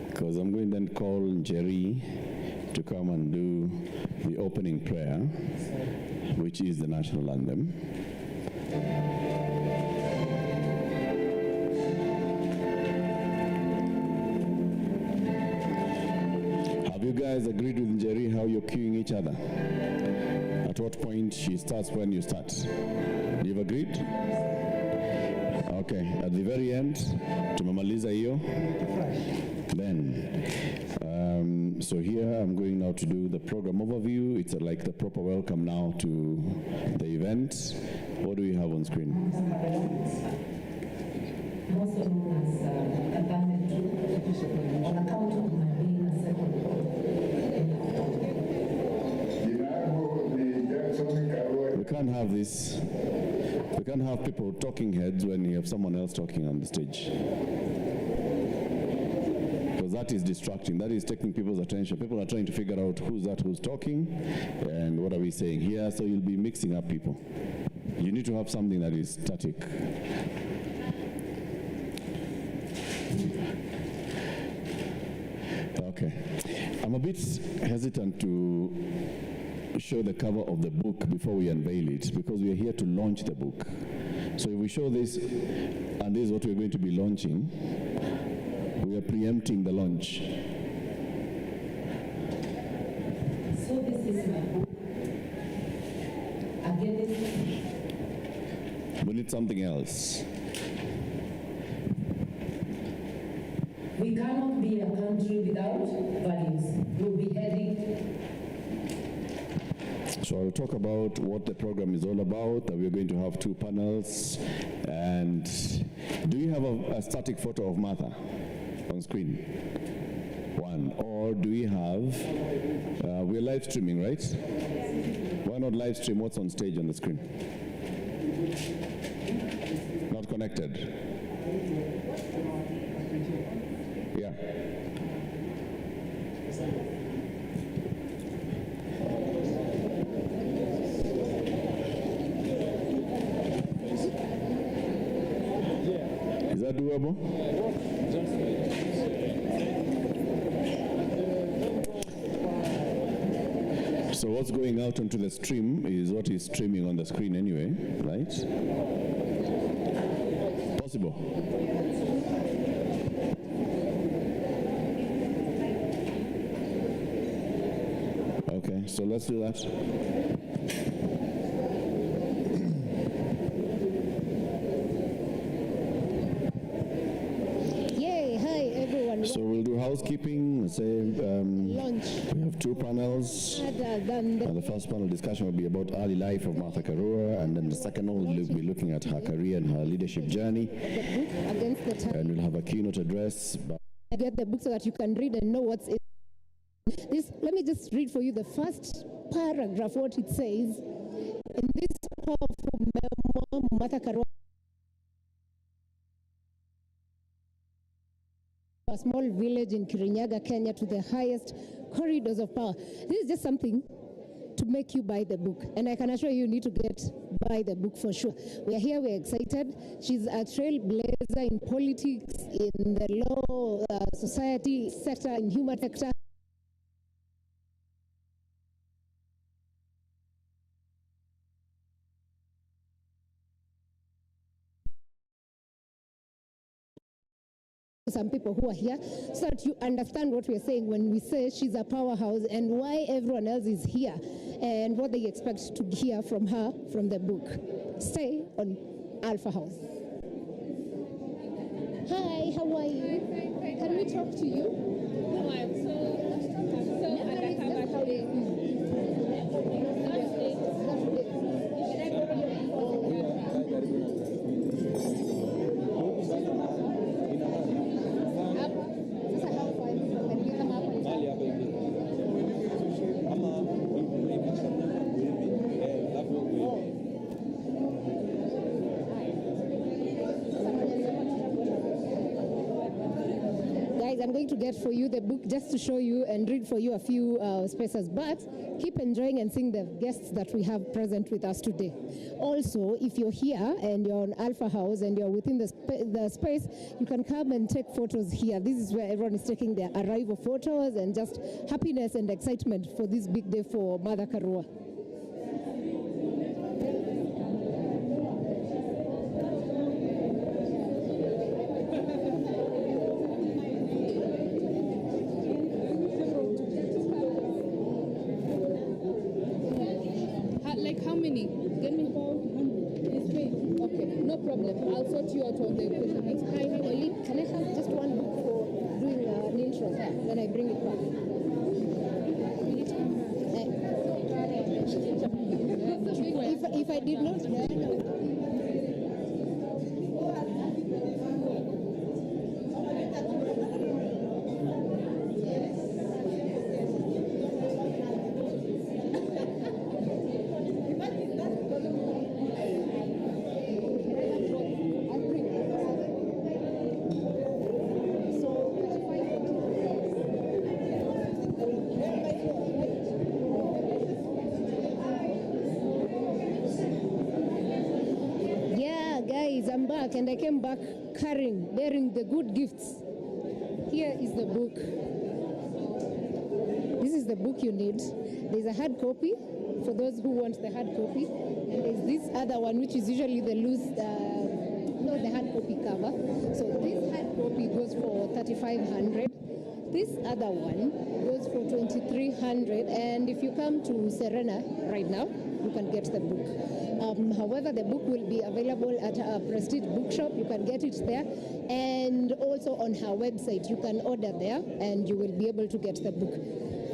Because I'm going to then call Jerry to come and do the opening prayer, which is the national anthem. Have you guys agreed with Jerry how you're queuing each other? At what point she starts when you start? You've agreed? Okay, at the very end, tumemaliza hiyo. Then, so here I'm going now to do the program overview. It's like the proper welcome now to the event. What do we have on screen? Also known as abandoned on account of my being a second We can't have this. We can't have people talking heads when you have someone else talking on the stage. Because that is distracting. That is taking people's attention. People are trying to figure out who's that who's talking and what are we saying here. So you'll be mixing up people. You need to have something that is static. Okay. I'm a bit hesitant to show the cover of the book before we unveil it, because we are here to launch the book. So if we show this, and this is what we're going to be launching, we are preempting the launch. So this is my book. Again, We need something else. we cannot be a country without values. We'll be heading. So I'll talk about what the program is all about, that we're going to have 2 panels. And do you have a static photo of Martha on screen? 1. Or do we have, we're live streaming, right? Why not live stream what's on stage on the screen? Not connected. Yeah. Is that doable? So what's going out onto the stream is what is streaming on the screen anyway, right? Possible. Okay, so let's do that. So we'll do housekeeping, say we have 2 panels, and the first panel discussion will be about early life of Martha Karua, and then the second one will be looking at her career and her leadership journey, and we'll have a keynote address. Get the book so that you can read and know what's in this. Let me just read for you the first paragraph, what it says. In this powerful memoir, Martha Karua, a small village in Kirinyaga, Kenya, to the highest corridors of power. This is just something to make you buy the book. And I can assure you, you need to buy the book for sure. We are here, we're excited. She's a trailblazer in politics, in the law, society sector, in human sector. Some people who are here, so that you understand what we're saying when we say she's a powerhouse and why everyone else is here and what they expect to hear from her from the book. Stay on Alpha House. Hi, how are you? Can we talk to you? No, I'm so undercover today. guys, I'm going to get for you the book just to show you and read for you a few spaces, but keep enjoying and seeing the guests that we have present with us today. Also, if you're here and you're on Alpha House and you're within the space, you can come and take photos here. This is where everyone is taking their arrival photos and just happiness and excitement for this big day for Mother Karua. Like how many? Get me 400. It's free. Okay, no problem. I'll sort you out on the question. Hi, Oli. Can I have just one book for doing an intro? Then I bring it back. If I did not... I'm back, and I came back bearing the good gifts. Here is the book. This is the book you need. There's a hard copy for those who want the hard copy, and there's this other one which is usually the loose, not the hard copy cover. So this hard copy goes for 3,500. This other one goes for 2,300, and if you come to Serena right now, you can get the book. However, the book will be available at a Prestige bookshop. You can get it there, and also on her website. You can order there, and you will be able to get the book.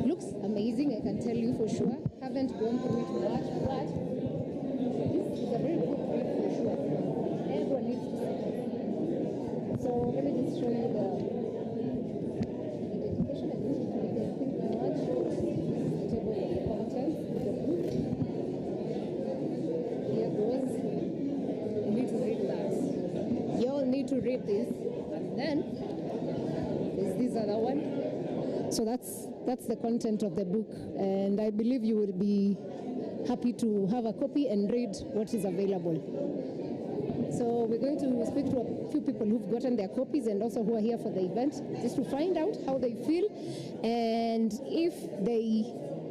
Looks amazing, I can tell you for sure. Haven't gone through it much, but this is a very good read for sure. Everyone needs to see it. So let me just show you the dedication. I didn't read anything much. The table of the contents, the book. Here goes. You need to read that. You all need to read this, and then there's this other one. So that's the content of the book, and I believe you will be happy to have a copy and read what is available. So we're going to speak to a few people who've gotten their copies and also who are here for the event, just to find out how they feel and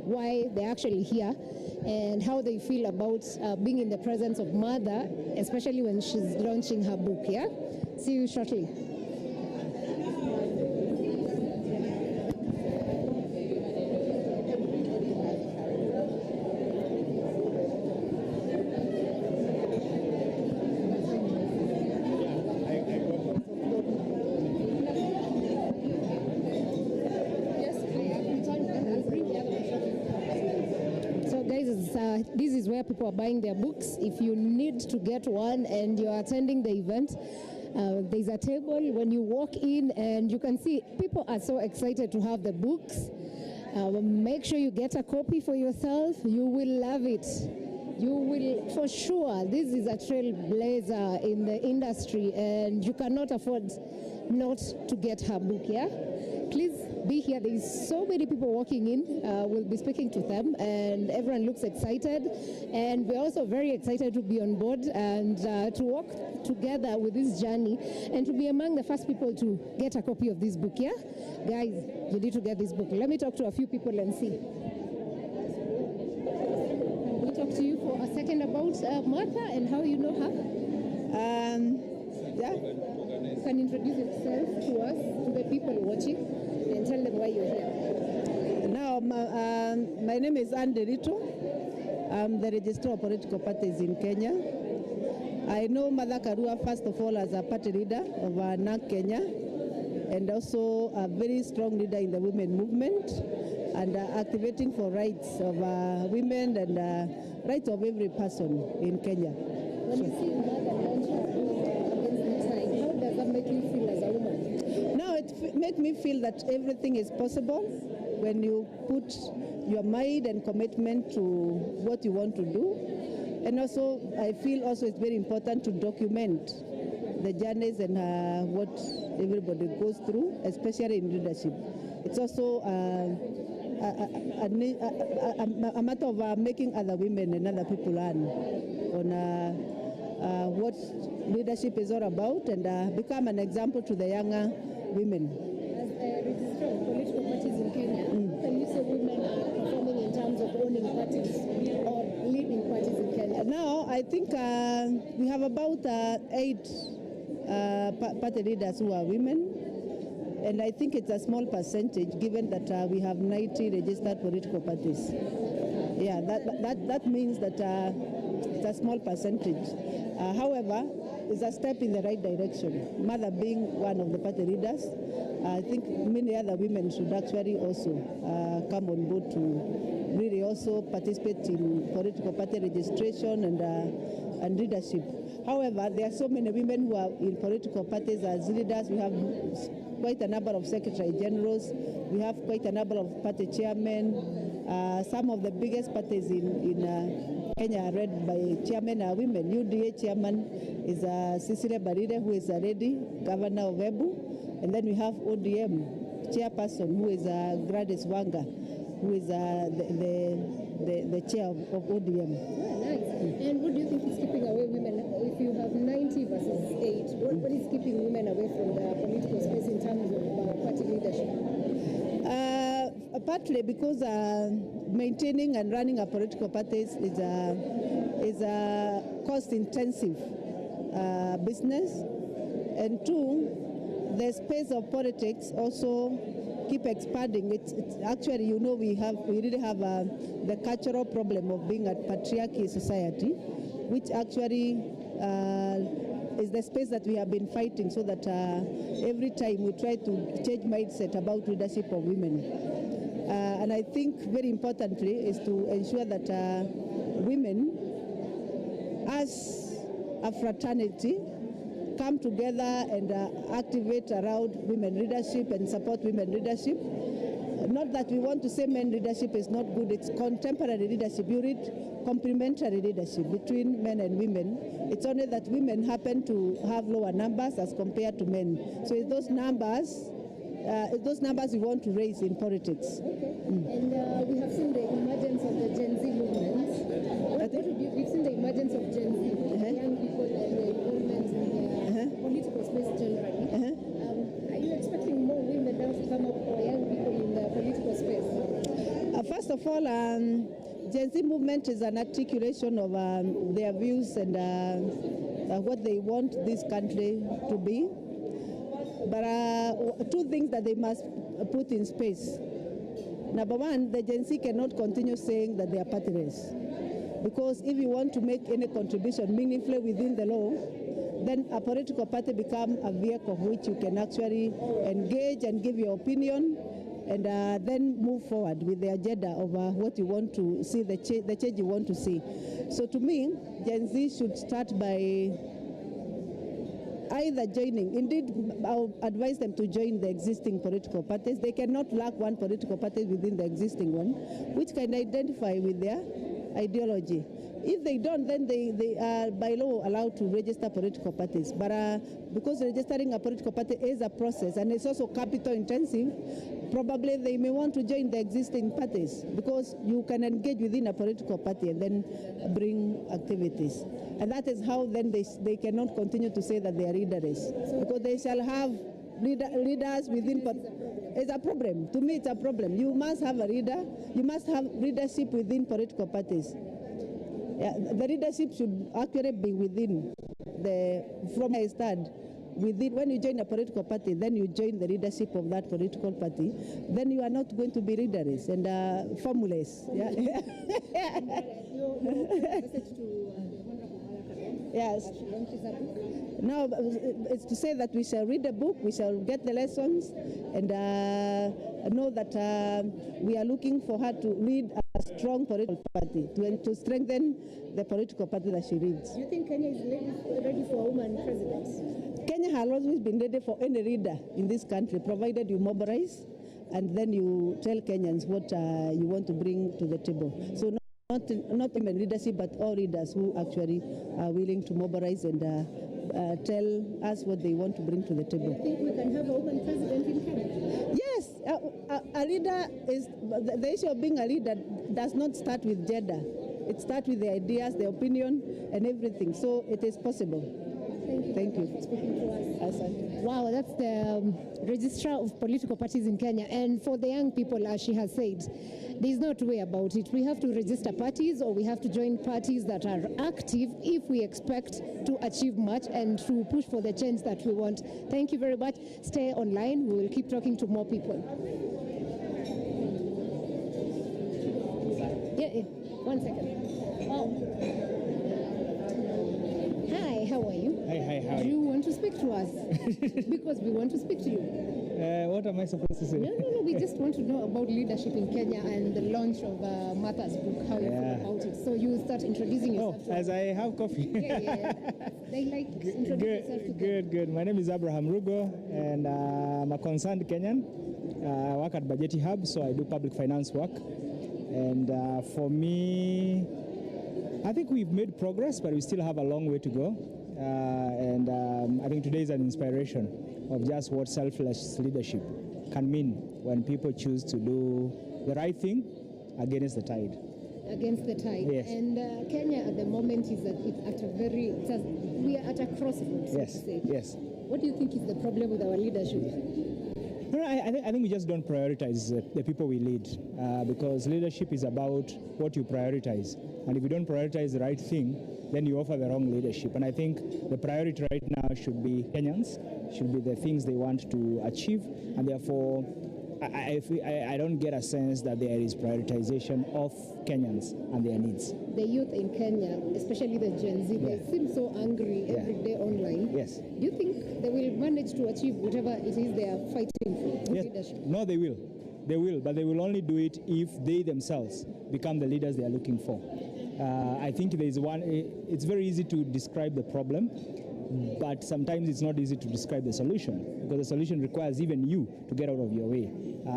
why they're actually here and how they feel about being in the presence of Mother, especially when she's launching her book. Yeah? See you shortly. This is where people are buying their books. If you need to get one and you're attending the event, there's a table when you walk in, and you can see people are so excited to have the books. Make sure you get a copy for yourself. You will love it. You will, for sure. This is a trailblazer in the industry, and you cannot afford not to get her book, yeah? Please be here. There's so many people walking in. We'll be speaking to them, and everyone looks excited. And we're also very excited to be on board and to walk together with this journey and to be among the first people to get a copy of this book, yeah? Guys, you need to get this book. Let me talk to a few people and see. We'll talk to you for a second about Martha and how you know her. Yeah. You can introduce yourself to us, to the people watching, and tell them why you're here. Now, my name is Anne Derito. I'm the Registrar of Political Parties in Kenya. I know Mother Karua, first of all, as a party leader of NAC Kenya, and also a very strong leader in the women movement, and activating for rights of women and rights of every person in Kenya. When you see Mother launch her book against the tide, how does that make you feel as a woman? Now it makes me feel that everything is possible when you put your mind and commitment to what you want to do. And also, I feel also it's very important to document the journeys and what everybody goes through, especially in leadership. It's also a matter of making other women and other people learn on what leadership is all about and become an example to the younger women. As a registrar of political parties in Kenya, can you say women are performing in terms of owning parties or leading parties in Kenya? Now, I think we have about 8 party leaders who are women. And I think it's a small percentage given that we have 90 registered political parties. Yeah, that means that it's a small percentage. However, it's a step in the right direction. Mother being one of the party leaders, I think many other women should actually also come on board to really also participate in political party registration and leadership. However, there are so many women who are in political parties as leaders. We have quite a number of secretary generals. We have quite a number of party chairmen. Some of the biggest parties in Kenya are led by chairmen are women. UDA chairman is Cecilia Barire, who is a lady, governor of Ebu. And then we have ODM chairperson, who is Gladys Wanga, who is the chair of ODM. Nice. And what do you think is keeping away women? If you have 90 versus 8, what is keeping women away from the political space in terms of party leadership? Partly because maintaining and running a political party is a cost-intensive business, and 2, the space of politics also keep expanding. It's actually, you know, we really have the cultural problem of being a patriarchy society, which actually is the space that we have been fighting, so that every time we try to change mindset about leadership of women. And I think very importantly is to ensure that women as a fraternity come together and activate around women leadership and support women leadership. Not that we want to say men leadership is not good, it's contemporary leadership. You read complementary leadership between men and women. It's only that women happen to have lower numbers as compared to men. So it's those numbers we want to raise in politics. Okay. And we have seen the emergence of the Gen Z movement. We've seen the emergence of Gen Z, young people and the involvement in the political space generally. Are you expecting more women now to come up, or young people in the political space? First of all, Gen Z movement is an articulation of their views and what they want this country to be. But 2 things that they must put in space. Number 1, the Gen Z cannot continue saying that they are partyless. Because if you want to make any contribution meaningfully within the law, then a political party becomes a vehicle which you can actually engage and give your opinion, and then move forward with the agenda of what you want to see, the change you want to see. So to me, Gen Z should start by either joining. Indeed, I'll advise them to join the existing political parties. They cannot lack one political party within the existing one, which can identify with their ideology. If they don't, then they are by law allowed to register political parties. But because registering a political party is a process and it's also capital intensive, probably they may want to join the existing parties, because you can engage within a political party and then bring activities. And that is how then they cannot continue to say that they are leaders, because they shall have leaders within. It's a problem. To me, it's a problem. You must have a leader. You must have leadership within political parties. Yeah, the leadership should actually be within from a start. When you join a political party, then you join the leadership of that political party. Then you are not going to be leaders and formulous. Yeah. Yes. Now, it's to say that we shall read the book, we shall get the lessons, and know that we are looking for her to lead a strong political party, to strengthen the political party that she leads. Do you think Kenya is ready for a woman president? Kenya has always been ready for any leader in this country, provided you mobilize and then you tell Kenyans what you want to bring to the table. So not women leadership, but all leaders who actually are willing to mobilize and tell us what they want to bring to the table. Do you think we can have a woman president in Kenya? Yes, a leader is, the issue of being a leader does not start with gender. It starts with the ideas, the opinion, and everything. So it is possible. Thank you. For speaking to us. Wow, that's the registrar of political parties in Kenya. And for the young people, as she has said, there's no two way about it. We have to register parties, or we have to join parties that are active if we expect to achieve much and to push for the change that we want. Thank you very much. Stay online. We will keep talking to more people. Yeah. 1 second. Hi, how are you? Hi, how are Do you? you want to speak to us? Because we want to speak to you. What am I supposed to say? No. We just want to know about leadership in Kenya and the launch of Martha's book, how you feel about it. So you start introducing yourself. Oh, as I have coffee. Yeah. They like introduce yourself to them. Good. My name is Abraham Rugo, and I'm a concerned Kenyan. I work at Budgeti Hub, so I do public finance work. And for me, I think we've made progress, but we still have a long way to go. And I think today is an inspiration of just what selfless leadership can mean when people choose to do the right thing against the tide. Against the tide. Yes. And Kenya at the moment is at we are at a crossroads. Yes. So to say. Yes. What do you think is the problem with our leadership? No, I think we just don't prioritize the people we lead, because leadership is about what you prioritize. And if you don't prioritize the right thing, then you offer the wrong leadership. And I think the priority right now should be Kenyans, should be the things they want to achieve. And therefore, I don't get a sense that there is prioritization of Kenyans and their needs. The youth in Kenya, especially the Gen Z, they seem so angry every day online. Yes. Do you think they will manage to achieve whatever it is they are fighting for? Yes. Leadership? No, they will. They will, but they will only do it if they themselves become the leaders they are looking for. I think there is one, it's very easy to describe the problem, but sometimes it's not easy to describe the solution, because the solution requires even you to get out of your way.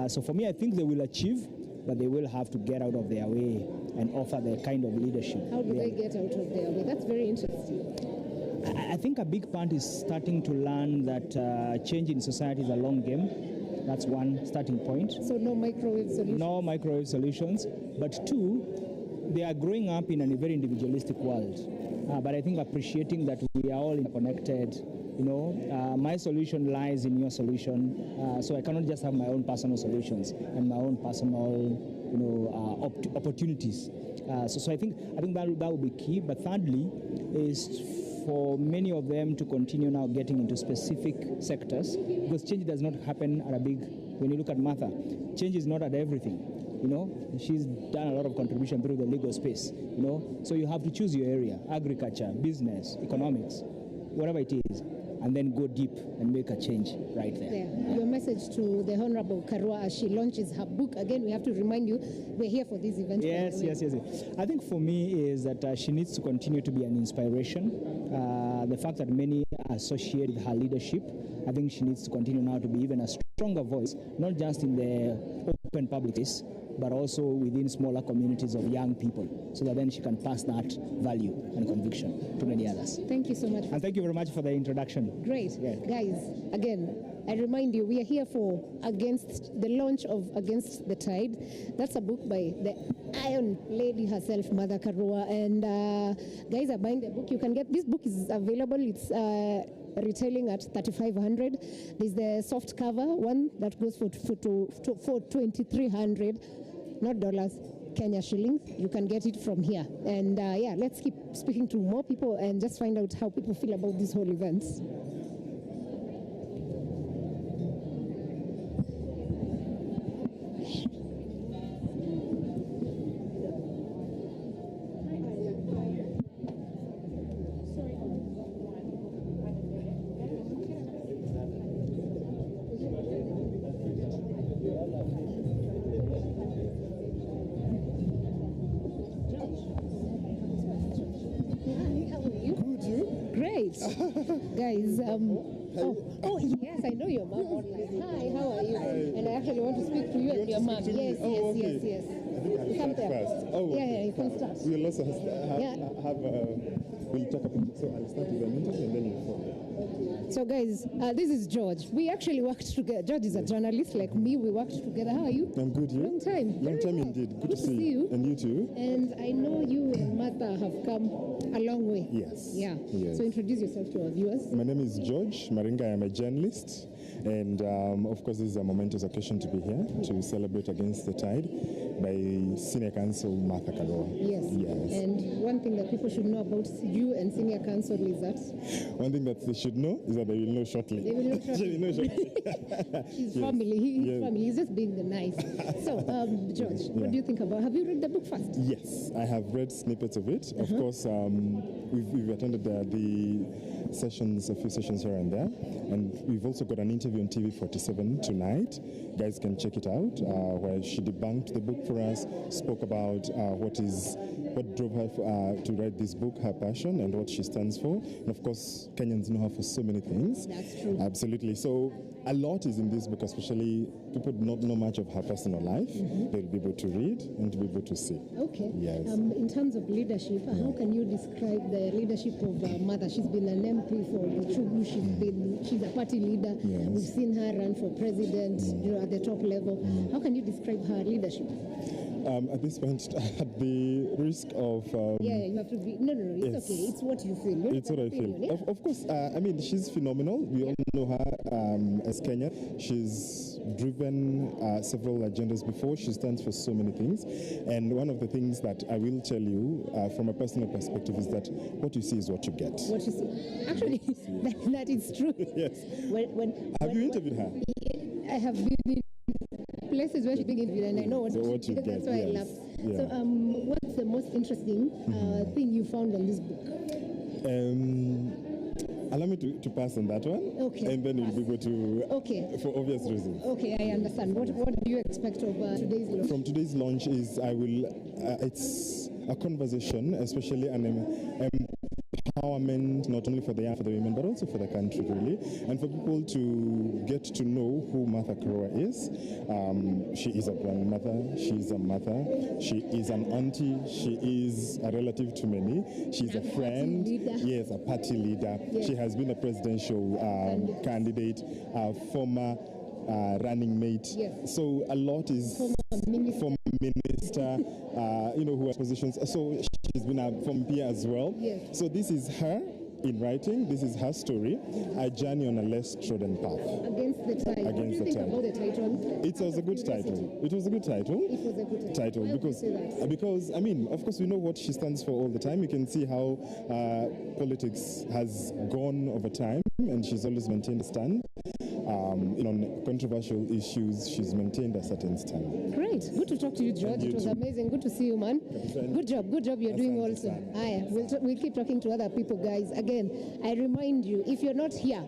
So for me, I think they will achieve, but they will have to get out of their way and offer the kind of leadership. How do they get out of their way? That's very interesting. I think a big part is starting to learn that change in society is a long game. That's one starting point. So no microwave solution? No microwave solutions. But two, they are growing up in a very individualistic world. But I think appreciating that we are all interconnected. My solution lies in your solution. So I cannot just have my own personal solutions and my own personal, opportunities. So I think that will be key. But thirdly, is for many of them to continue now getting into specific sectors, because change does not happen at a big. When you look at Martha, change is not at everything. She's done a lot of contribution through the legal space. So you have to choose your area: agriculture, business, economics, whatever it is, and then go deep and make a change right there. Your message to the Honorable Karua as she launches her book. Again, we have to remind you, we're here for this event. Yes. I think for me is that she needs to continue to be an inspiration. The fact that many associate with her leadership, I think she needs to continue now to be even a stronger voice, not just in the open public space, but also within smaller communities of young people, so that then she can pass that value and conviction to many others. Thank you so much. And thank you very much for the introduction. Great. Yeah. Guys, again, I remind you, we are here for the launch of Against the Tide. That's a book by the Iron Lady herself, Mother Karua. And guys are buying the book. You can get, this book is available. It's retailing at 3,500. There's the soft cover one that goes for 2,300, not dollars, Kenya shillings. You can get it from here. And let's keep speaking to more people and just find out how people feel about this whole event. Guys, yes, I know your mom online. Hi, how are you? Hi. And I actually want to speak to you and your mom. Yes. Come there. first. Oh, yeah, you can start. We'll also we'll talk about. So I'll start with an interview and then you follow. So guys, this is George. We actually worked together. George is a journalist like me. We worked together. How are you? I'm good. You? Long time. Long Very time well. indeed. Good to see you. And you too. And I know you and Martha have come a long way. Yes. Yeah. Yes. So introduce yourself to our viewers. My name is George Maringa. I am a journalist. And of course, this is a momentous occasion to be here to celebrate Against the Tide by Senior Counsel Martha Karua. Yes. Yes. And one thing that people should know about you and Senior Counsel is that? One thing that they should know is that they will know shortly. They will know shortly. Know shortly. His Yes. family. His Yes. family. He's just being nice. So, George, what do you think about? Have you read the book first? Yes, I have read snippets of it. Of course, we've attended the sessions, a few sessions here and there, and we've also got an interview on TV 47 tonight. Guys can check it out, where she debunked the book for us, spoke about what drove her to write this book, her passion, and what she stands for. And of course, Kenyans know her for so many things. That's true. Absolutely. So a lot is in this book, especially people do not know much of her personal life. They'll be able to read and to be able to see. Okay. Yes. In terms of leadership, how can you describe the leadership of Mother? She's been an MP for Chugu. She's a party leader. Yes. We've seen her run for president, at the top level. How can you describe her leadership? At this point, at the risk of... Yeah, you have to be... No, it's yes. okay. It's what you feel. It's what I feel. Yeah? Of course, I mean, she's phenomenal. We all know her as Kenya. She's driven several agendas before. She stands for so many things. And one of the things that I will tell you from a personal perspective is that what you see is what you get. What you see. Actually, that is true. Yes. Have you interviewed her? I have been in places where she's being interviewed, and I know what you get. That's why I laugh. Yeah. So, what's the most interesting thing you found on this book? Allow me to pass on that one. Okay. And then you'll be able to, for obvious reasons. Okay, I understand. What do you expect of today's launch? From today's launch is it's a conversation, especially an empowerment, not only for the women, but also for the country, really, and for people to get to know who Martha Karua is. She is a grandmother, she is a mother, she is an auntie, she is a relative to many, she's a friend, yes, a party leader. Yes. She has been a presidential candidate, former running mate. Yes. So a lot is former minister, who has positions. So she's been a former peer as well. Yes. So this is her in writing. This is her story, a journey on a less trodden path. Against the Tide. What do you think about the title? It was a good title. It was a good title. It was a good title. Why because I mean, of course, we know what she stands for all the time. You can see how politics has gone over time, and she's always maintained a stand. On controversial issues, she's maintained a certain stand. Great. Good to talk to you, George. It was amazing. Good to see you, man. Good job you're doing also. We'll keep talking to other people, guys. Again, I remind you, if you're not here,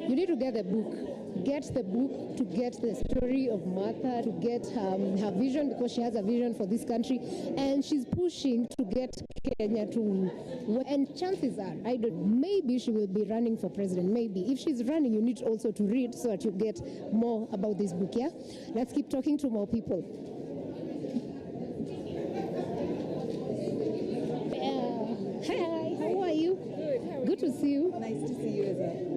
you need to get the book. Get the book to get the story of Martha, to get her vision, because she has a vision for this country, and she's pushing to get Kenya to, and chances are, maybe she will be running for president, maybe. If she's running, you need also to read so that you get more about this book, yeah? Let's keep talking to more people. Hi, how are you? Good to see you. Nice to see you as well.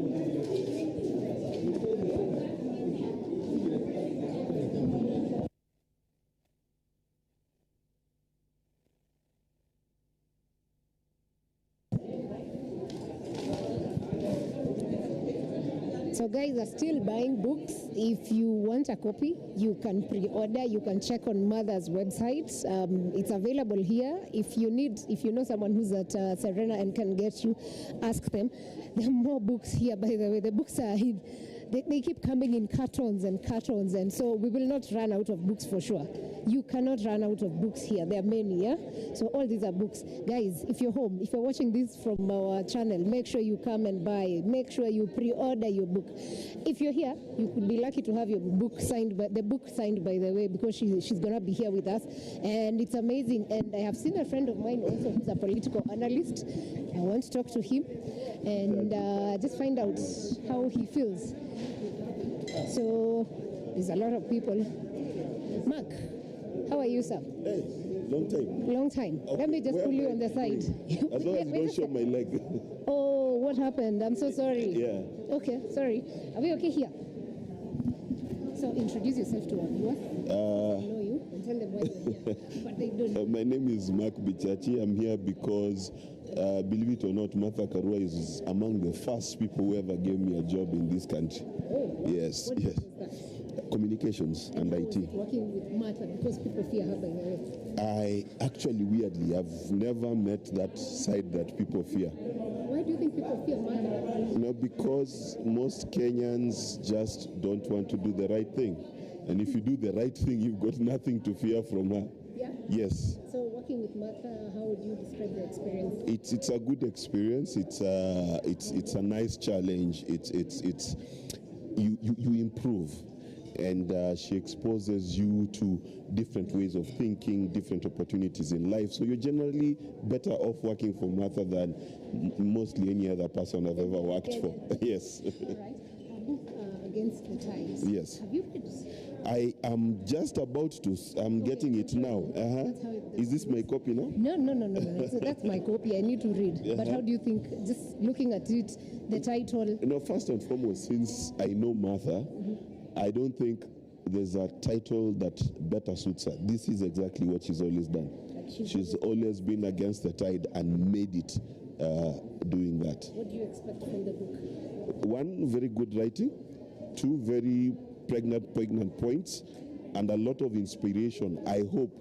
So guys are still buying books. If you want a copy, you can pre-order. You can check on Mother's website. It's available here. If you know someone who's at Serena and can get you, ask them. There are more books here, by the way. The books are in. They keep coming in cartons, and so we will not run out of books for sure. You cannot run out of books here. There are many, yeah? So all these are books. Guys, if you're home, if you're watching this from our channel, make sure you come and buy. Make sure you pre-order your book. If you're here, you could be lucky to have your book signed, by the way, because she's going to be here with us. And it's amazing. And I have seen a friend of mine also who's a political analyst. I want to talk to him and just find out how he feels. So there's a lot of people. Mark, how are you, sir? Hey, long time. Long time. Okay. Let me just pull you on the side. As long as you don't show my leg. Oh, what happened? I'm so sorry. Yeah. Okay, sorry. Are we okay here? So introduce yourself to our viewers. They know you and tell them why you're here. But they don't know. My name is Mark Bichachi. I'm here because, believe it or not, Martha Karua is among the first people who ever gave me a job in this country. Oh, Yes, what yes. was that? Communications and How was IT. it working with Martha because people fear her by the way? I actually, weirdly, I've never met that side that people fear. Why do you think people fear Martha? Because most Kenyans just don't want to do the right thing. And if you do the right thing, you've got nothing to fear from her. Yeah? Yes. So working with Martha, how would you describe the experience? It's a good experience. It's a nice challenge. You improve, and she exposes you to different ways of thinking, different opportunities in life. So you're generally better off working for Martha than mostly any other person I've ever worked for. Yes. All right. A book Against the Tides. Yes. Have you read it? I am just about to. I'm getting it now. That's how it Is this my copy now? No. So that's my copy. I need to read. But how do you think, just looking at it, the title? First and foremost, since I know Martha, I don't think there's a title that better suits her. This is exactly what she's always done. She's always been against the tide and made it doing that. What do you expect from the book? One, very good writing. Two, very pregnant points. And a lot of inspiration, I hope,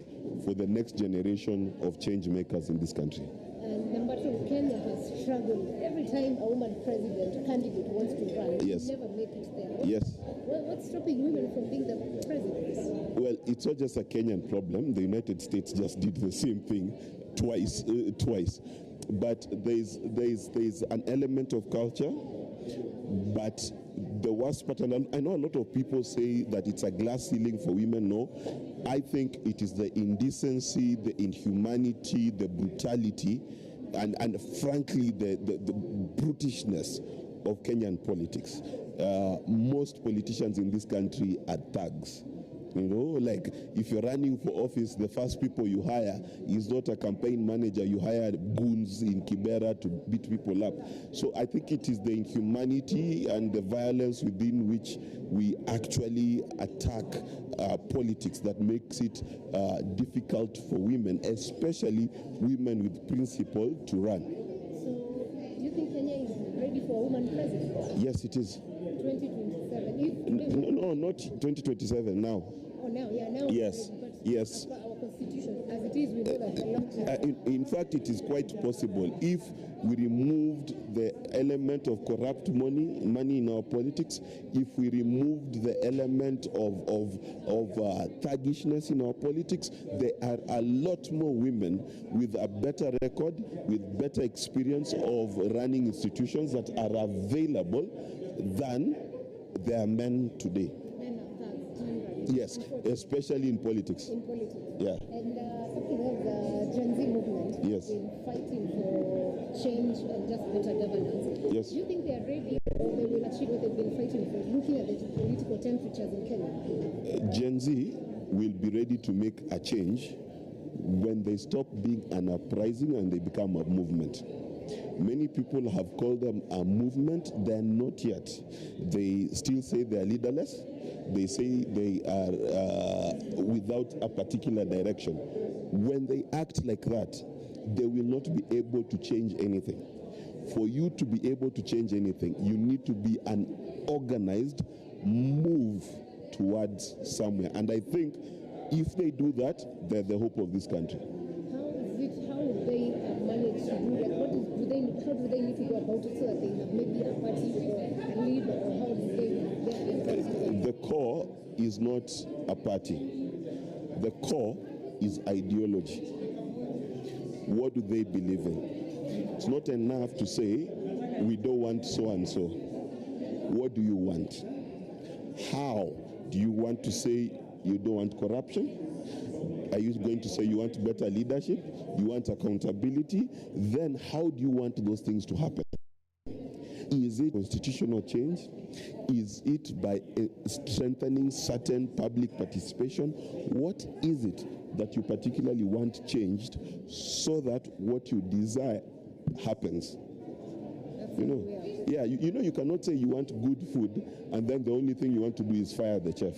for the next generation of change makers in this country. And number two, Kenya has struggled. Every time a woman candidate wants to run, Yes. they never make it there. Yes. What's stopping women from being the president? Well, it's not just a Kenyan problem. The United States just did the same thing twice. But there's an element of culture. But the worst part, and I know a lot of people say that it's a glass ceiling for women. No, I think it is the indecency, the inhumanity, the brutality, and frankly the brutishness of Kenyan politics. Most politicians in this country are thugs. Like if you're running for office, the first people you hire is not a campaign manager. You hire goons in Kibera to beat people up. So I think it is the inhumanity and the violence within which we actually attack politics that makes it difficult for women, especially women with principle, to run. So, do you think Kenya is ready for a woman president? Yes, it is. 2027? No, not 2027 now. Oh, now, yeah, now. Yes, yes. As per our constitution, as it is, we know that a lot. In fact, it is quite possible if we removed the element of corrupt money in our politics, if we removed the element of thuggishness in our politics, there are a lot more women with a better record, with better experience of running institutions that are available than there are men today. Men are thugs. Yes, especially in politics. In politics. Yeah. And something else, the Gen Z movement Yes. has been fighting for change and just better governance. Yes. Do you think they are ready or they will achieve what they've been fighting for, looking at the political temperatures in Kenya? Gen Z will be ready to make a change when they stop being an uprising and they become a movement. Many people have called them a movement. They're not yet. They still say they're leaderless. They say they are without a particular direction. When they act like that, they will not be able to change anything. For you to be able to change anything, you need to be an organized move towards somewhere. And I think if they do that, they're the hope of this country. How would they manage to do that? How do they need to go about it so that they have maybe a party or a leader, or how do they get themselves together? The core is not a party. The core is ideology. What do they believe in? It's not enough to say, we don't want so and so. What do you want? How do you want to say you don't want corruption? Are you going to say you want better leadership? You want accountability? Then how do you want those things to happen? Is it constitutional change? Is it by strengthening certain public participation? What is it that you particularly want changed so that what you desire happens? That's You know, yeah, you know, you cannot say you want good food and then the only thing you want to do is fire the chef.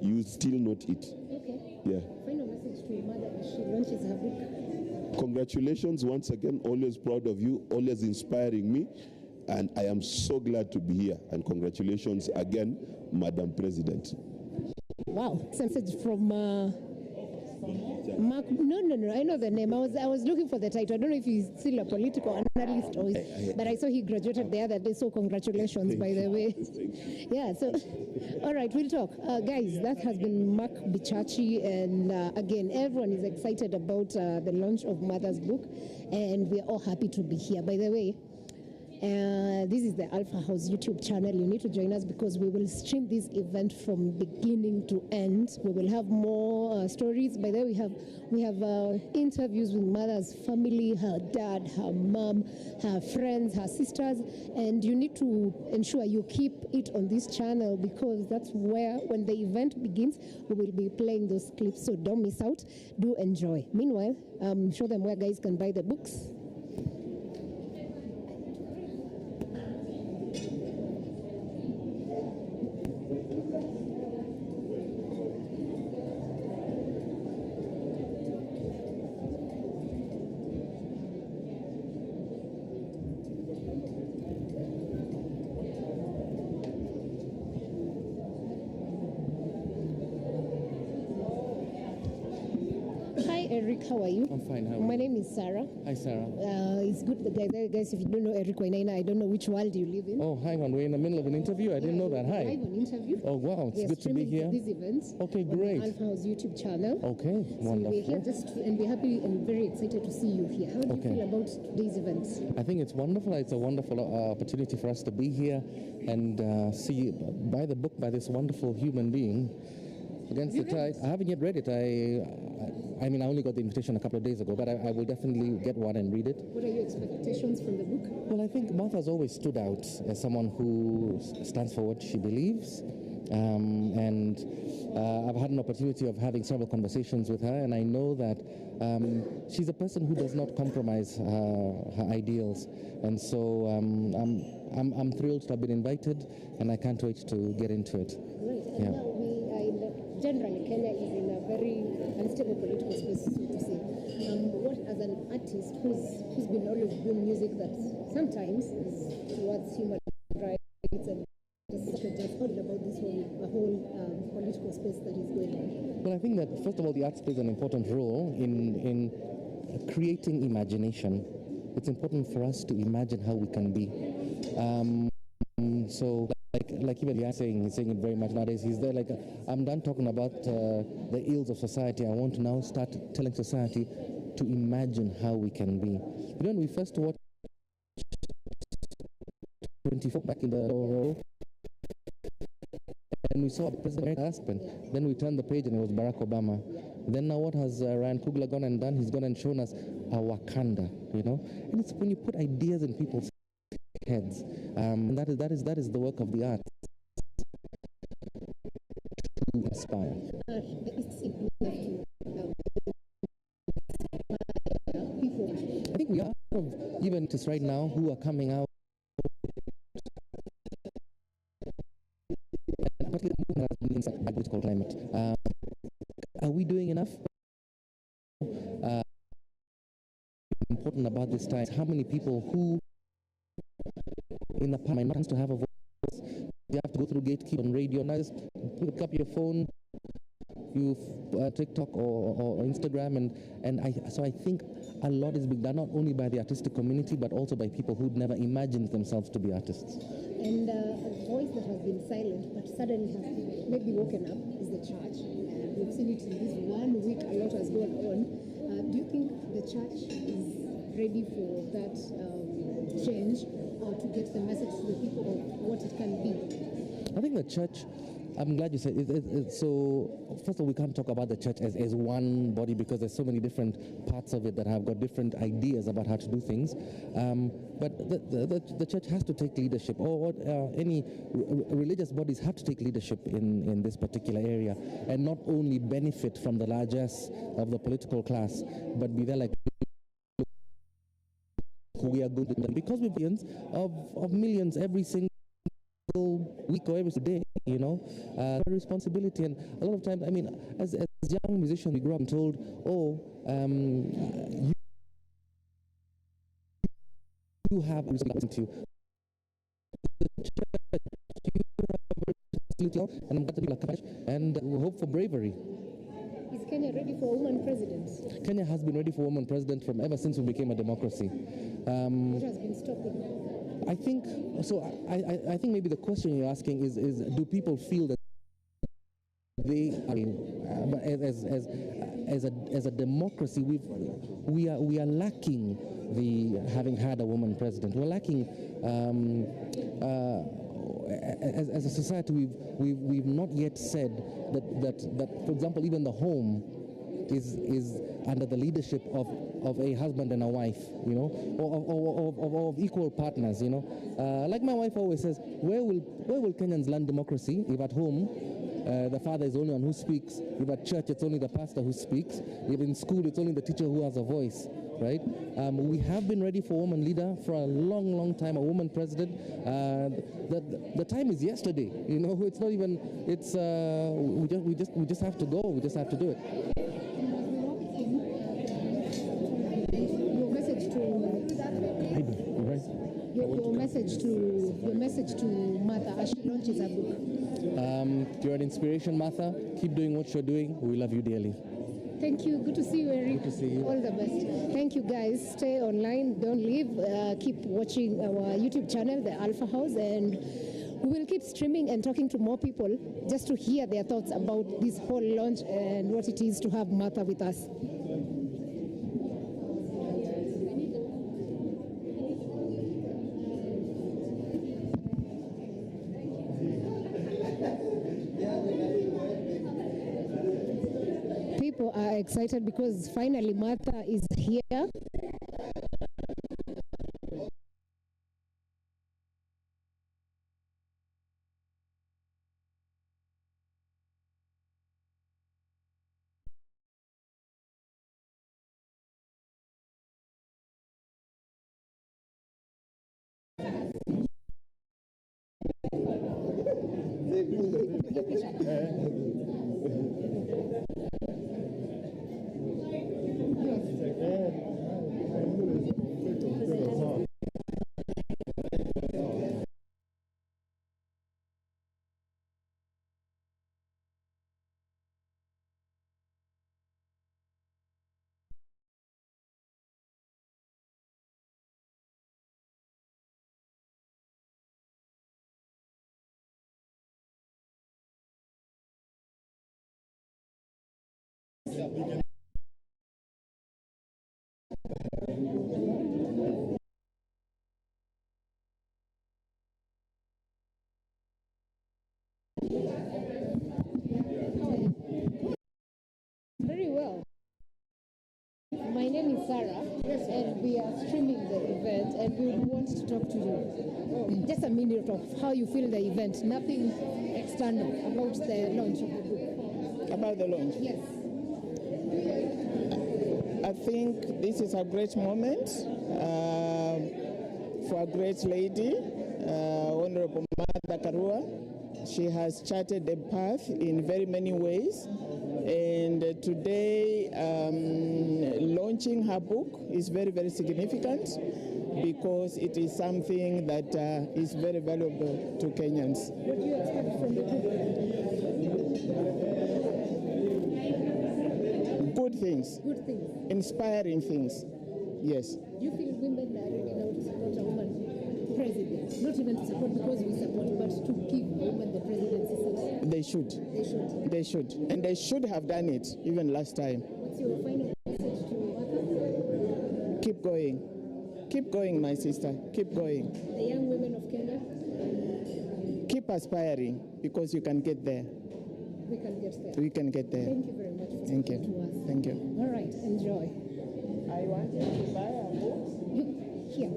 You still not eat. Okay. Yeah. Final message to your mother as she launches her book. Congratulations once again. Always proud of you. Always inspiring me. And I am so glad to be here. And congratulations again, Madam President. Wow. Message from Mark. No. I know the name. I was looking for the title. I don't know if he's still a political analyst or but I saw he graduated the other day. So congratulations, by the way. Yeah. So, all right, we'll talk, guys. That has been Mark Bichachi, and again, everyone is excited about the launch of Mother's book, and we're all happy to be here. By the way. This is the Alpha House YouTube channel. You need to join us because we will stream this event from beginning to end. We will have more stories. By the way, we have interviews with Mother's family, her dad, her mom, her friends, her sisters, and you need to ensure you keep it on this channel because that's where, when the event begins, we will be playing those clips. So don't miss out. Do enjoy. Meanwhile, show them where guys can buy the books. Eric, how are you? I'm fine. How are My you? name is Sarah. Hi, Sarah. It's good, guys. If you don't know Eric Wainaina, I don't know which world you live in. Oh, hang on. We're in the middle of an interview. I didn't know that. Hi. Live on interview. Oh, wow. It's good to be here. These events. Okay, on great. the Alpha House YouTube channel. Okay, wonderful. So we're here and we're happy and very excited to see you here. How do you feel about today's events? I think it's wonderful. It's a wonderful opportunity for us to be here and see, buy the book by this wonderful human being. Against the Tide. I haven't yet read it. I mean, I only got the invitation a couple of days ago, but I will definitely get one and read it. What are your expectations from the book? Well, I think Martha's always stood out as someone who stands for what she believes. And I've had an opportunity of having several conversations with her, and I know that she's a person who does not compromise her ideals. And so I'm thrilled to have been invited, and I can't wait to get into it. Great. And now generally, Kenya is in a very unstable political space, so to say. What, as an artist who's been always doing music that sometimes is towards human rights and just thought about this whole political space that is going on? Well, I think that first of all, the arts plays an important role in creating imagination. It's important for us to imagine how we can be. So, like even he's saying it very much nowadays. He's there like, I'm done talking about the ills of society. I want to now start telling society to imagine how we can be. You know, when we first watched 24 back in the role, and we saw President Aspen. Then we turned the page and it was Barack Obama. Then now what has Ryan Coogler gone and done? He's gone and shown us a Wakanda, you know? And it's when you put ideas in people's heads, and that is the work of the arts to inspire. I think we are even just right now who are coming out. Political climate. Are we doing enough? Important about this time, how many people who in the past might not have to have a voice, they have to go through gatekeep on radio. Now just pick up your phone, you TikTok or Instagram, so I think a lot is being done not only by the artistic community but also by people who'd never imagined themselves to be artists. And a voice that has been silent but suddenly has maybe woken up is the church. We've seen it in this 1 week, a lot has gone on. Do you think the church is ready for that change or to get the message to the people of what it can be? I think the church, I'm glad you said it. So, first of all, we can't talk about the church as one body because there's so many different parts of it that have got different ideas about how to do things. But the church has to take leadership, or any religious bodies have to take leadership in this particular area, and not only benefit from the largesse of the political class, but be there like we are going to, because we're billions of millions every single week or every day, you know, responsibility. And a lot of times, I mean, as young musicians, we grew up and told, you have a responsibility to and I'm glad that people are courage and we hope for bravery. Is Kenya ready for a woman president? Kenya has been ready for a woman president from ever since we became a democracy. What has been stopping? I think so. I think maybe the question you're asking is do people feel that they? I mean, but as a democracy, we are lacking the having had a woman president. We're lacking. As a society, we've not yet said that for example, even the home is under the leadership of a husband and a wife, you know, or of equal partners, you know. Like my wife always says, where will Kenyans learn democracy if at home the father is the only one who speaks, if at church it's only the pastor who speaks, if in school it's only the teacher who has a voice, right? We have been ready for a woman leader for a long time, a woman president. The time is yesterday, you know. It's not even. It's we just have to go. We just have to do it. Your message to Martha as she launches her book. You're an inspiration, Martha. Keep doing what you're doing. We love you dearly. Thank you. Good to see you, Eric. Good to see you. All the best. Thank you, guys. Stay online. Don't leave. Keep watching our YouTube channel, The Alpha House, and we will keep streaming and talking to more people just to hear their thoughts about this whole launch and what it is to have Martha with us. People are excited because finally Martha is here. Very well. My name is Sarah, and we are streaming the event, and we want to talk to you. Just a minute of how you feel the event, nothing external about the launch of the book. About the launch? Yes. I think this is a great moment for a great lady, Honorable Martha Karua. She has charted the path in very many ways. And today, launching her book is very, very significant because it is something that is very valuable to Kenyans. What do you expect from the book? Good things. Good things. Inspiring things. Yes. Do you feel women are ready now to support a woman president? Not even to support because we support, but to give a woman the presidency seat? They should. They should. They should. And they should have done it even last time. What's your final message to Martha? Keep going. Keep going, my sister. Keep going. The young women of Kenya? Keep aspiring because you can get there. We can get there. We can get there. Thank you very much for Thank speaking you. to us. Thank you. All right, enjoy. I wanted to buy a book. Here.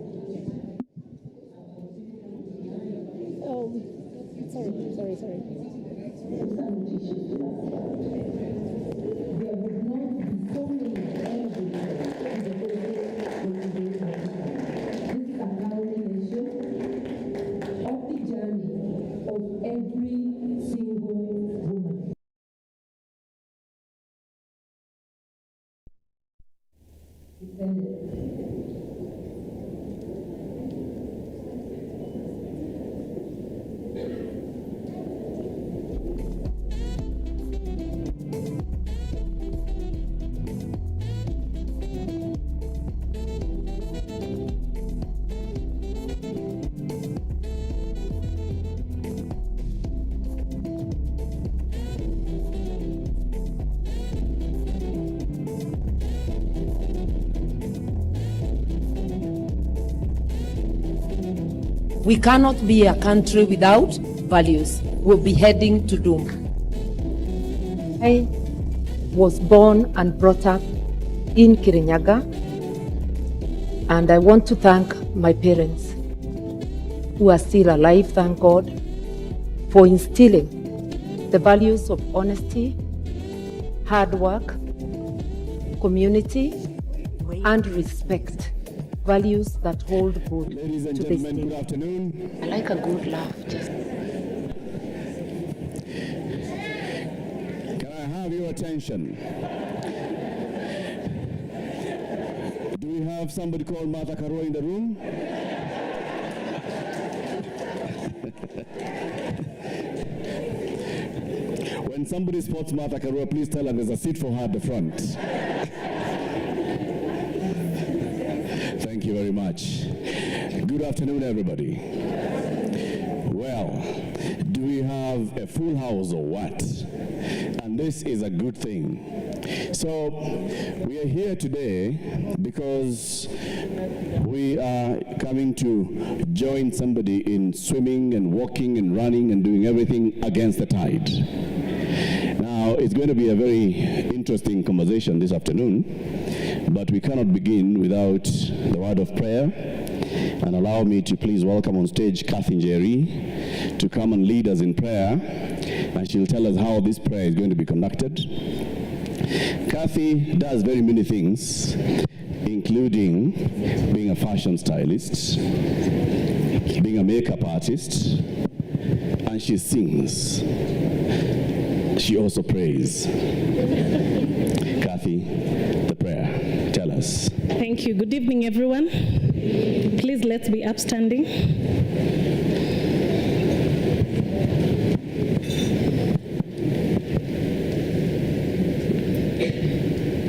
Oh, sorry. We cannot be a country without values. We'll be heading to doom. I was born and brought up in Kirinyaga, and I want to thank my parents who are still alive, thank God, for instilling the values of honesty, hard work, community, and respect. Values that hold good. Ladies and gentlemen, good afternoon. I like a good laugh. Just Can I have your attention? Do we have somebody called Martha Karua in the room? When somebody spots Martha Karua, please tell her there's a seat for her at the front. Thank you very much. Good afternoon, everybody. Well, do we have a full house or what? And this is a good thing. So, we are here today because we are coming to join somebody in swimming and walking and running and doing everything against the tide. Now, it's going to be a very interesting conversation this afternoon, but we cannot begin without the word of prayer. And allow me to please welcome on stage Kathy Njeri to come and lead us in prayer, and she'll tell us how this prayer is going to be conducted. Kathy does very many things, including being a fashion stylist, being a makeup artist, and she sings. She also prays. Kathy, the prayer. Tell us. Thank you. Good evening, everyone. Please let's be upstanding.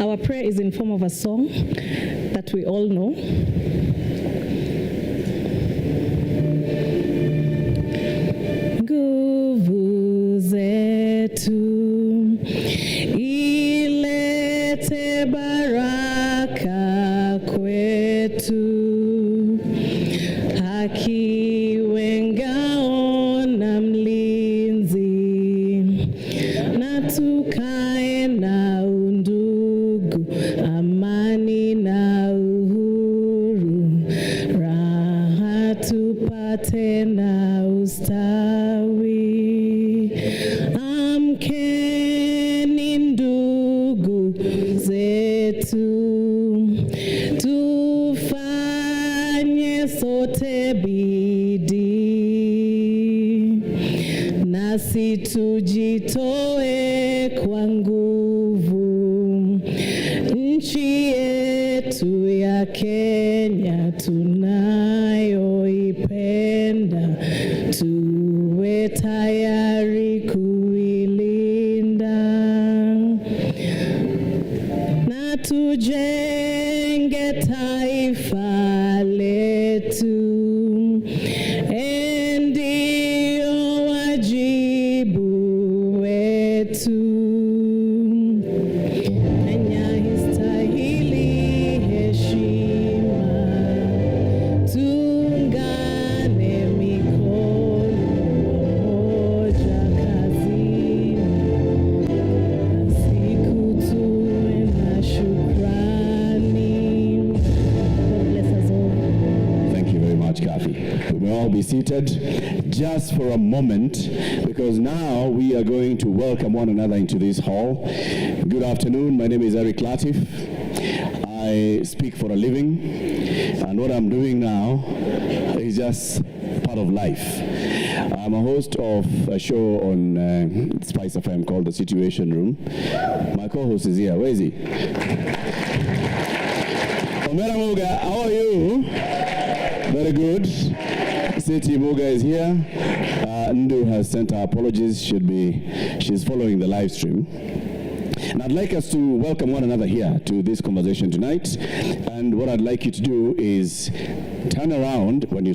Our prayer is in form of a song that we all know. Nguvu zetu ilete baraka kwetu, haki wengao na mlinzi, na tukae na undugu, amani na uhuru, raha tupate na ustawi. Amkeni ndugu zetu, tufanye sote bidii, nasi tujitoe kwa nguvu. Nchi yetu ya Kenya tunayoipenda, tuwe tayari kuilinda, na tujenge taifa letu. Ndio wajibu wetu. Kenya histahili heshima, tuungane mikono moja kazini, siku tuwe na shukrani. God bless us all. Thank you very much, Kathy. We may all be seated just for a moment, because now we are going to welcome one another into this hall. Good afternoon. My name is Eric Latif. I speak for a living, and what I'm doing now is just part of life. I'm a host of a show on Spice FM called The Situation Room. My co-host is here. Where is he? Omera Muga, how are you? Very good. City Muga is here. Ndu has sent her apologies. She's following the live stream. And I'd like us to welcome one another here to this conversation tonight. And what I'd like you to do is turn around when you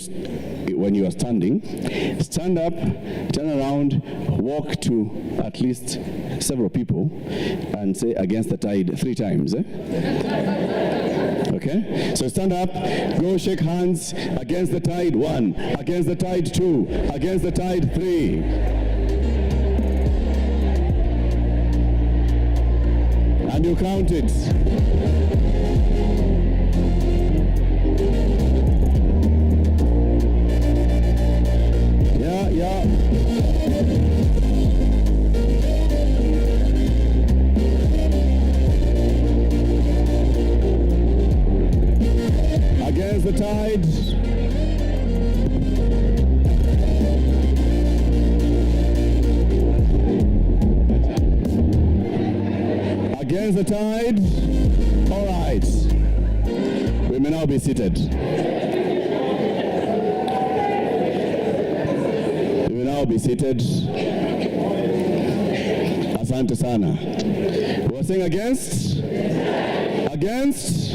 are standing, stand up, turn around, walk to at least several people, and say "against the tide" 3 times. Okay? So stand up, go shake hands. Against the tide, 1. Against the tide, 2. Against the tide, 3. And you count it. Yeah. Against the tide. Against the tide. All right. We may now be seated. We may now be seated. Asante sana. We are saying against? Against?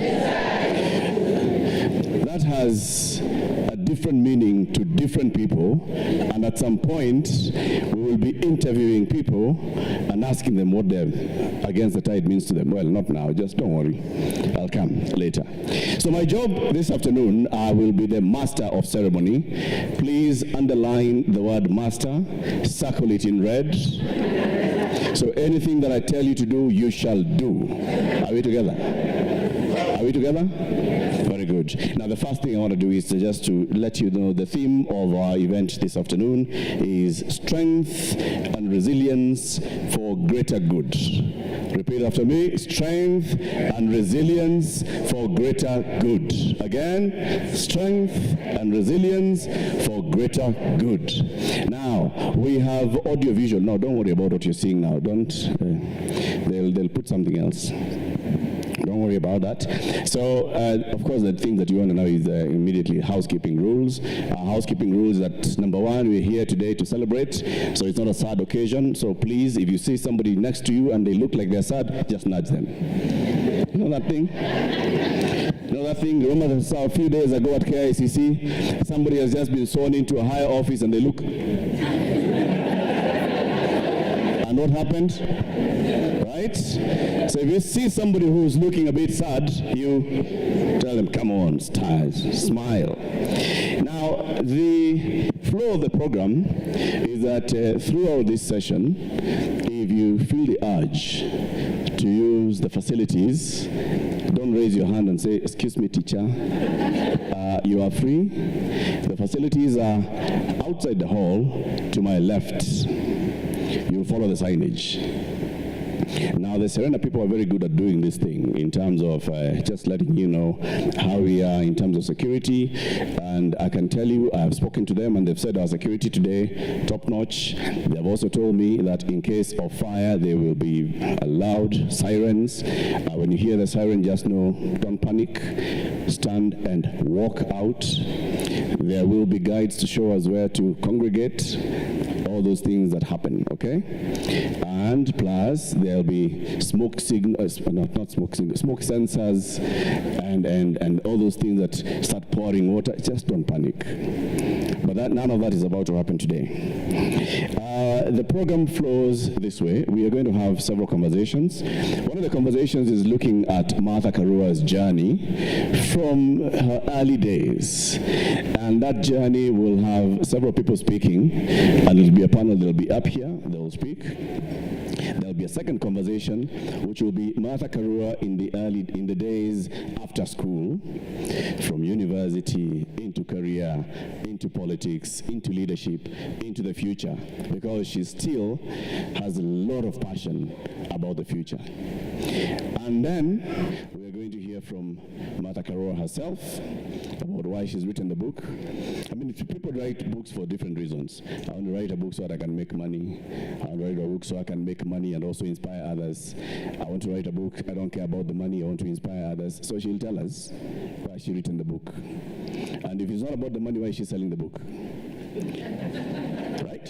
That has a different meaning to different people, and at some point we will be interviewing people and asking them what their against the tide means to them. Well, not now, just don't worry, I'll come later. So my job this afternoon, I will be the master of ceremony. Please underline the word master, circle it in red. So anything that I tell you to do, you shall do. Are we together? Are we together? Very good. Now the first thing I want to do is just to let you know the theme of our event this afternoon is strength and resilience for greater good. Repeat after me, strength and resilience for greater good. Again, strength and resilience for greater good. Now, we have audio-visual. No, don't worry about what you're seeing now. Don't, they'll put something else. Don't worry about that. So, of course, the thing that you want to know is immediately housekeeping rules. Housekeeping rules that, number one, we're here today to celebrate, so it's not a sad occasion. So please, if you see somebody next to you and they look like they're sad, just nudge them. You know that thing? You know that thing? Remember a few days ago at KICC, somebody has just been sworn into a higher office and they look... And what happened? Right? So if you see somebody who's looking a bit sad, you tell them, come on, smile. Now, the flow of the program is that throughout this session, if you feel the urge to use the facilities, don't raise your hand and say, excuse me, teacher. You are free. The facilities are outside the hall to my left. You'll follow the signage. Now, the Serena people are very good at doing this thing in terms of just letting you know how we are in terms of security. And I can tell you, I have spoken to them and they've said our security today, top notch. They've also told me that in case of fire, there will be loud sirens. When you hear the siren, just know, don't panic. Stand and walk out. There will be guides to show us where to congregate. All those things that happen, okay? And plus, there'll be smoke signals, smoke sensors, and all those things that start pouring water. Just don't panic. But none of that is about to happen today. The program flows this way. We are going to have several conversations. One of the conversations is looking at Martha Karua's journey from her early days. And that journey will have several people speaking, and it'll be a panel. They'll be up here, they'll speak. There'll be a second conversation, which will be Martha Karua in the days after school, from university into career, into politics, into leadership, into the future, because she still has a lot of passion about the future. And then we are going to hear from Martha Karua herself about why she's written the book. I mean, people write books for different reasons. I want to write a book so that I can make money. I want to write a book so I can make money and also inspire others. I want to write a book, I don't care about the money, I want to inspire others. So she'll tell us why she written the book. And if it's not about the money, why is she selling the book? Right?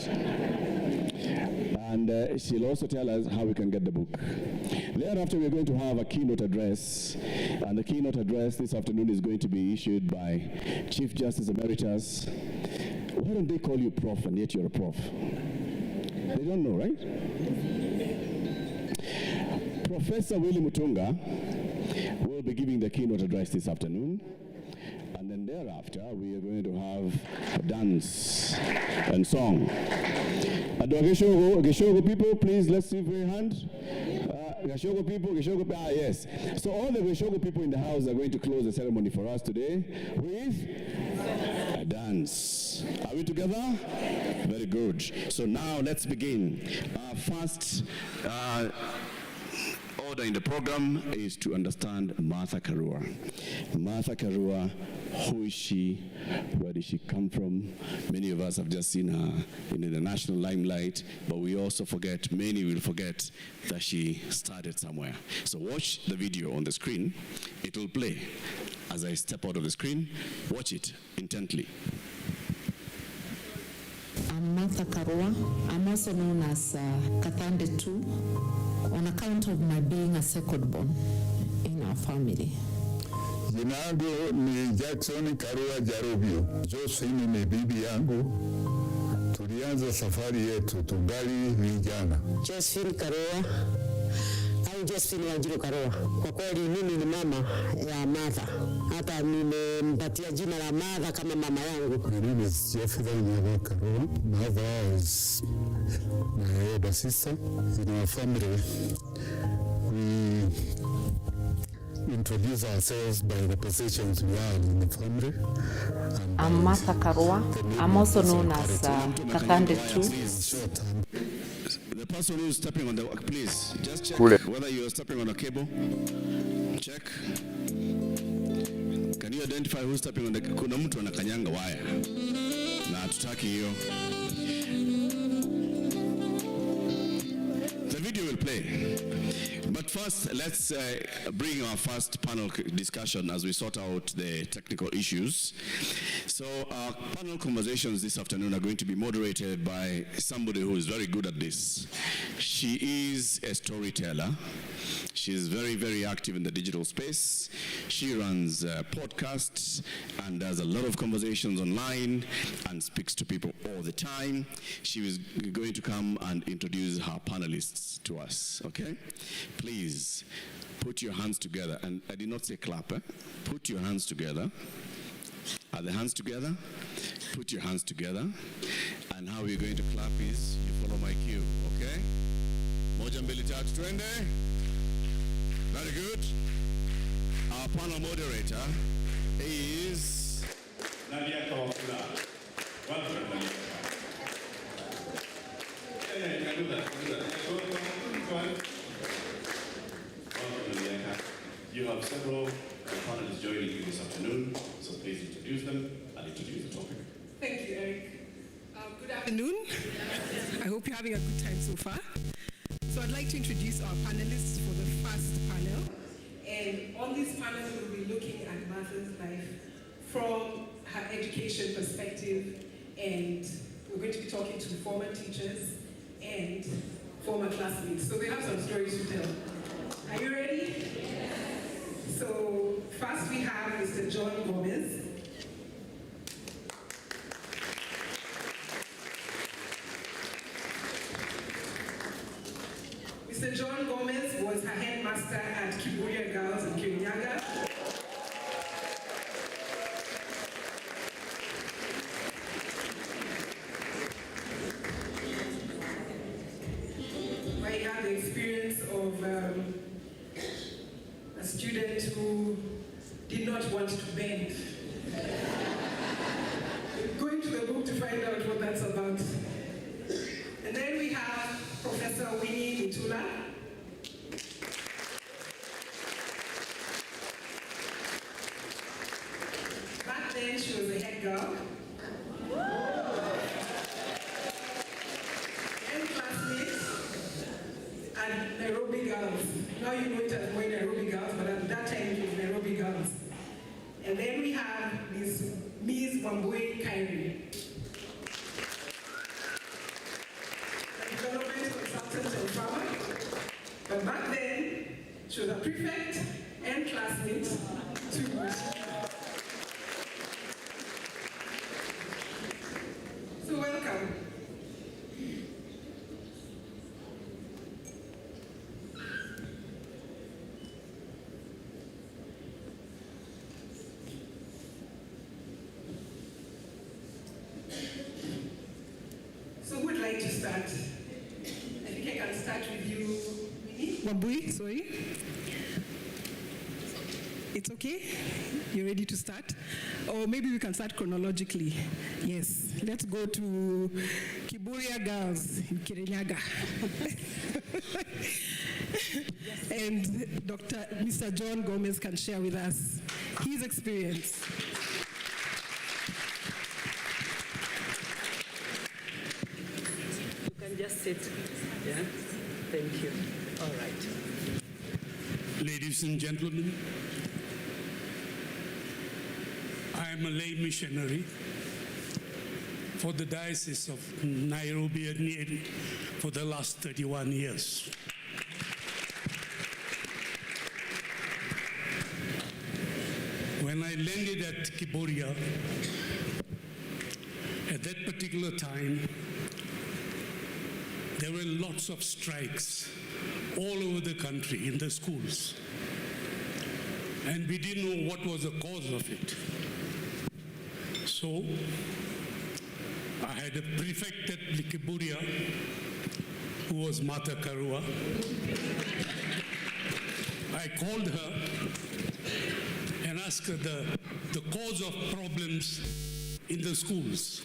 And she'll also tell us how we can get the book. Thereafter, we're going to have a keynote address. And the keynote address this afternoon is going to be issued by Chief Justice Emeritus. Why don't they call you prof and yet you're a prof? They don't know, right? Professor Willie Mutunga will be giving giving the keynote address this afternoon. And then thereafter, we are going to have dance and song. Geshogo people, please, let's see for your hand. Geshogo people, yes. So all the Geshogo people in the house are going to close the ceremony for us today with a dance. Are we together? Very good. So now let's begin. Our first order in the program is to understand Martha Karua. Martha Karua, who is she? Where did she come from? Many of us have just seen her in the national limelight, but we also forget, many will forget that she started somewhere. So watch the video on the screen. It will play. As I step out of the screen, watch it intently. I'm Martha Karua. I'm also known as Kathande 2 on account of my being a second born in our family. Jina yangu ni Jackson Karua Jarobio. Josephine ni bibi yangu. Tulianza safari yetu tungali vijana. Josephine Karua au Josephine Wanjiru Karua. Kwa kweli mimi ni mama ya Martha. Hata nimempatia jina la Martha kama mama yangu. My name is Josephine Karua. Martha is my older sister. In our family, we introduce ourselves by the positions we are in the family. I'm Martha Karua. I'm also known as Kathande 2. The person who's stepping on the, please, just check whether you are stepping on a cable. Check. Can you identify who's stepping on the, kuna mtu anakanyanga waya. Na hatutaki hiyo. The video will play. But first, let's bring our first panel discussion as we sort out the technical issues. So our panel conversations this afternoon are going to be moderated by somebody who is very good at this. She is a storyteller. She is very, very active in the digital space. She runs podcasts and does a lot of conversations online and speaks to people all the time. She is going to come and introduce her panelists to us, okay? Please put your hands together. And I did not say clap, eh? Put your hands together. Are the hands together? Put your hands together. And how we're going to clap is you follow my cue, okay? Moja mbili tatu twende. Very good. Our panel moderator is Nadia Kawakula. Welcome, Nadia. Yeah, you can do that. Go on. Welcome, Nadia. You have several panelists joining you this afternoon, so please introduce them and introduce the topic. Thank you, Eric. Good afternoon. I hope you're having a good time so far. So I'd like to introduce our panelists for the first panel. And on this panel, we'll be looking at Martha's life from her education perspective, and we're going to be talking to former teachers and former classmates. So they have some stories to tell. Are you ready? So first we have Mr. John Gomez. Mr. John Gomez was her headmaster at Kiburia Girls in Kirinyaga. I had the experience of a student who did not want to bend. Going to the book to find out what that's about. And then we have Professor Winnie Mitula. Back then, she was a head girl. And classmates at Nairobi Girls. Now you know it as Moi Nairobi Girls, but at that time it was Nairobi Girls. And then we have Ms. Wambui Kairi. Development consultant and farmer. But back then, she was a prefect and classmate too. So welcome. like to start. I think I can start with you, Wambui, sorry. It's okay? You ready to start? Or maybe we can start chronologically. Yes, let's go to Kiburia Girls in Kirinyaga. And Mr. John Gomez can share with us his experience. You can just sit. Yeah? Thank you. All right. Ladies and gentlemen, I am a lay missionary for the Diocese of Nairobi and Nyeri for the last 31 years. When I landed at Kiburia, at that particular time, there were lots of strikes all over the country in the schools. And we didn't know what was the cause of it. So I had a prefect at Kiburia who was Mata Karua. I called her and asked her the cause of problems in the schools.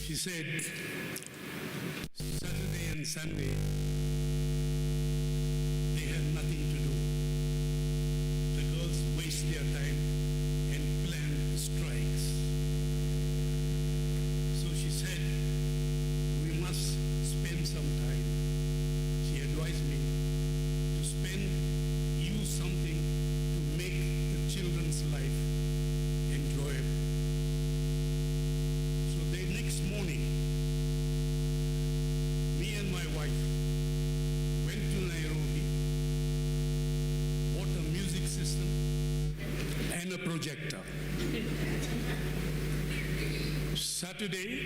She said, Saturday and Sunday, they have nothing to do. The girls waste their time and plan strikes. So she said, we must spend some time. She advised me to use something to make the children's life enjoyable. So the next morning, me and my wife went to Nairobi, bought a music system and a projector. Saturday,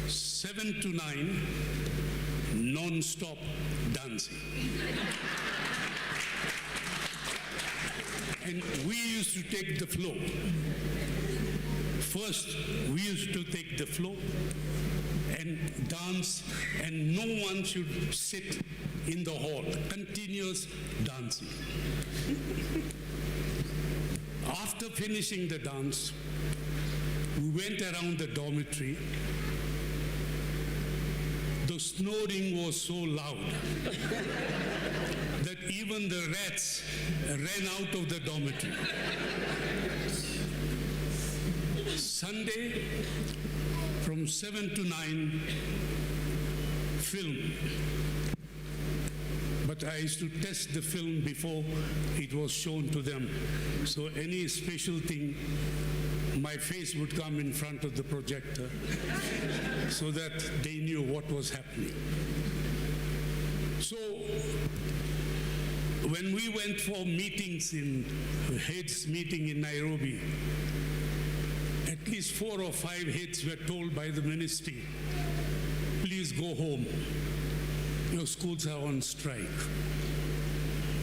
7 to 9, non-stop dancing. And we used to take the floor. First, we used to take the floor and dance, and no one should sit in the hall. Continuous dancing. After finishing the dance, we went around the dormitory. The snoring was so loud that even the rats ran out of the dormitory. Sunday, from 7 to 9, film. But I used to test the film before it was shown to them. So any special thing, my face would come in front of the projector so that they knew what was happening. So when we went for meetings heads meeting in Nairobi, at least 4 or 5 heads were told by the ministry, please go home. Your schools are on strike.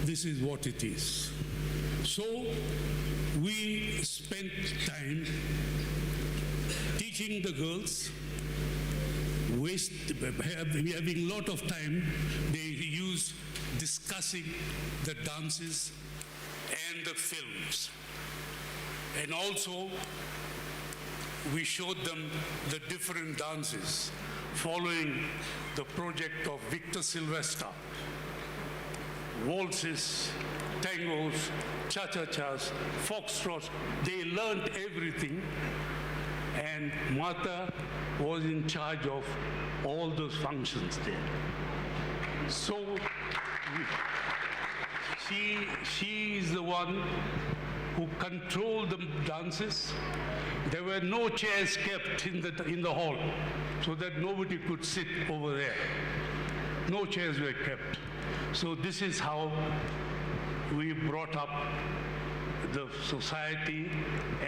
This is what it is. So we spent time teaching the girls, having a lot of time. They use discussing the dances and the films. And also, we showed them the different dances following the project of Victor Sylvester. Waltzes, tangos, cha-cha-chas, foxtrots, they learned everything, and Mata was in charge of all those functions there. So she is the one who controlled the dances. There were no chairs kept in the hall so that nobody could sit over there. No chairs were kept. So this is how we brought up the society,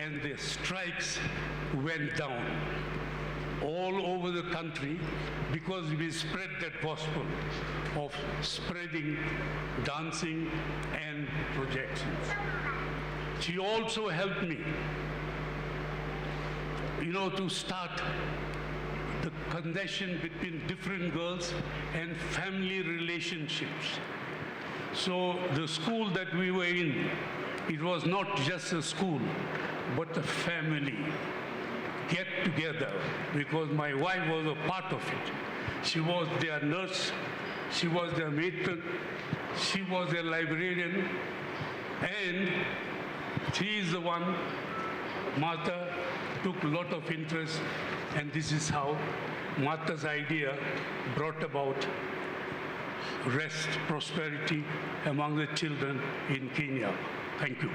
and the strikes went down all over the country because we spread that gospel of spreading dancing and projections. She also helped me, to start the connection between different girls and family relationships. So the school that we were in, it was not just a school, but a family get together, because my wife was a part of it. She was their nurse, she was their matron, she was their librarian, and she is the one, Martha, took a lot of interest, and this is how Martha's idea brought about rest, prosperity among the children in Kenya. Thank you.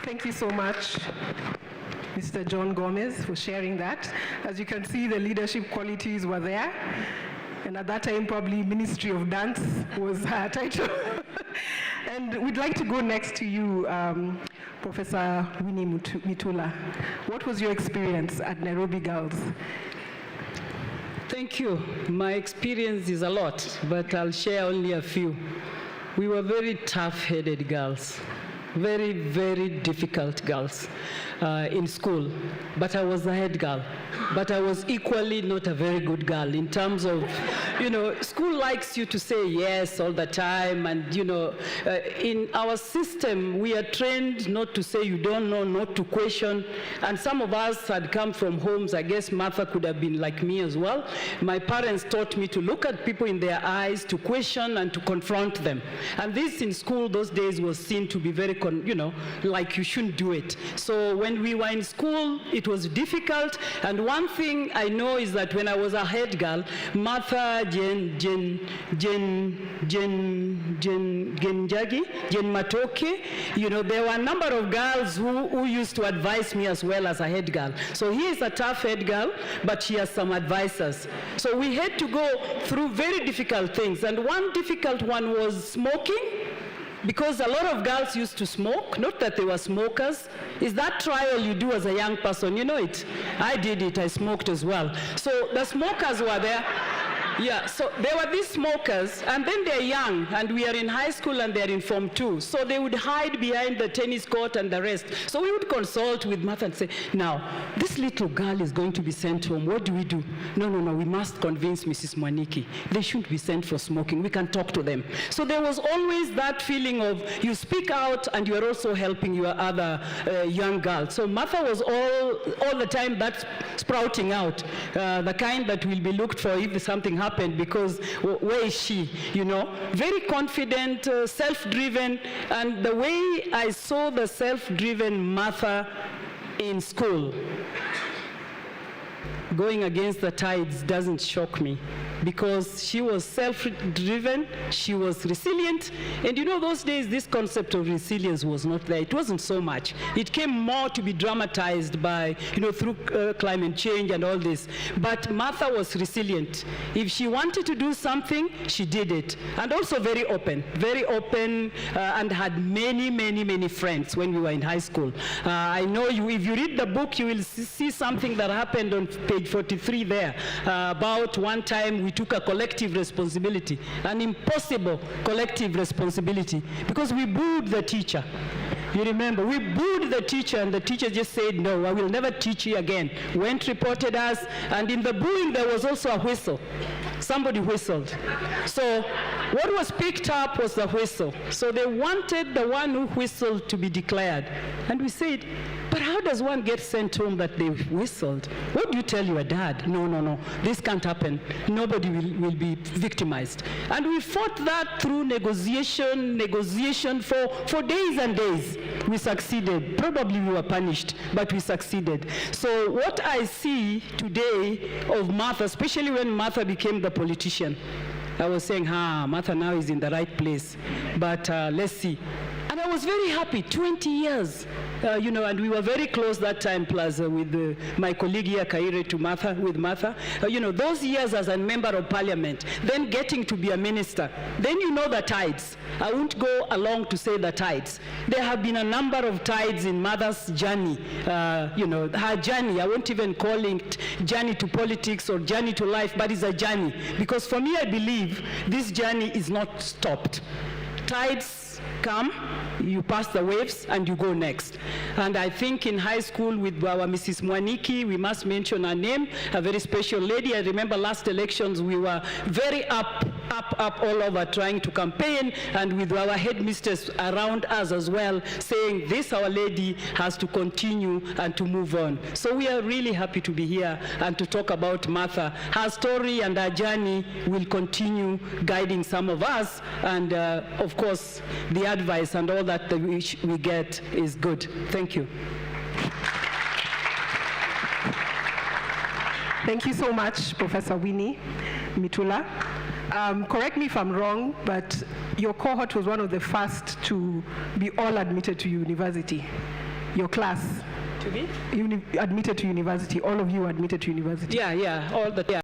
Thank you so much, Mr. John Gomez, for sharing that. As you can see, the leadership qualities were there. And at that time, probably Ministry of Dance was her title. And we'd like to go next to you, Professor Winnie Mitula. What was your experience at Nairobi Girls? Thank you. My experience is a lot, but I'll share only a few. We were very tough-headed girls, very, very difficult girls in school. But I was a head girl. But I was equally not a very good girl in terms of, school likes you to say yes all the time. And, in our system, we are trained not to say you don't know, not to question. And some of us had come from homes, I guess Martha could have been like me as well. My parents taught me to look at people in their eyes, to question and to confront them. And this in school those days was seen to be very, like you shouldn't do it. So when we were in school, it was difficult. And one thing I know is that when I was a head girl, Martha, Jen Matoke, there were a number of girls who used to advise me as well as a head girl. So he is a tough head girl, but she has some advisors. So we had to go through very difficult things. And one difficult one was smoking. Because a lot of girls used to smoke, not that they were smokers. Is that trial you do as a young person? You know it. I did it. I smoked as well. So the smokers were there. Yeah, so there were these smokers, and then they're young, and we are in high school and they're in Form 2. So they would hide behind the tennis court and the rest. So we would consult with Martha and say, now, this little girl is going to be sent home. What do we do? No, we must convince Mrs. Mwaniki. They shouldn't be sent for smoking. We can talk to them. So there was always that feeling of you speak out and you are also helping your other young girls. So Martha was all the time that sprouting out, the kind that will be looked for if something happened, because where is she? Very confident, self-driven, and the way I saw the self-driven Martha in school going against the tides doesn't shock me, because she was self-driven, she was resilient, and those days this concept of resilience was not there. It wasn't so much. It came more to be dramatized by, through climate change and all this. But Martha was resilient. If she wanted to do something, she did it. And also very open, and had many, many, many friends when we were in high school. I know if you read the book, you will see something that happened on page 43 there, about one time we took a collective responsibility, an impossible collective responsibility, because we booed the teacher. You remember, we booed the teacher, and the teacher just said, no, I will never teach you again. Went, reported us, and in the booing there was also a whistle. Somebody whistled. So what was picked up was the whistle. So they wanted the one who whistled to be declared. And we said, but how does one get sent home that they whistled? What do you tell your dad? No, this can't happen. Nobody will be victimized. And we fought that through negotiation for days and days. We succeeded. Probably we were punished, but we succeeded. So what I see today of Martha, especially when Martha became the politician, I was saying, Martha now is in the right place. But let's see. And I was very happy, 20 years. And we were very close that time, plus with my colleague here, Kaire, with Martha. Those years as a member of parliament, then getting to be a minister, then the tides. I won't go along to say the tides. There have been a number of tides in Martha's journey, her journey. I won't even call it journey to politics or journey to life, but it's a journey. Because for me, I believe this journey is not stopped. Tides come, you pass the waves, and you go next. And I think in high school with our Mrs. Mwaniki, we must mention her name, a very special lady. I remember last elections, we were very up all over trying to campaign, and with our headmistress around us as well, saying this, our lady, has to continue and to move on. So we are really happy to be here and to talk about Martha. Her story and her journey will continue guiding some of us, and of course, the advice and all that we get is good. Thank you. Thank you so much, Professor Winnie Mitula. Correct me if I'm wrong, but your cohort was one of the first to be all admitted to university. Your class. To be? Admitted to university. All of you admitted to university. Yeah, all the, yeah.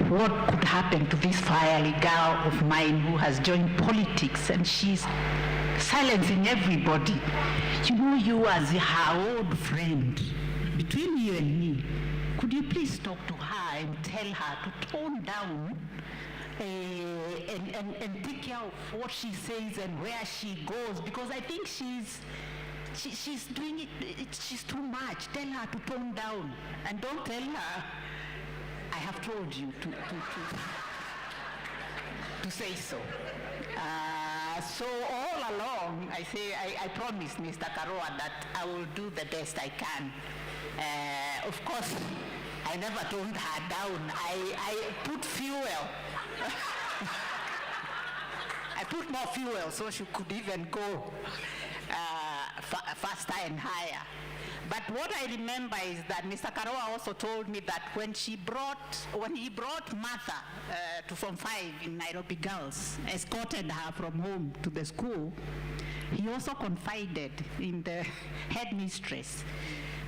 What could happen to this fiery girl of mine who has joined politics and she's silencing everybody. You as her old friend, between you and me, could you please talk to her and tell her to tone down and take care of what she says and where she goes, because I think she's doing it, she's too much. Tell her to tone down, and don't tell her I have told you to say so. So all along, I promised Mr. Karua that I will do the best I can. Of course, I never toned her down. I put fuel. I put more fuel so she could even go faster and higher. But what I remember is that Mr. Karua also told me that when he brought Martha to Form 5 in Nairobi Girls, escorted her from home to the school, he also confided in the headmistress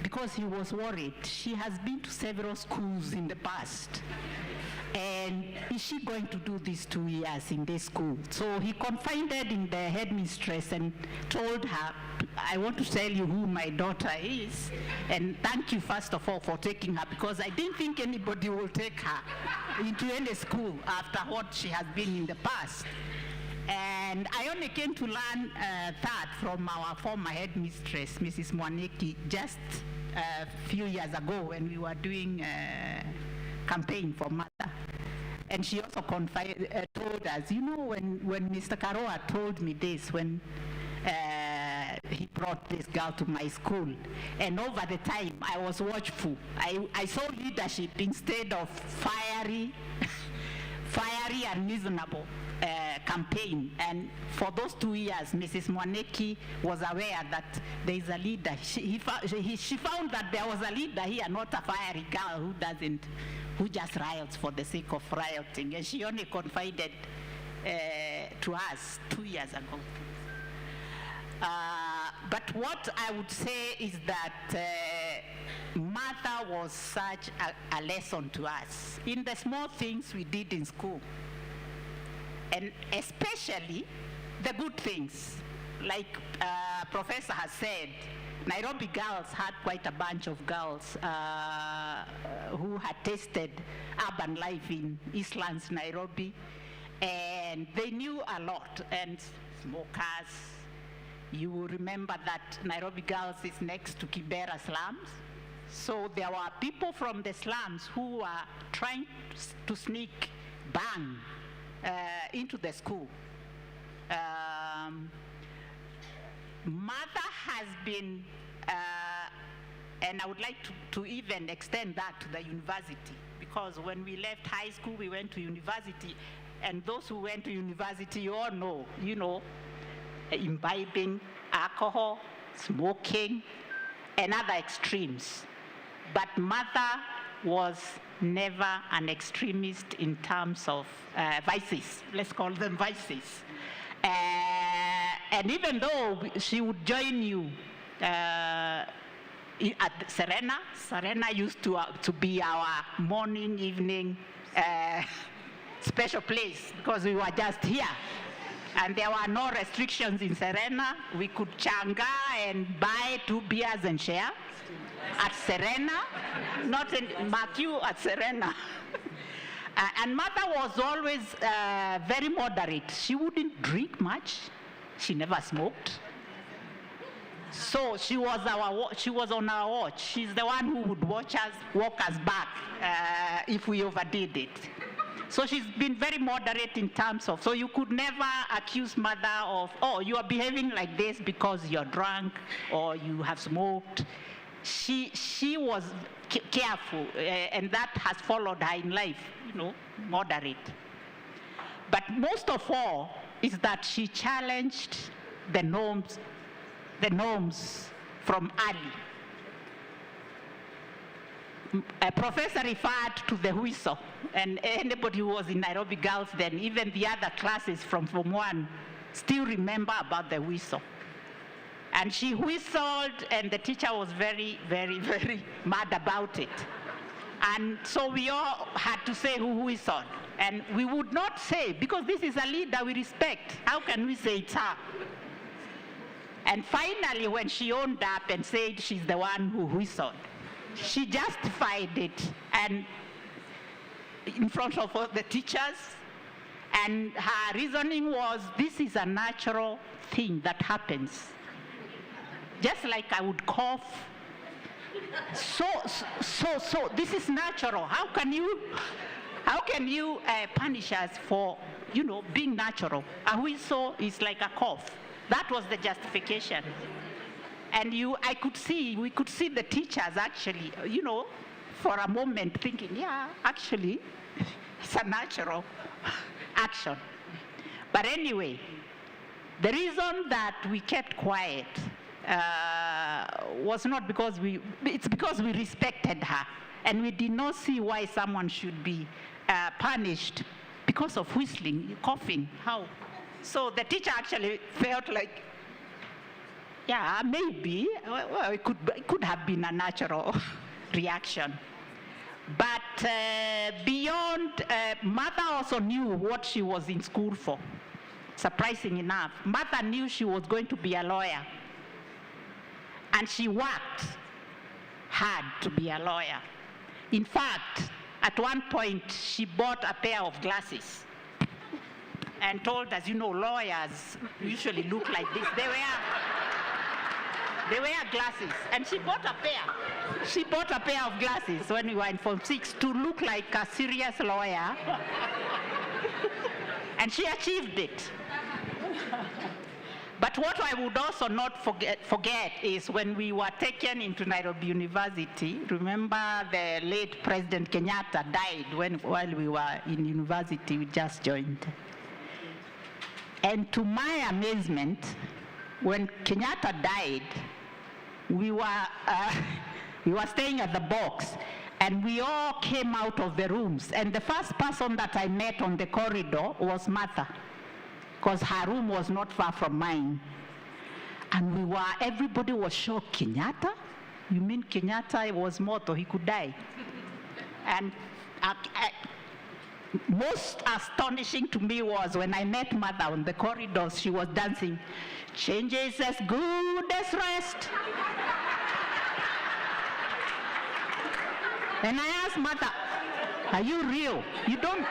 because he was worried. She has been to several schools in the past. And is she going to do these 2 years in this school? So he confided in the headmistress and told her, I want to tell you who my daughter is, and thank you first of all for taking her, because I didn't think anybody will take her into any school after what she has been in the past. And I only came to learn that from our former headmistress, Mrs. Mwaniki, just a few years ago when we were doing campaign for Mother. And she also told us, when Mr. Karua told me this, when he brought this girl to my school, and over the time I was watchful. I saw leadership instead of fiery and reasonable campaign. And for those 2 years, Mrs. Mwaniki was aware that there is a leader. She found that there was a leader here, not a fiery girl who just riots for the sake of rioting. And she only confided to us 2 years ago. But what I would say is that Martha was such a lesson to us in the small things we did in school, and especially the good things. Like Professor has said, Nairobi Girls had quite a bunch of girls who had tasted urban life in Eastlands, Nairobi, and they knew a lot, and smokers. You will remember that Nairobi Girls is next to Kibera slums. So there were people from the slums who were trying to sneak bang into the school. Mother has been, and I would like to even extend that to the university, because when we left high school, we went to university, and those who went to university, you all know, imbibing alcohol, smoking, and other extremes. But mother was never an extremist in terms of vices. Let's call them vices. And even though she would join you at Serena used to be our morning, evening special place because we were just here. And there were no restrictions in Serena. We could changa and buy 2 beers and share at Serena, not in Matthew, at Serena. And mother was always very moderate. She wouldn't drink much. She never smoked. So she was on our watch. She's the one who would walk us back if we overdid it. So she's been very moderate in terms of, so you could never accuse mother of, oh, you are behaving like this because you're drunk or you have smoked. She was careful, and that has followed her in life, moderate. But most of all is that she challenged the norms from early. A professor referred to the whistle, and anybody who was in Nairobi Girls then, even the other classes from Form 1, still remember about the whistle. And she whistled, and the teacher was very, very, very mad about it. And so we all had to say who whistled. And we would not say, because this is a leader we respect, how can we say it's her? And finally, when she owned up and said she's the one who whistled, she justified it and in front of all the teachers. And her reasoning was, this is a natural thing that happens. Just like I would cough. So this is natural. How can you punish us for, being natural? A whistle is like a cough. That was the justification. And we could see the teachers actually, for a moment thinking, yeah, actually, it's a natural action. But anyway, the reason that we kept quiet was not because it's because we respected her. And we did not see why someone should be punished because of whistling, coughing, how? So the teacher actually felt like, yeah, maybe, well, it could have been a natural reaction. But beyond, mother also knew what she was in school for. Surprising enough, mother knew she was going to be a lawyer. And she worked hard to be a lawyer. In fact, at one point, she bought a pair of glasses and told us, lawyers usually look like this. They wear glasses, and she bought a pair. She bought a pair of glasses when we were in Form 6 to look like a serious lawyer, and she achieved it. But what I would also not forget is when we were taken into Nairobi University, remember the late President Kenyatta died while we were in university, we just joined. And to my amazement, when Kenyatta died, we were staying at the box, and we all came out of the rooms. And the first person that I met on the corridor was Martha, because her room was not far from mine. And everybody was shocked. Kenyatta? You mean Kenyatta was mortal, he could die? And most astonishing to me was when I met mother on the corridors, she was dancing, change is as good as rest. And I asked mother, are you real? You don't?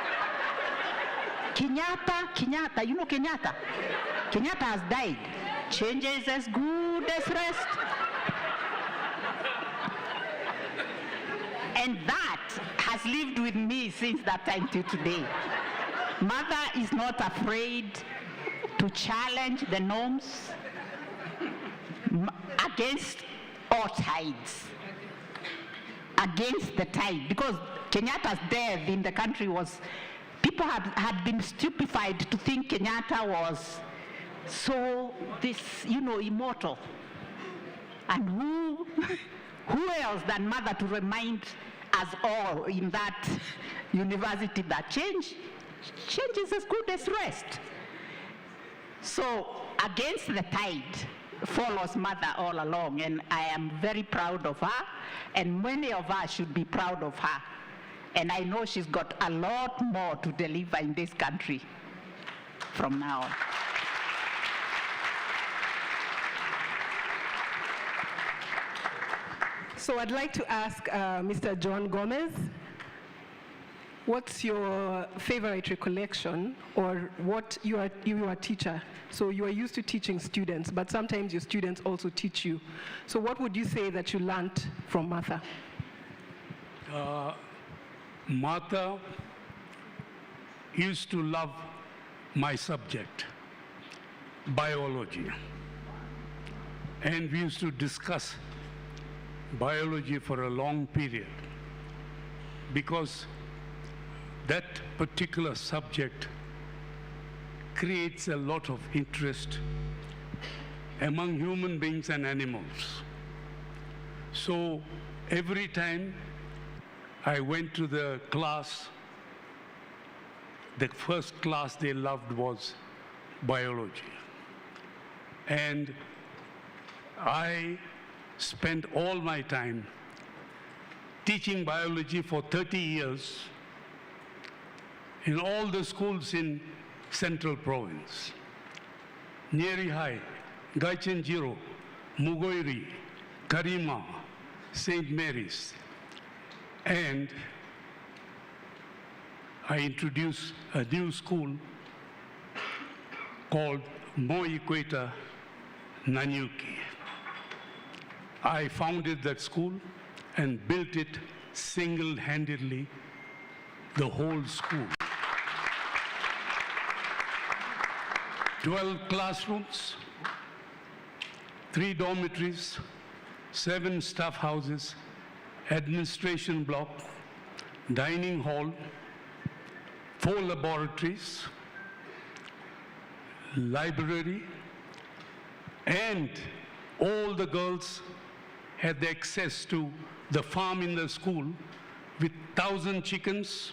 Kenyatta, you know Kenyatta? Kenyatta has died. Change is as good as rest. And that has lived with me since that time till today. Mother is not afraid to challenge the norms against all tides, against the tide. Because Kenyatta's death in the country was, people had been stupefied to think Kenyatta was so immortal. And who else than mother to remind us all in that university that change is as good as rest. So against the tide follows mother all along, and I am very proud of her, and many of us should be proud of her. And I know she's got a lot more to deliver in this country from now on. So I'd like to ask Mr. John Gomez, what's your favorite recollection, or what you are a teacher? So you are used to teaching students, but sometimes your students also teach you. So what would you say that you learned from Martha? Martha used to love my subject, biology. And we used to discuss biology for a long period, because that particular subject creates a lot of interest among human beings and animals. So every time I went to the class, the first class they loved was biology. And I spent all my time teaching biology for 30 years in all the schools in Central Province. Nyeri High, Gaichenjiro, Mugoiri, Karima, St. Mary's. And I introduced a new school called Mo Equator Nanyuki. I founded that school and built it single-handedly, the whole school. 12 classrooms, 3 dormitories, 7 staff houses, administration block, dining hall, 4 laboratories, library, and all the girls had access to the farm in the school with 1,000 chickens,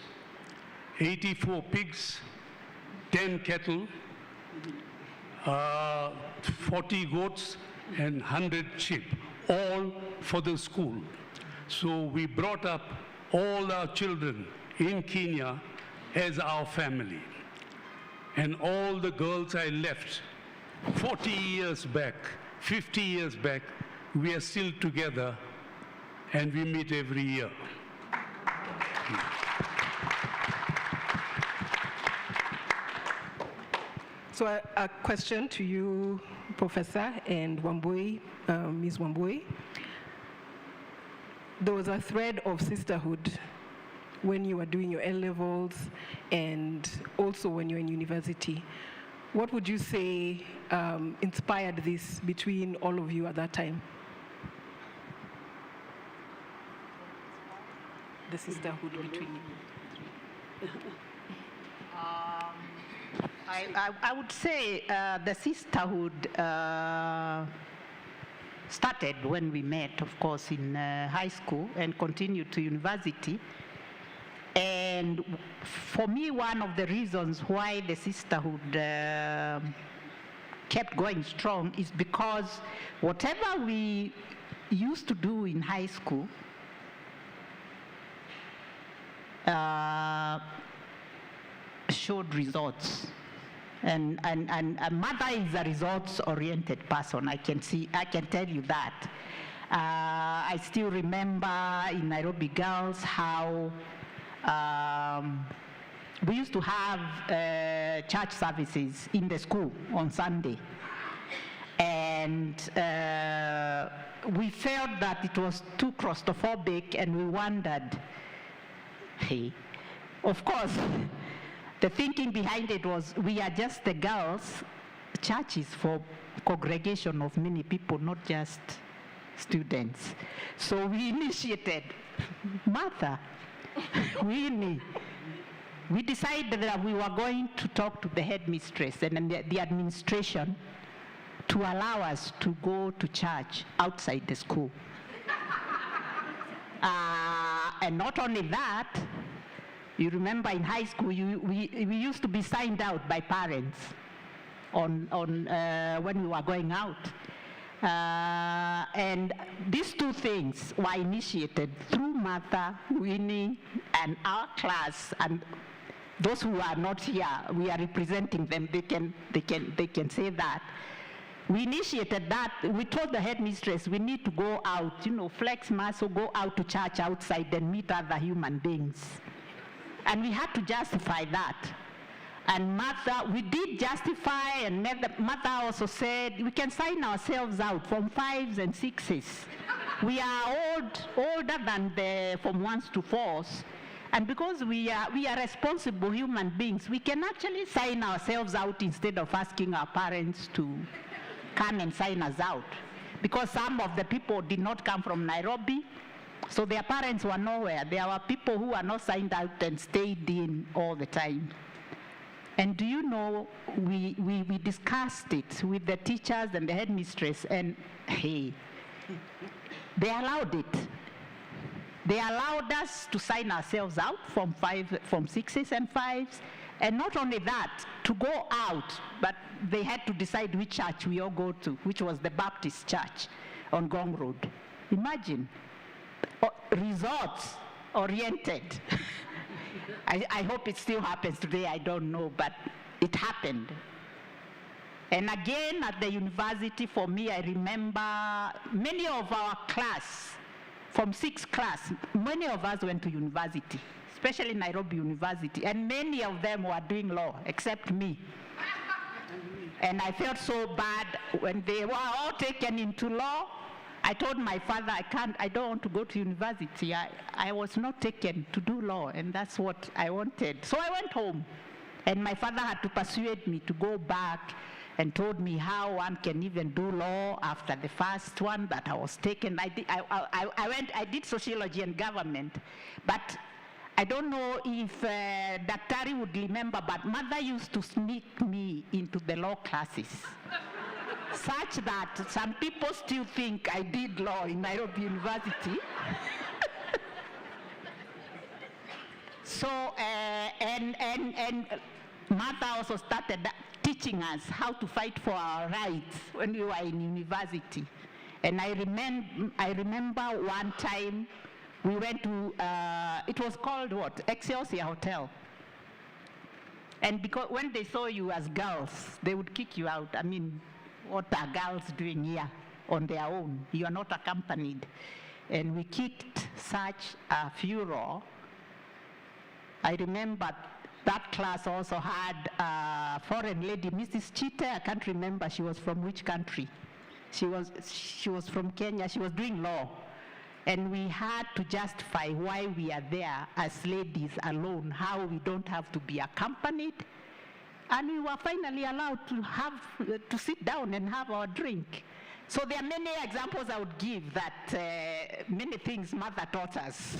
84 pigs, 10 cattle, 40 goats, and 100 sheep, all for the school. So we brought up all our children in Kenya as our family. And all the girls I left 40 years back, 50 years back, we are still together and we meet every year. So a question to you, Professor, and Wambui, Ms. Wambui. There was a thread of sisterhood when you were doing your A-levels and also when you were in university. What would you say inspired this between all of you at that time? The sisterhood between you. I would say the sisterhood started when we met, of course, in high school and continued to university. And for me, one of the reasons why the sisterhood kept going strong is because whatever we used to do in high school showed results. And Mother is a results-oriented person. I can tell you that. I still remember in Nairobi Girls how we used to have church services in the school on Sunday. And we felt that it was too claustrophobic, and we wondered, hey, of course, the thinking behind it was we are just the girls. Church is for congregation of many people, not just students. So we initiated Martha, Winnie. We decided that we were going to talk to the headmistress and the administration to allow us to go to church outside the school. And not only that, you remember in high school, we used to be signed out by parents on when we were going out. And these two things were initiated through Martha, Winnie, and our class, and those who are not here, we are representing them, they can say that. We initiated that. We told the headmistress we need to go out, flex muscle, go out to church outside and meet other human beings. And we had to justify that. And Martha, we did justify, and Martha also said, we can sign ourselves out from 5s and 6s. We are older than the from 1s to 4s. And because we are responsible human beings, we can actually sign ourselves out instead of asking our parents to come and sign us out. Because some of the people did not come from Nairobi, so their parents were nowhere. There were people who were not signed out and stayed in all the time. And do you know, we discussed it with the teachers and the headmistress, and hey, they allowed it. They allowed us to sign ourselves out from 6s and 5s, and not only that, to go out, but they had to decide which church we all go to, which was the Baptist church on Gong Road. Imagine, results-oriented. I hope it still happens today, I don't know, but it happened. And again, at the university, for me, I remember many of our class, from 6th class, many of us went to university, especially Nairobi University, and many of them were doing law, except me. And I felt so bad when they were all taken into law. I told my father, I don't want to go to university. I was not taken to do law, and that's what I wanted. So I went home, and my father had to persuade me to go back, and told me how one can even do law after the first one that I was taken. I did sociology and government, but I don't know if Daktari would remember, but Mother used to sneak me into the law classes. Such that some people still think I did law in Nairobi University. So, and Martha also started teaching us how to fight for our rights when we were in university. And I remember one time we went to, it was called what? Excelsior Hotel. And because when they saw you as girls, they would kick you out. I mean, what are girls doing here on their own? You are not accompanied. And we kicked such a furor. I remember that class also had a foreign lady, Mrs. Chite. I can't remember she was from which country. She was from Kenya. She was doing law. And we had to justify why we are there as ladies alone, how we don't have to be accompanied. And we were finally allowed to sit down and have our drink. So there are many examples I would give that many things Mother taught us.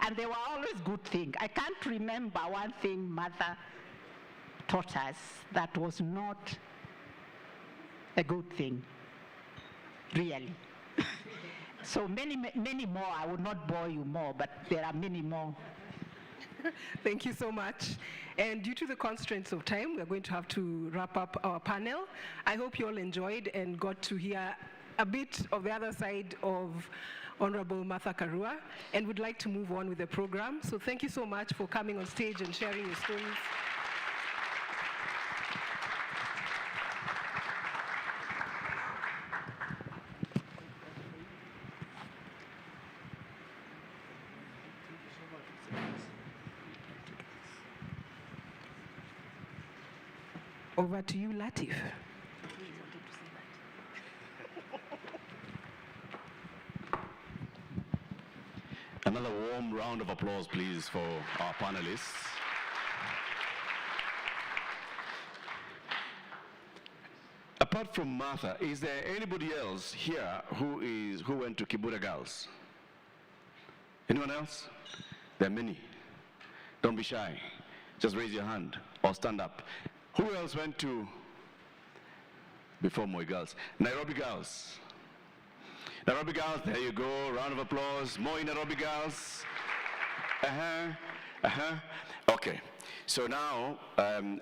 And they were always good things. I can't remember one thing Mother taught us that was not a good thing, really. So many more. I will not bore you more, but there are many more. Thank you so much. And due to the constraints of time, we're going to have to wrap up our panel. I hope you all enjoyed and got to hear a bit of the other side of Honorable Martha Karua, and would like to move on with the program. So thank you so much for coming on stage and sharing your stories. Over to you, Latif. Another warm round of applause, please, for our panelists. Apart from Martha, is there anybody else here who went to Kibura Girls? Anyone else? There are many. Don't be shy. Just raise your hand or stand up. Who else went to before Moi girls. Nairobi girls. Nairobi girls, there you go. Round of applause. Moi Nairobi girls. Okay. So now,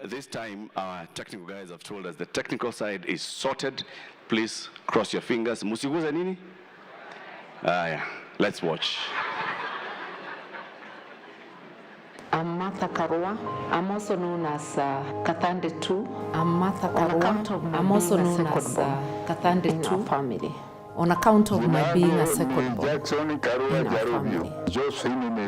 this time, our technical guys have told us the technical side is sorted. Please cross your fingers. Musiguza nini? Yeah. Let's watch. I'm Martha Karua. I'm also known as Kathande 2. I'm Martha Karua. I'm also known as Kathande 2 family. On account of my being a second born in our family.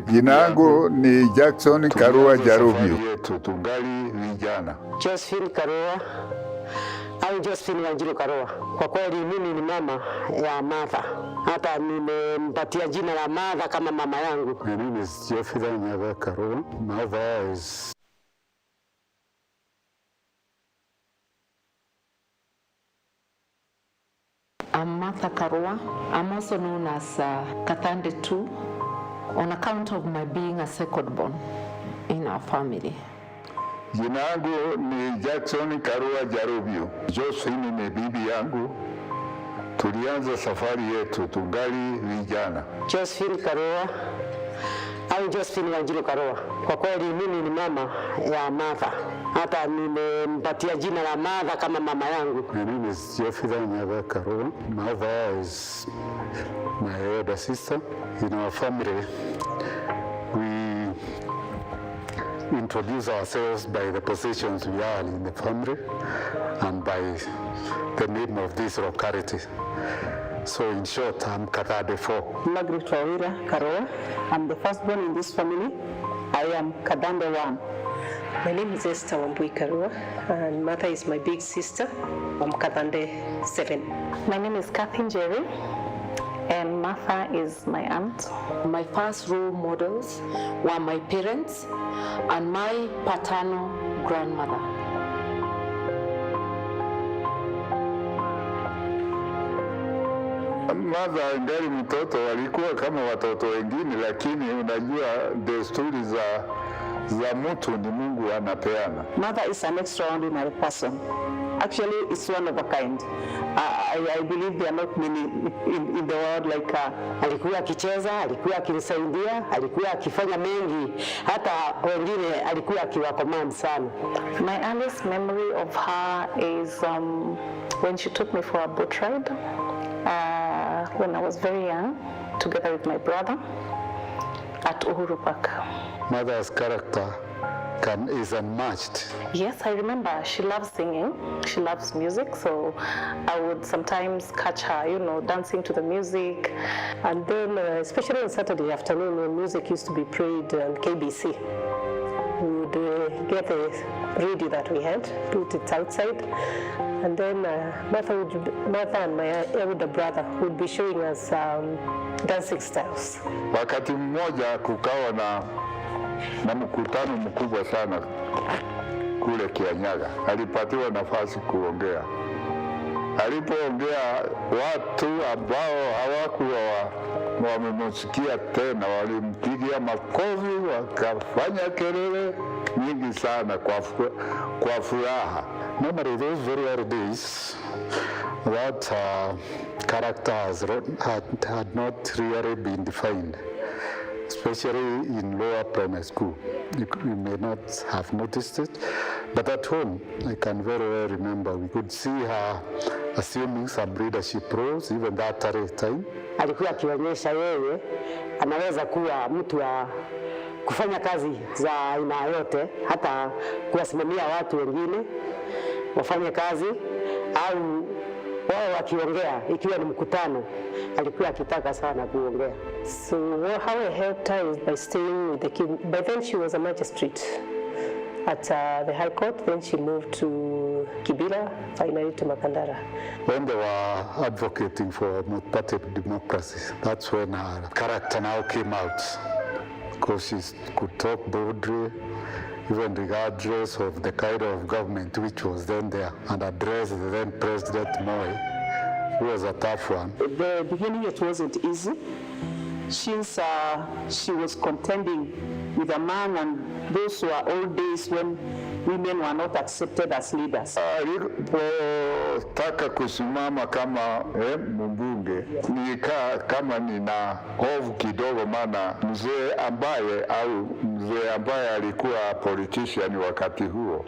Jina langu ni Jackson Karua Jarubio. Tungali vijana. Josephine Karua au Josephine Wanjiru Karua. Kwa kweli mimi ni mama ya Martha. Hata nimempatia jina la Martha kama mama yangu. My name is Jeffrey Nyaga Karua. Martha is I'm Martha Karua. I'm also known as Kathande 2 on account of my being a second born in our family. Jina langu ni Jackson Karua Jarubio. Josephine ni bibi yangu. Tulianza safari yetu tungali vijana. Josephine Karua au Josephine Wanjiru Karua. Kwa kweli mimi ni mama ya Martha. Hata nimempatia jina la Martha kama mama yangu. My name is Jeffrey Nyaga Karua. Martha is my elder sister. In our family, we introduce ourselves by the positions we are in the family and by the name of this locality. So in short, I'm Kathande 4. Margaret Wawira Karua. I'm the firstborn in this family. I am Kathande 1. My name is Esther Wambui Karua, and Martha is my big sister. I'm Kathande 7. My name is Kathy Jerry, and Martha is my aunt. My first role models were my parents and my paternal grandmother. Martha angali mtoto, walikuwa kama watoto wengine, lakini unajua desturi za mtu ni Mungu anapeana. Martha is an extraordinary person. Actually, it's one of a kind. I believe there are not many in the world like her. Alikuwa akicheza, alikuwa akinisaidia, alikuwa akifanya mengi, hata wengine alikuwa akiwacommand sana. My earliest memory of her is when she took me for a boat ride when I was very young, together with my brother at Uhuru Park. Martha's character is unmatched. Yes, I remember she loves singing, she loves music, so I would sometimes catch her, dancing to the music. And then, especially on Saturday afternoon when music used to be played on KBC, we would get a radio that we had, put it outside, and then Martha and my elder brother would be showing us dancing styles. Wakati mmoja kukawa na mkutano mkubwa sana kule Kianyaga. Alipatiwa nafasi kuongea. Alipoongea, watu ambao hawakuwa wamemsikia tena walimpigia makofi, wakafanya kelele nyingi sana kwa furaha. Normally those very early days, that character had not really been defined, especially in lower primary school. You may not have noticed it, but at home, I can very well remember we could see her assuming some leadership roles, even that early time. Alikuwa akionyesha yeye anaweza kuwa mtu wa kufanya kazi za aina yote, hata kuwasimamia watu wengine wafanye kazi, au wao wakiongea ikiwa ni mkutano, alikuwa akitaka sana kuongea. So how I helped her is by staying with the kids. By then she was a magistrate at the High Court, then she moved to Kibera, finally to Makandara. When they were advocating for multi-party democracy, that's when her character now came out, because she could talk boldly, even regardless of the kind of government which was then there, and address the then President Moi, who was a tough one. At the beginning it wasn't easy, since she was contending with a man, and those were old days when women were not accepted as leaders. Alipotaka kusimama kama mbunge, nikaa kama nina hofu kidogo, maana mzee ambaye alikuwa politician wakati huo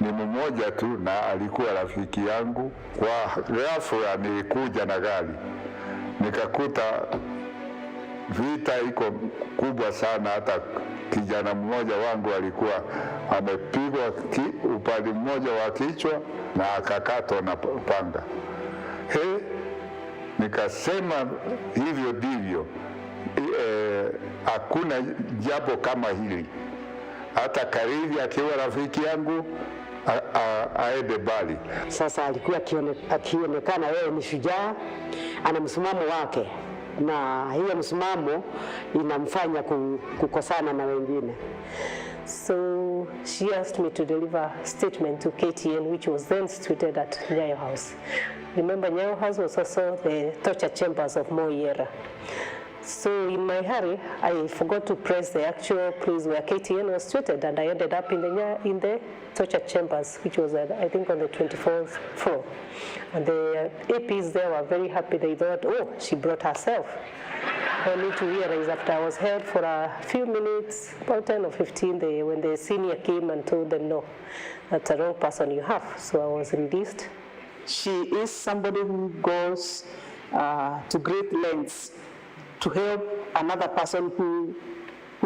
ni mmoja tu na alikuwa rafiki yangu. Kwa ghafla nilikuja na gari, nikakuta vita iko kubwa sana, hata kijana mmoja wangu alikuwa amepigwa upande mmoja wa kichwa na akakatwa na panga. Nikasema hivyo ndivyo, hakuna jambo kama hili. Hata Karithi akiwa rafiki yangu aende bali. Sasa alikuwa akionekana yeye ni shujaa, ana msimamo wake, na hiyo msimamo inamfanya kukosana na wengine. So she asked me to deliver a statement to KTN, which was then situated at Nyayo House. Remember, Nyayo House was also the torture chambers of Moi era. So in my hurry, I forgot to press the actual place where KTN was situated, and I ended up in the torture chambers, which was, I think, on the 24th floor. And the APs there were very happy. They thought, oh, she brought herself. Only to realize after I was held for a few minutes, about 10 or 15, when the senior came and told them, no, that's the wrong person you have. So I was released. She is somebody who goes to great lengths to help another person who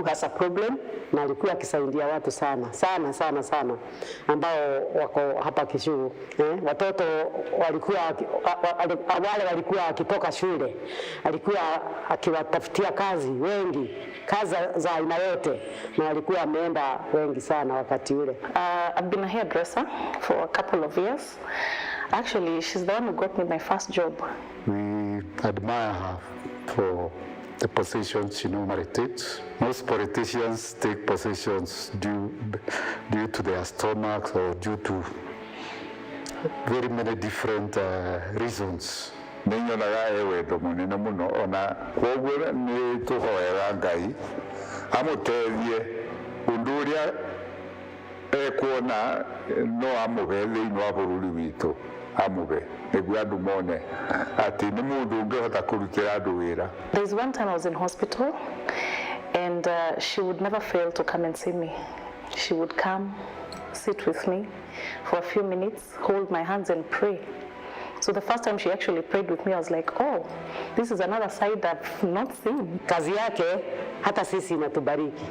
has a problem, na alikuwa akisaidia watu sana ambao wako hapa Kisumu. Watoto wale walikuwa wakitoka shule, alikuwa akiwatafutia kazi wengi, kazi za aina yote, na walikuwa ameenda wengi sana wakati ule. I've been a hairdresser for a couple of years. Actually, she's the one who got me my first job. We admire her for the positions she normally takes. Most politicians take positions due to their stomachs or due to very many different reasons. Ninyonaga wendo munene muno, ona kwoguo ni tuhoera Ngai amutethie undu uria ekuona no amuhe thiini wa bururi witu, amuhe niguo andu mone ati ni mundu ungihota kurutira andu wira. There's one time I was in hospital, and she would never fail to come and see me. She would come, sit with me for a few minutes, hold my hands and pray. So the first time she actually prayed with me, I was like, oh, this is another side I've not seen. Kazi yake hata sisi inatubariki.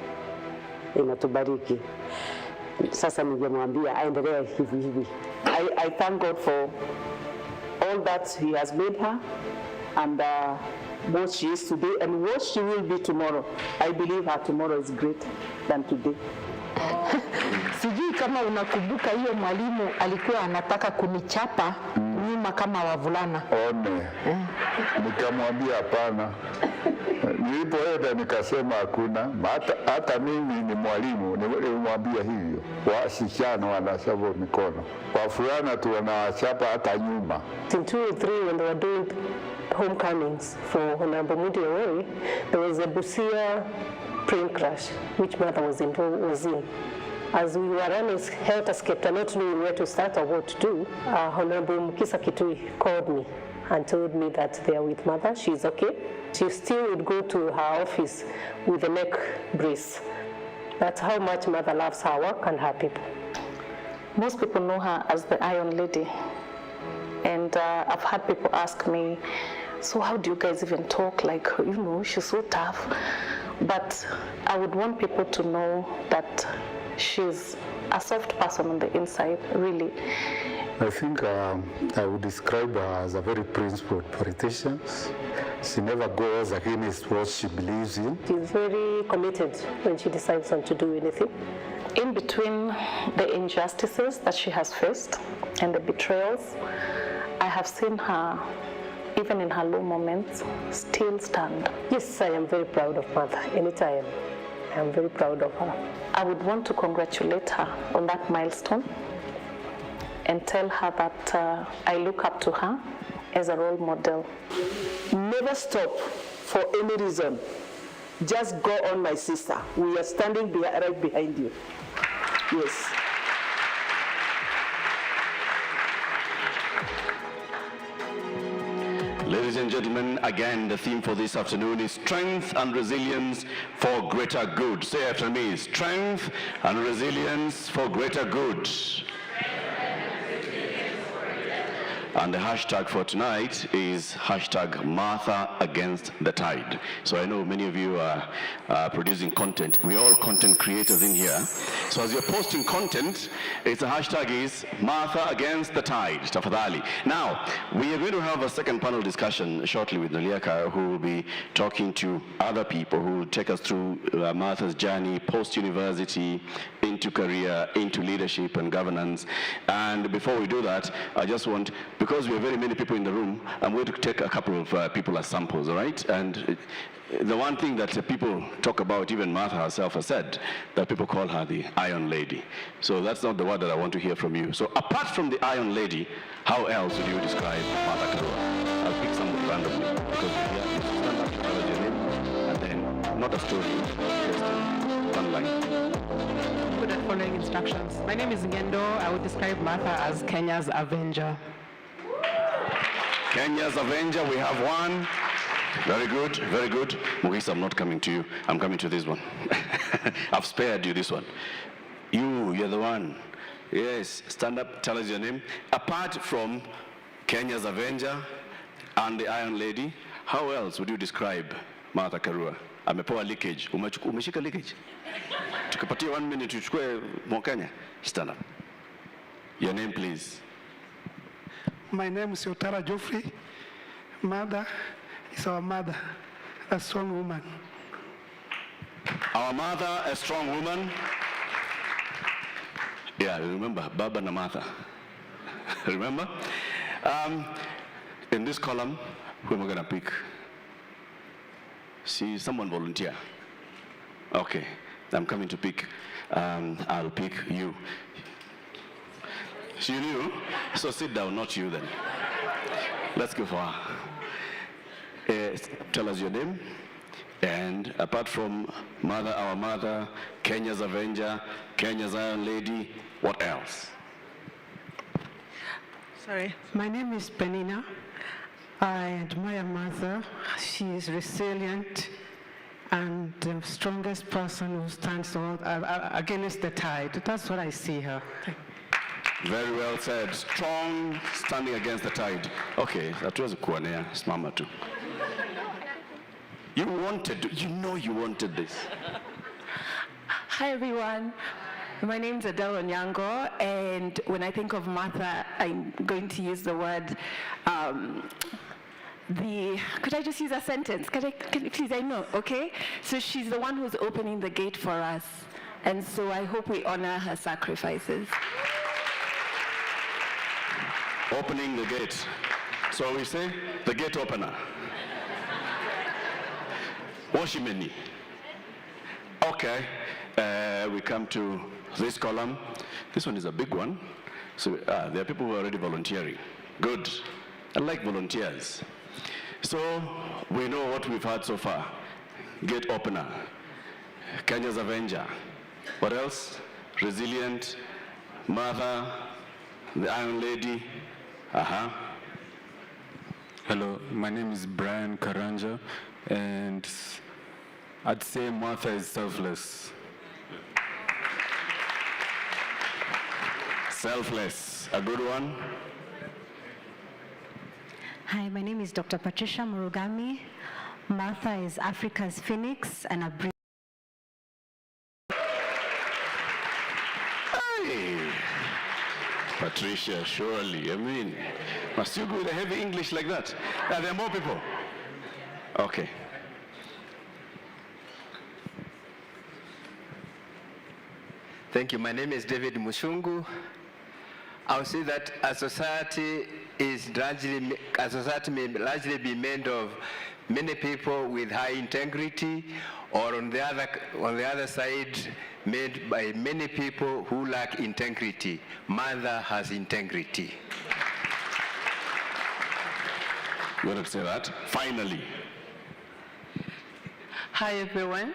Sasa ningemwambia aendelee hivi. I thank God for all that He has made her, and what she is today and what she will be tomorrow. I believe her tomorrow is greater than today. Sijui kama unakumbuka hiyo mwalimu alikuwa anataka kunichapa nyuma kama wavulana. Nikamwambia hapana. Nilipoenda nikasema hakuna. Hata mimi ni mwalimu, nilimwambia hivyo. Wasichana wanachapa mikono. Wavulana tu wanachapa hata nyuma. In 2 or 3, when they were doing homecomings for Honorable Mudi Awori, there was a Busia plane crash, which mother was in. As we were running helter-skelter, not knowing where to start or what to do, Honorable Mukisa Kitui called me and told me that they are with mother, she's okay. She still would go to her office with a neck brace. That's how much mother loves her work and her people. Most people know her as the Iron Lady. And I've had people ask me, so how do you guys even talk? Like, she's so tough. But I would want people to know that she's a soft person on the inside, really. I think I would describe her as a very principled politician. She never goes against what she believes in. She's very committed when she decides not to do anything. In between the injustices that she has faced and the betrayals, I have seen her, even in her low moments, still stand. Yes, I am very proud of mother. Anytime, I am very proud of her. I would want to congratulate her on that milestone and tell her that I look up to her as a role model. Never stop for any reason. Just go on, my sister. We are standing right behind you. Yes. and gentlemen, again, the theme for this afternoon is strength and resilience for greater good. Say after me, strength and resilience for greater good. And the hashtag for tonight is hashtag Martha Against the Tide. So I know many of you are producing content. We're all content creators in here. So as you're posting content, the hashtag is Martha Against the Tide. Tafadhali. Now, we are going to have a second panel discussion shortly with Naliaka, who will be talking to other people who will take us through Martha's journey post-university, into career, into leadership and governance. And before we do that, I just want, because we have very many people in the room, I'm going to take a couple of people as samples, all right? And the one thing that people talk about, even Martha herself has said, that people call her the Iron Lady. So that's not the word that I want to hear from you. So apart from the Iron Lady, how else would you describe Martha Karua? I'll pick somebody randomly, because you stand up to tell us your name, and then not a story, just one line. Good at following instructions. My name is Ngendo. I would describe Martha as Kenya's Avenger. Kenya's Avenger, we have one. Very good, very good. Maurice, I'm not coming to you. I'm coming to this one. I've spared you this one. You're the one. Yes, stand up, tell us your name. Apart from Kenya's Avenger and the Iron Lady, how else would you describe Martha Karua? Amepewa leakage. Umeshika leakage? Tukapatia 1 minute tuchukue Mwakenya. Stand up. Your name, please. My name is Otara Joffrey. Mother is our mother, a strong woman. Our mother, a strong woman. Yeah, remember, Baba and Martha. Remember? In this column, who am I going to pick? See, someone volunteer. Okay, I'm coming to pick. I'll pick you. She knew, so sit down, not you then. Let's go for her. Tell us your name. And apart from Mother, our mother, Kenya's Avenger, Kenya's Iron Lady, what else? Sorry, my name is Penina. I admire Mother. She is resilient and the strongest person who stands against the tide. That's what I see her. Very well said. Strong, standing against the tide. Okay, that was a kuanea. Smama too. You wanted this. Hi everyone. My name is Adele Onyango, and when I think of Martha, I'm going to use the word, could I just use a sentence? Please, I know, okay? So she's the one who's opening the gate for us, and so I hope we honor her sacrifices. Opening the gate. So we say, the gate opener. Washimeni. Okay, we come to this column. This one is a big one. So there are people who are already volunteering. Good. I like volunteers. So we know what we've had so far. Gate opener. Kenya's Avenger. What else? Resilient. Mother. The Iron Lady. Hello, my name is Brian Karanja, and I'd say Martha is selfless. Selfless, a good one. Hi, my name is Dr. Patricia Murugami. Martha is Africa's phoenix and a breeze. Patricia, surely. I mean, must you go with a heavy English like that? There are more people. Okay. Thank you. My name is David Mushungu. I would say that a society may largely be made of many people with high integrity, or on the other side, made by many people who lack integrity. Mother has integrity. You want to say that? Finally. Hi everyone.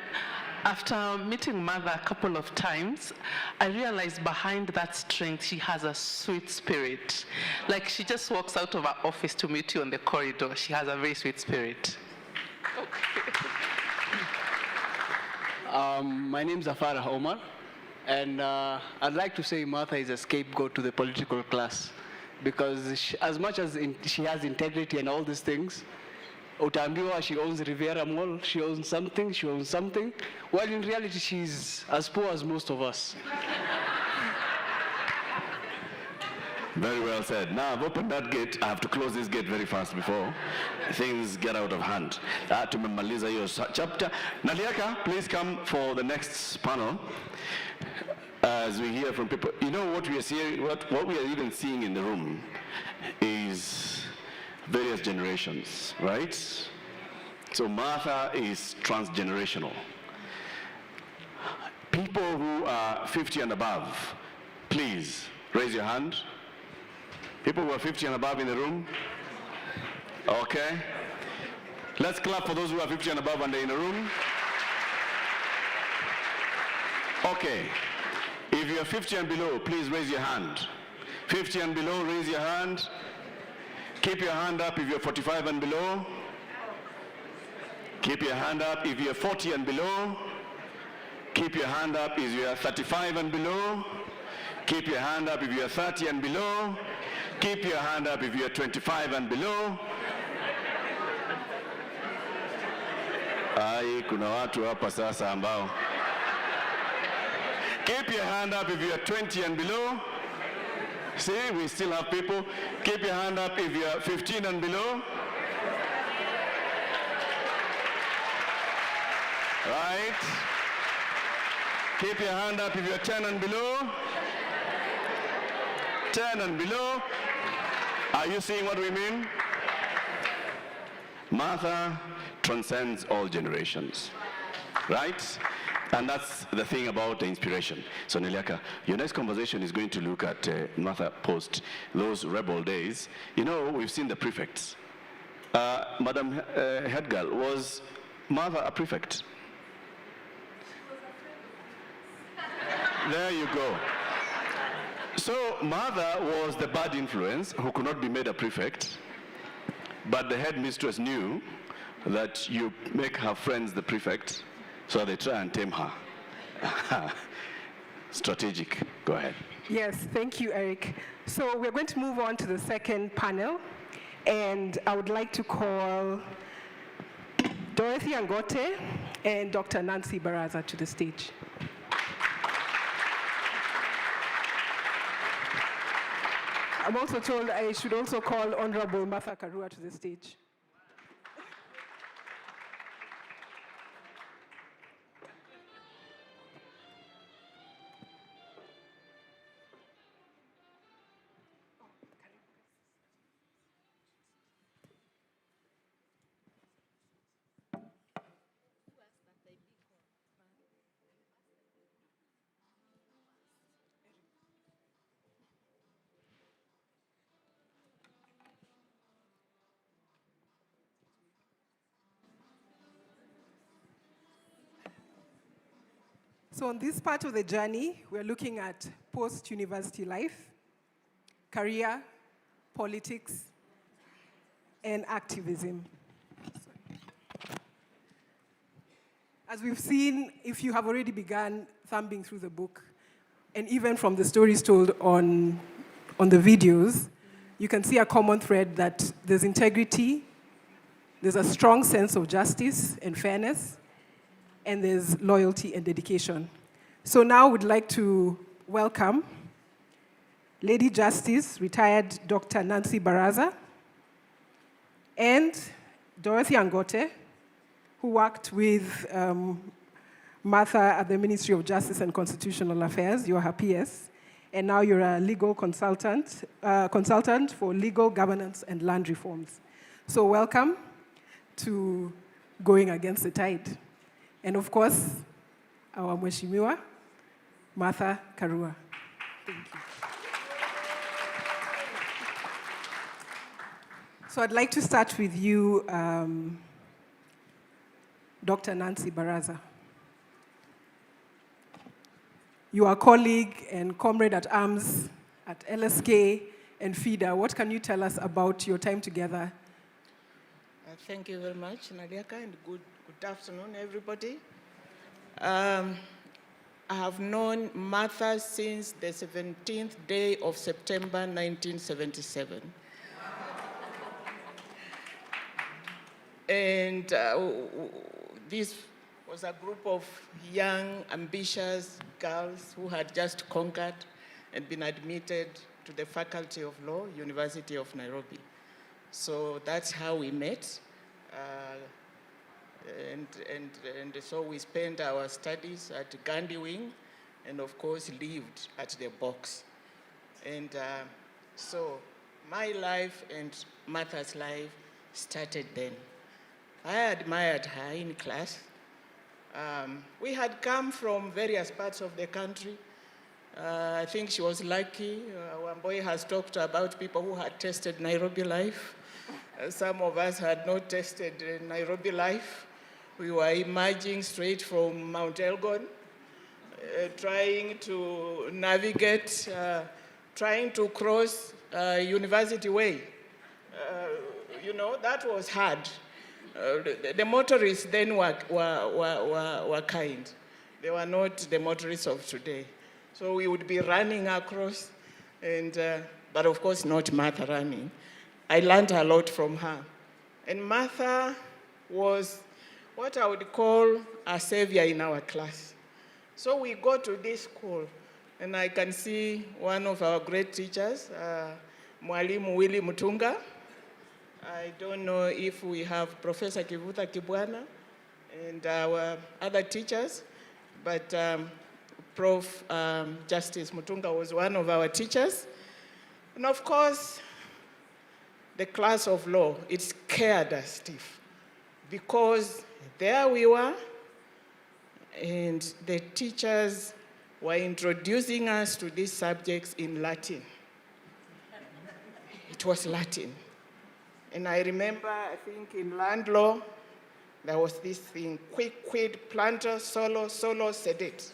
After meeting Mother a couple of times, I realized behind that strength, she has a sweet spirit. Like she just walks out of her office to meet you on the corridor. She has a very sweet spirit. My name is Afara Omar, and I'd like to say Martha is a scapegoat to the political class, because as much as she has integrity and all these things, utaambiwa she owns Riviera Mall, she owns something, while in reality she's as poor as most of us. Very well said. Now I've opened that gate. I have to close this gate very fast before things get out of hand. Tumemaliza hiyo chapter. Naliaka, please come for the next panel. As we hear from people, you know what we are seeing, what we are even seeing in the room is various generations, right? So Martha is transgenerational. People who are 50 and above, please raise your hand. People who are 50 and above in the room? Okay. Let's clap for those who are 50 and above and they're in the room. Okay. If you're 50 and below, please raise your hand. 50 and below, raise your hand. Keep your hand up if you're 45 and below. Keep your hand up if you're 40 and below. Keep your hand up if you're 35 and below. Keep your hand up if you're 30 and below. Keep your hand up if you're 25 and below. Ai, kuna watu hapa sasa ambao. Keep your hand up if you're 20 and below. See, we still have people. Keep your hand up if you're 15 and below. Right. Keep your hand up if you're 10 and below. 10 and below. Are you seeing what we mean? Martha transcends all generations, right? And that's the thing about the inspiration. So Neliaka, your next conversation is going to look at Martha post those rebel days. You know, we've seen the prefects. Madam Headgirl, was Martha a prefect? There you go. So Martha was the bad influence who could not be made a prefect, but the headmistress knew that you make her friends the prefect, so they try and tame her. Strategic. Go ahead. Yes, thank you, Eric. So we're going to move on to the second panel, and I would like to call Dorothy Angote and Dr. Nancy Baraza to the stage. I'm also told I should also call Honorable Martha Karua to the stage. So on this part of the journey, we're looking at post-university life, career, politics, and activism. As we've seen, if you have already begun thumbing through the book, and even from the stories told on the videos, you can see a common thread that there's integrity, there's a strong sense of justice and fairness, and there's loyalty and dedication. So now we'd like to welcome Lady Justice, retired Dr. Nancy Baraza, and Dorothy Angote, who worked with Martha at the Ministry of Justice and Constitutional Affairs. You're her PS, and now you're a legal consultant for legal governance and land reforms. So welcome to Going Against the Tide. And of course, our Mheshimiwa, Martha Karua. Thank you. So I'd like to start with you, Dr. Nancy Baraza. your colleague and comrade at arms at LSK and FIDA. What can you tell us about your time together? Thank you very much, Naliaka, and good afternoon, everybody. I have known Martha since the 17th day of September 1977. And this was a group of young, ambitious girls who had just conquered and been admitted to the Faculty of Law, University of Nairobi. So that's how we met. And so we spent our studies at Gandhi Wing and of course lived at the box. And so my life and Martha's life started then. I admired her in class. We had come from various parts of the country. I think she was lucky. One boy has talked about people who had tasted Nairobi life. Some of us had not tasted Nairobi life. We were emerging straight from Mount Elgon, trying to navigate, trying to cross University Way. You know, that was hard. The motorists then were kind. They were not the motorists of today. So we would be running across, and, but of course not Martha running. I learned a lot from her. And Martha was what I would call a savior in our class. So we go to this school, and I can see one of our great teachers, Mwalimu Willy Mutunga. I don't know if we have Professor Kivuta Kibwana and our other teachers, but Prof. Justice Mutunga was one of our teachers. And of course, the class of law, it scared us stiff because there we were, and the teachers were introducing us to these subjects in Latin. It was Latin. And I remember, I think in land law, there was this thing, quick, quid, planter, solo, sedate.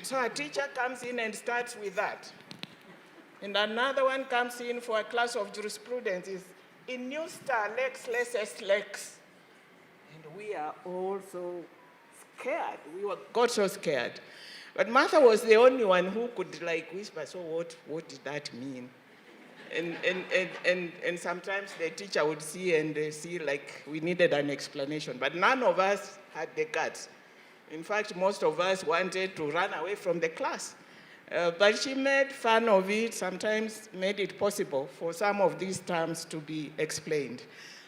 So a teacher comes in and starts with that. And another one comes in for a class of jurisprudence, is in new star, lex, est, lex. And we are all so scared. Got so scared. But Martha was the only one who could like whisper, so what did that mean? And sometimes the teacher would see and see like we needed an explanation, but none of us had the guts. In fact, most of us wanted to run away from the class. But she made fun of it, sometimes made it possible for some of these terms to be explained.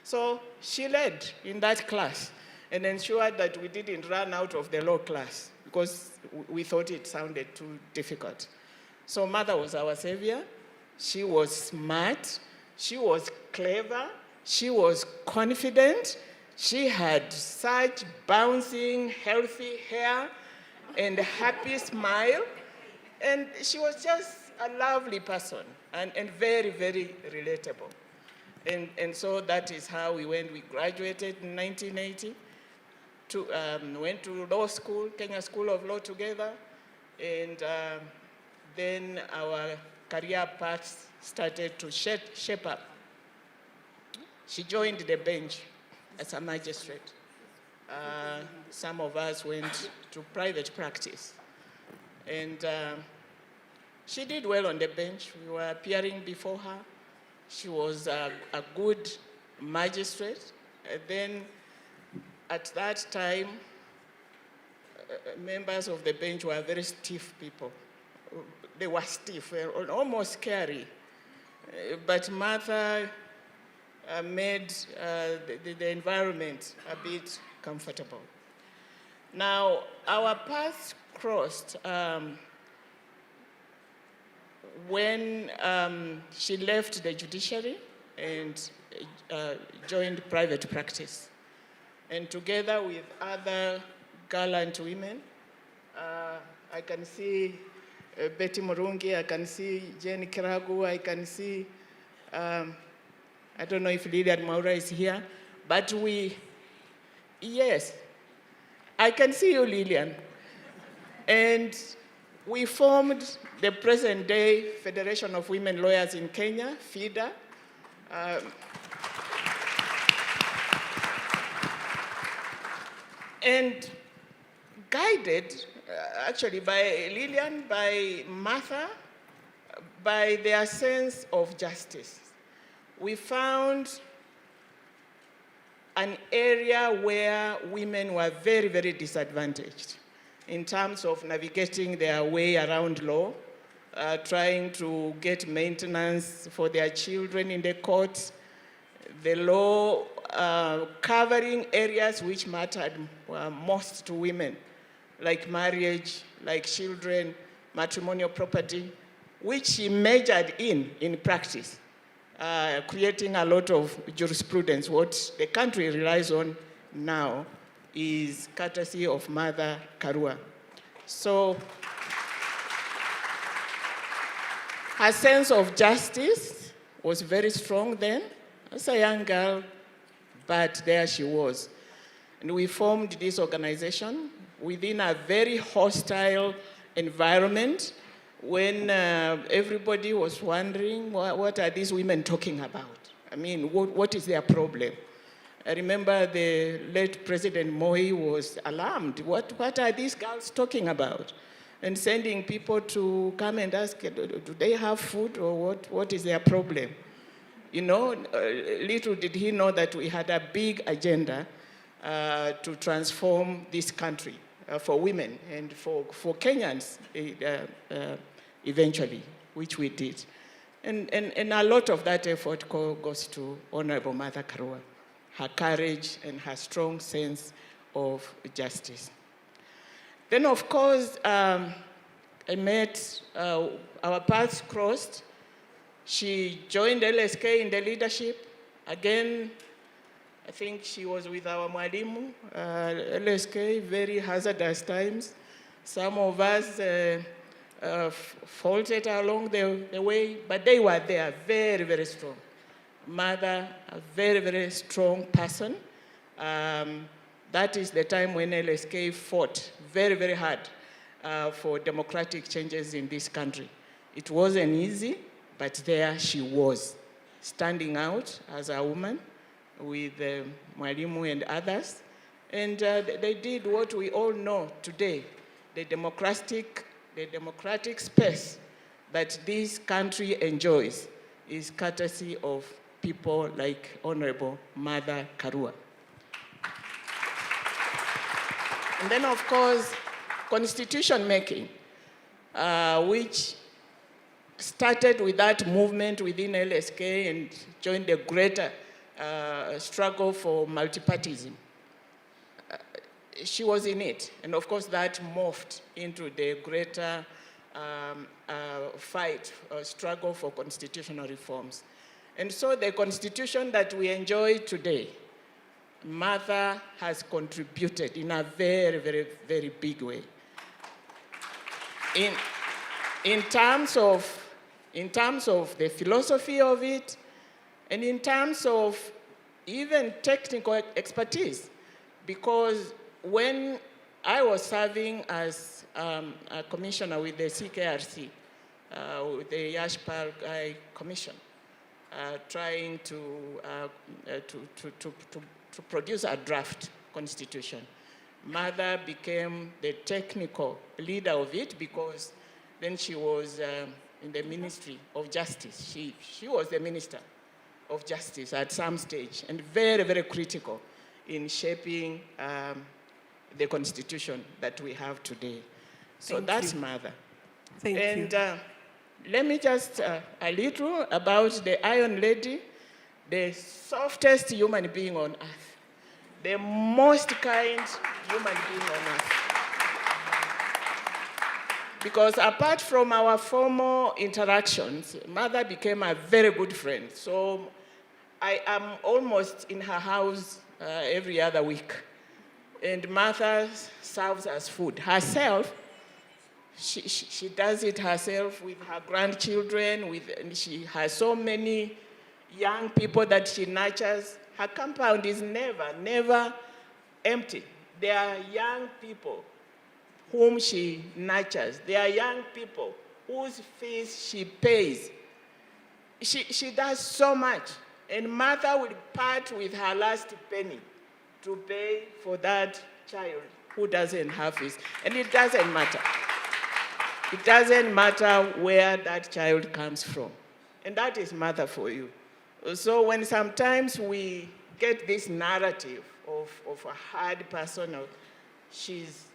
So she led in that class and ensured that we didn't run out of the law class because we thought it sounded too difficult. So Martha was our savior. She was smart, she was clever, she was confident, she had such bouncing, healthy hair and a happy smile, and she was just a lovely person and very, very relatable. And so that is how we went. We graduated in 1980, went to law school, Kenya School of Law together, and then our career paths started to shape up. She joined the bench as a magistrate. Some of us went to private practice. And she did well on the bench. We were appearing before her. She was a good magistrate. And then at that time, members of the bench were very stiff people. They were stiff, almost scary. But Martha made the environment a bit comfortable. Now, our paths crossed when she left the judiciary and joined private practice. And together with other gallant women, I can see Betty Murungi, I can see Jenny Kiragu, I can see, I don't know if Lilian Maura is here, but yes, I can see you, Lilian. And we formed the present-day Federation of Women Lawyers in Kenya, FIDA. And guided, actually, by Lillian, by Martha, by their sense of justice. We found an area where women were very, very disadvantaged in terms of navigating their way around law, trying to get maintenance for their children in the courts, the law covering areas which mattered most to women, like marriage, like children, matrimonial property, which she majored in practice, creating a lot of jurisprudence. What the country relies on now is courtesy of Mother Karua. So her sense of justice was very strong then, as a young girl, but there she was. And we formed this organization within a very hostile environment when everybody was wondering, what are these women talking about? I mean, what is their problem? I remember the late President Moi was alarmed. What are these girls talking about? And sending people to come and ask, do they have food, or what is their problem? You know, little did he know that we had a big agenda to transform this country for women and for Kenyans eventually, which we did. And a lot of that effort goes to Honorable Mother Karua, her courage and her strong sense of justice. Then, of course, I met, our paths crossed. She joined LSK in the leadership. Again, I think she was with our mwalimu, LSK, very hazardous times. Some of us faltered along the way, but they were there, very, very strong. Mother, a very, very strong person. That is the time when LSK fought very, very hard for democratic changes in this country. It wasn't easy, but there she was, standing out as a woman with Mwalimu and others. And they did what we all know today, the democratic space that this country enjoys is courtesy of people like Honorable Mother Karua. And then, of course, constitution making, which started with that movement within LSK and joined the greater struggle for multipartyism. She was in it, and of course that morphed into the greater struggle for constitutional reforms. And so the constitution that we enjoy today, Mother has contributed in a very, very, very big way. In terms of the philosophy of it, and in terms of even technical expertise, because when I was serving as a commissioner with the CKRC, with the Yashpal Commission, trying to produce a draft constitution, Mother became the technical leader of it because then she was in the Ministry of Justice. She was the Minister of Justice at some stage, and very, very critical in shaping the constitution that we have today. So that's Mother. Thank you. Let me just a little about the Iron Lady, the softest human being on earth, the most kind human being on earth. Because apart from our formal interactions, Mother became a very good friend. So I am almost in her house every other week. And Mother serves us food. Herself, she does it herself with her grandchildren, and she has so many young people that she nurtures. Her compound is never, never empty. There are young people whom she nurtures. They are young people whose fees she pays. She does so much. And Martha will part with her last penny to pay for that child who doesn't have his. And it doesn't matter. It doesn't matter where that child comes from. And that is Martha for you. So when sometimes we get this narrative of a hard person, she's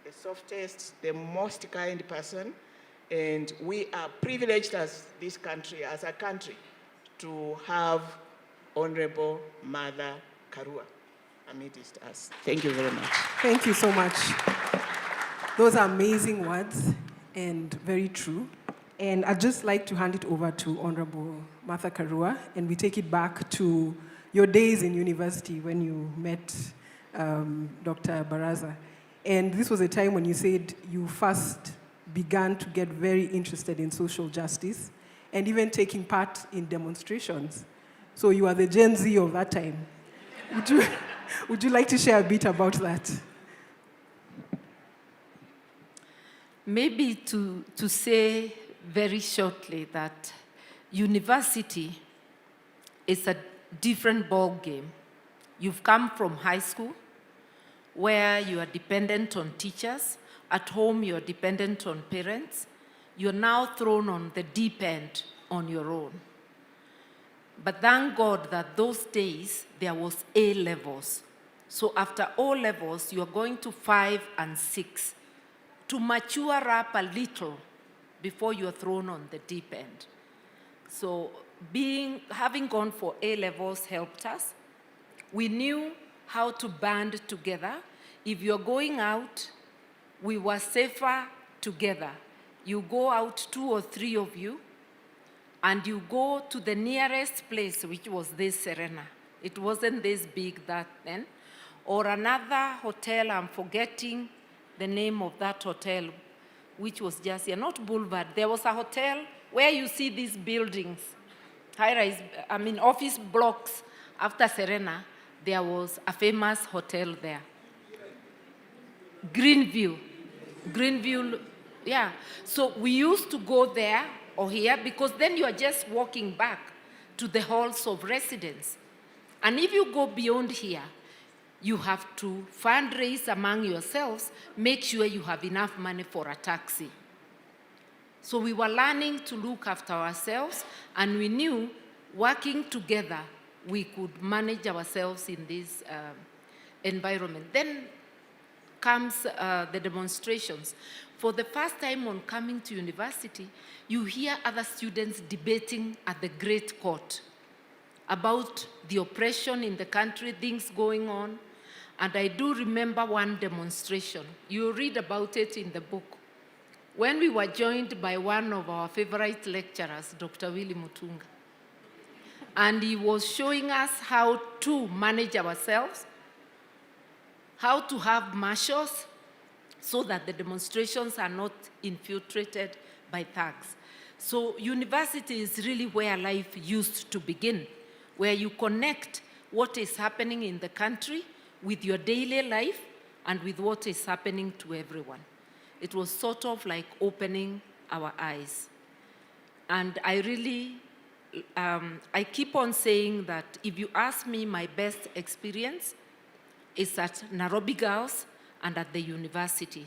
the softest, the most kind person, and we are privileged as this country, as a country, to have Honorable Mother Karua amidst us. Thank you very much. Thank you so much. Those are amazing words and very true. And I'd just like to hand it over to Honorable Martha Karua, and we take it back to your days in university when you met Dr. Baraza. And this was a time when you said you first began to get very interested in social justice and even taking part in demonstrations. So you are the Gen Z of that time. Would you like to share a bit about that? Maybe to say very shortly that university is a different ball game. You've come from high school where you are dependent on teachers. At home, you're dependent on parents. You're now thrown on the deep end on your own. But thank God that those days, there was A levels. So after O levels, you're going to 5 and 6 to mature up a little before you're thrown on the deep end. So having gone for A levels helped us. We knew how to band together. If you're going out, we were safer together. You go out 2 or 3 of you, and you go to the nearest place, which was this Serena. It wasn't this big that then. Or another hotel, I'm forgetting the name of that hotel, which was just here, not Boulevard. There was a hotel where you see these buildings, high-rise, office blocks after Serena. There was a famous hotel there. Greenview, yeah. So we used to go there or here because then you are just walking back to the halls of residence. And if you go beyond here, you have to fundraise among yourselves, make sure you have enough money for a taxi. So we were learning to look after ourselves, and we knew working together, we could manage ourselves in this environment. Then comes the demonstrations. For the first time on coming to university, you hear other students debating at the Great Court about the oppression in the country, things going on. And I do remember one demonstration. You read about it in the book. When we were joined by one of our favorite lecturers, Dr. Willy Mutunga. And he was showing us how to manage ourselves, how to have marshals so that the demonstrations are not infiltrated by thugs. So university is really where life used to begin, where you connect what is happening in the country with your daily life and with what is happening to everyone. It was sort of like opening our eyes. And I really, I keep on saying that if you ask me, my best experience is at Nairobi Girls and at the university.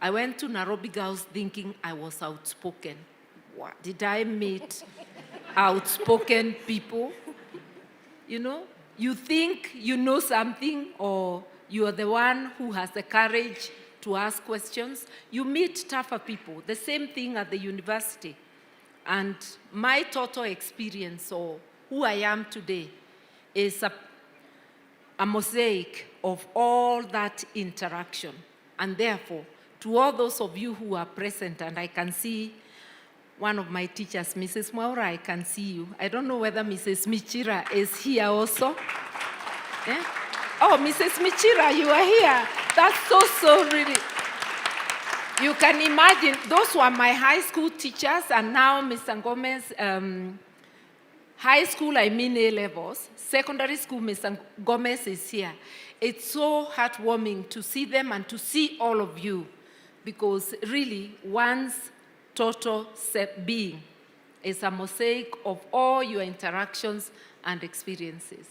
I went to Nairobi Girls thinking I was outspoken. What? Did I meet outspoken people? You know, you think you know something or you are the one who has the courage to ask questions. You meet tougher people. The same thing at the university. And my total experience or who I am today is a mosaic of all that interaction. And therefore, to all those of you who are present, and I can see one of my teachers, Mrs. Mwaura, I can see you. I don't know whether Mrs. Michira is here also. Yeah? Oh, Mrs. Michira, you are here. That's so really. You can imagine, those were my high school teachers, and now Mr. Gomez, high school, I mean A levels. Secondary school, Mr. Gomez is here. It's so heartwarming to see them and to see all of you because really one's total being is a mosaic of all your interactions and experiences.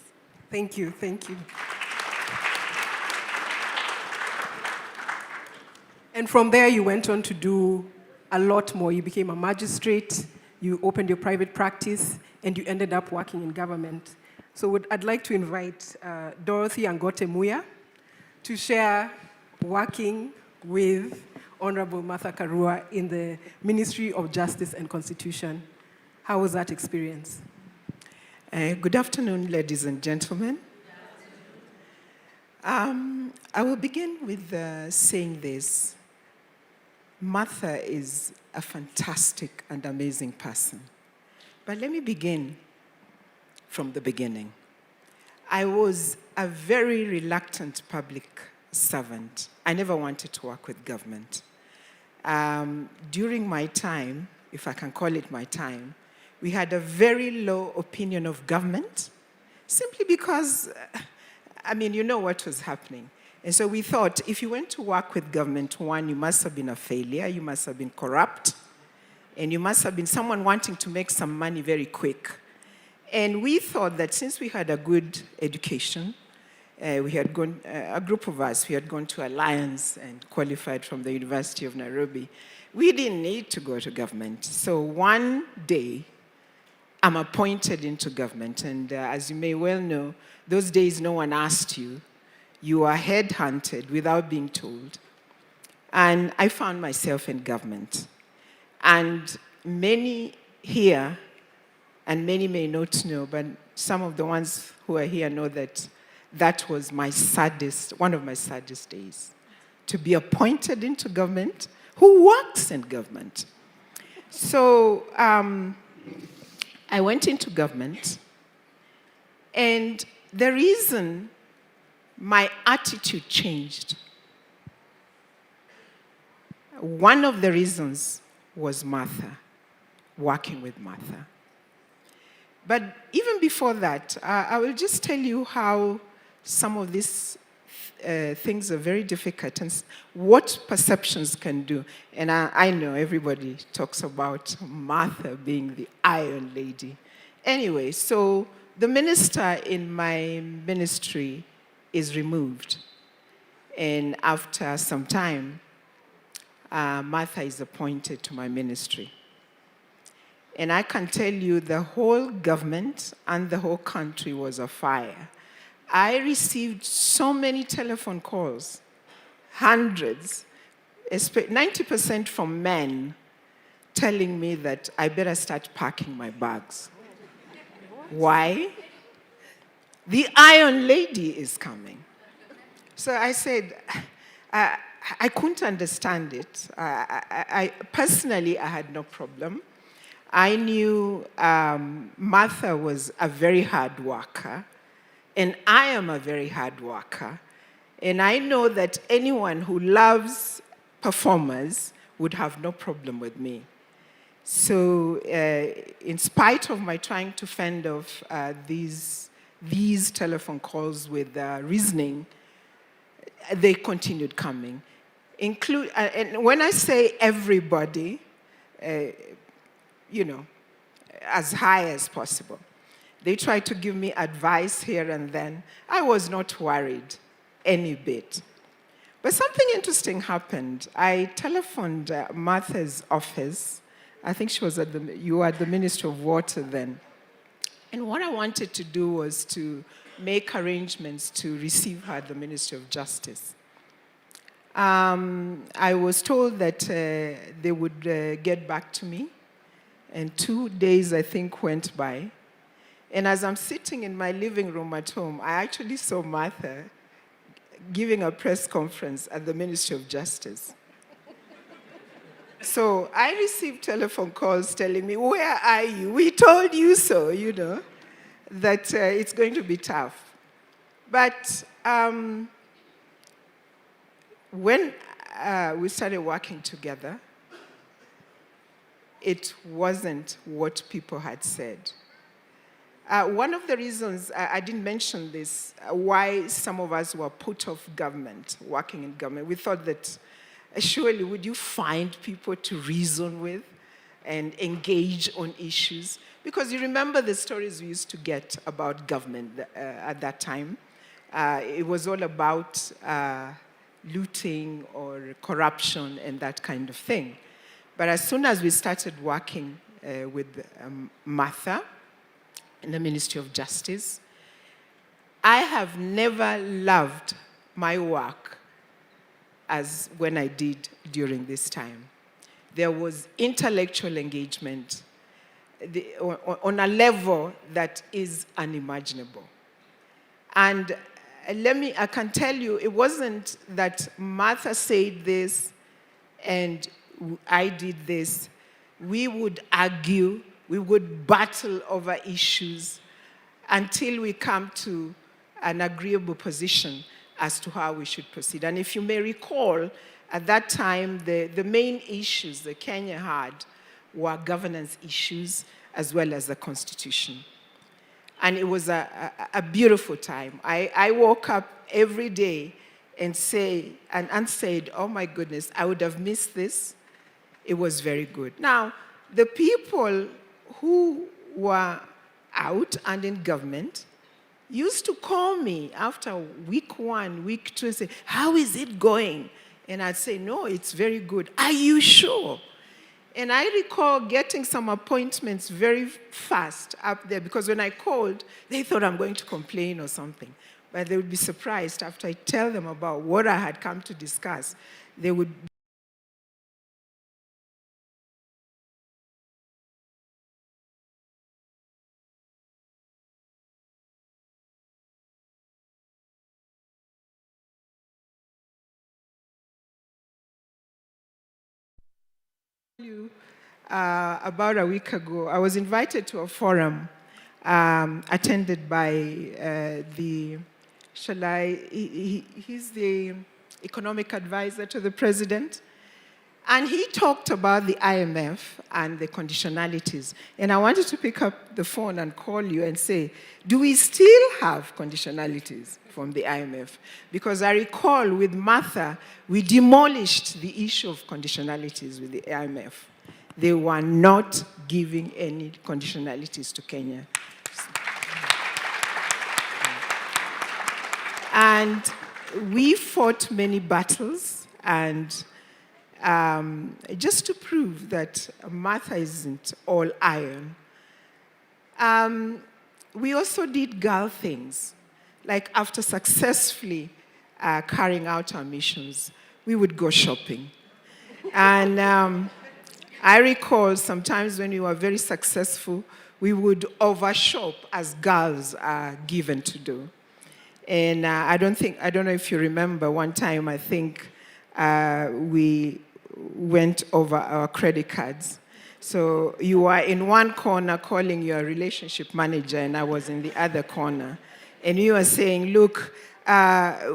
Thank you, thank you. And from there, you went on to do a lot more. You became a magistrate, you opened your private practice, and you ended up working in government. So I'd like to invite Dorothy Angote Muya to share working with Honorable Martha Karua in the Ministry of Justice and Constitution. How was that experience? Good afternoon, ladies and gentlemen. I will begin with saying this. Martha is a fantastic and amazing person. But let me begin from the beginning. I was a very reluctant public servant. I never wanted to work with government. During my time, if I can call it my time, we had a very low opinion of government, simply because, you know what was happening. And so we thought, if you went to work with government, one, you must have been a failure, you must have been corrupt, and you must have been someone wanting to make some money very quick. And we thought that since we had a good education, we had gone, a group of us, we had gone to Alliance and qualified from the University of Nairobi. We didn't need to go to government. So one day, I'm appointed into government. And as you may well know, those days no one asked you. You are headhunted without being told. And I found myself in government. And many here, and many may not know, but some of the ones who are here know that that was my saddest, one of my saddest days. To be appointed into government, who works in government? So I went into government, and the reason my attitude changed, one of the reasons was Martha, working with Martha. But even before that, I will just tell you how some of these things are very difficult and what perceptions can do. And I know everybody talks about Martha being the Iron Lady. Anyway, so the minister in my ministry is removed. And after some time, Martha is appointed to my ministry. And I can tell you the whole government and the whole country was afire. I received so many telephone calls, hundreds, 90% from men, telling me that I better start packing my bags. Why? The Iron Lady is coming. So I said, I couldn't understand it. Personally, I had no problem. I knew Martha was a very hard worker, and I am a very hard worker. And I know that anyone who loves performers would have no problem with me. So in spite of my trying to fend off these telephone calls with reasoning, they continued coming. And when I say everybody, as high as possible. They tried to give me advice here and then. I was not worried any bit. But something interesting happened. I telephoned Martha's office. I think you were at the Ministry of Water then. And what I wanted to do was to make arrangements to receive her at the Ministry of Justice. I was told that they would get back to me. And 2 days, I think, went by. And as I'm sitting in my living room at home, I actually saw Martha giving a press conference at the Ministry of Justice. So I received telephone calls telling me, where are you? We told you so, that it's going to be tough. But when we started working together, it wasn't what people had said. One of the reasons, I didn't mention this, why some of us were put off government, working in government, we thought that surely would you find people to reason with and engage on issues? Because you remember the stories we used to get about government at that time. It was all about looting or corruption and that kind of thing. But as soon as we started working with Martha in the Ministry of Justice, I have never loved my work as when I did during this time. There was intellectual engagement on a level that is unimaginable. And I can tell you, it wasn't that Martha said this and I did this. We would argue, we would battle over issues until we come to an agreeable position as to how we should proceed. And if you may recall, at that time, the main issues that Kenya had were governance issues as well as the Constitution. And it was a beautiful time. I woke up every day and said, oh my goodness, I would have missed this. It was very good. Now, the people who were out and in government used to call me after week 1, week 2, and say, how is it going? And I'd say, no, it's very good. Are you sure? And I recall getting some appointments very fast up there, because when I called, they thought I'm going to complain or something. But they would be surprised after I tell them about what I had come to discuss. They would about a week ago, I was invited to a forum attended by he's the economic advisor to the president. And he talked about the IMF and the conditionalities. And I wanted to pick up the phone and call you and say, do we still have conditionalities from the IMF? Because I recall with Martha, we demolished the issue of conditionalities with the IMF. They were not giving any conditionalities to Kenya. And we fought many battles, and just to prove that Martha isn't all iron, we also did girl things. Like after successfully carrying out our missions, we would go shopping. And I recall sometimes when we were very successful, we would overshop as girls are given to do. And I don't know if you remember, one time I think we went over our credit cards. So you were in one corner calling your relationship manager, and I was in the other corner. And you were saying, look,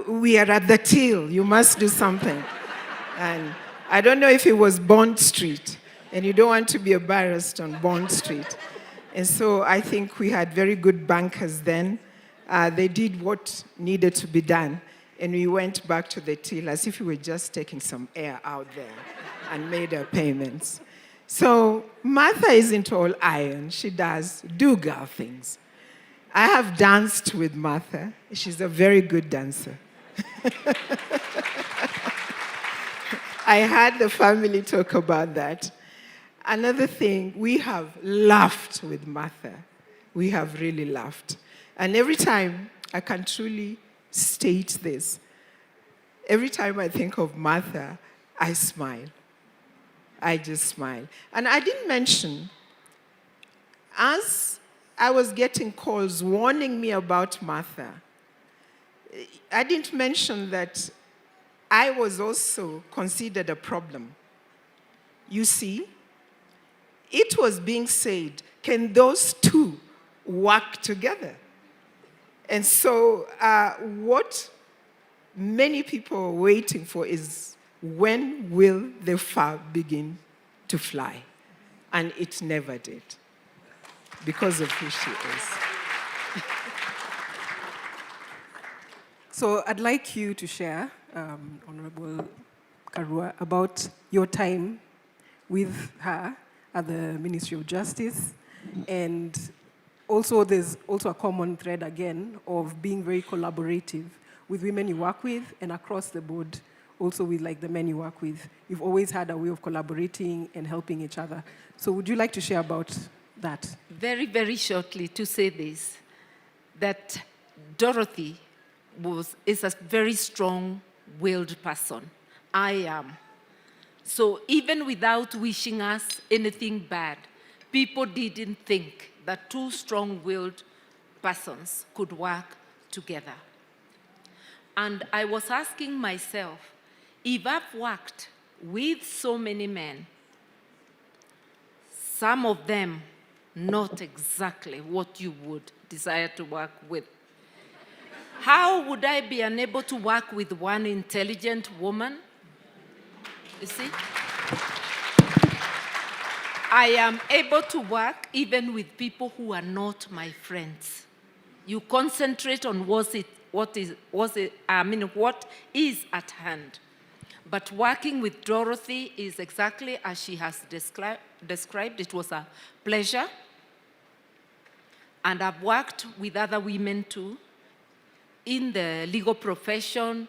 we are at the till, you must do something. And I don't know if it was Bond Street, and you don't want to be embarrassed on Bond Street. And so I think we had very good bankers then. They did what needed to be done, and we went back to the till as if we were just taking some air out there and made our payments. So Martha isn't all iron. She does do girl things. I have danced with Martha. She's a very good dancer. I had the family talk about that. Another thing, we have laughed with Martha. We have really laughed. And every time, I can truly state this, every time I think of Martha, I smile. I just smile. And I didn't mention, as I was getting calls warning me about Martha, I didn't mention that I was also considered a problem. You see, it was being said, can those two work together? And so what many people are waiting for is, when will the flag begin to fly? And it never did, because of who she is. So I'd like you to share, Honorable Karua, about your time with her at the Ministry of Justice. And also, there's also a common thread again of being very collaborative with women you work with and across the board, also with like the men you work with. You've always had a way of collaborating and helping each other. So would you like to share about that? Very, very shortly to say this, that Dorothy is a very strong-willed person. I am. So even without wishing us anything bad, people didn't think that two strong-willed persons could work together. And I was asking myself, if I've worked with so many men, some of them not exactly what you would desire to work with, how would I be unable to work with one intelligent woman? You see? I am able to work even with people who are not my friends. You concentrate on what is at hand. But working with Dorothy is exactly as she has described. It was a pleasure. And I've worked with other women too, in the legal profession,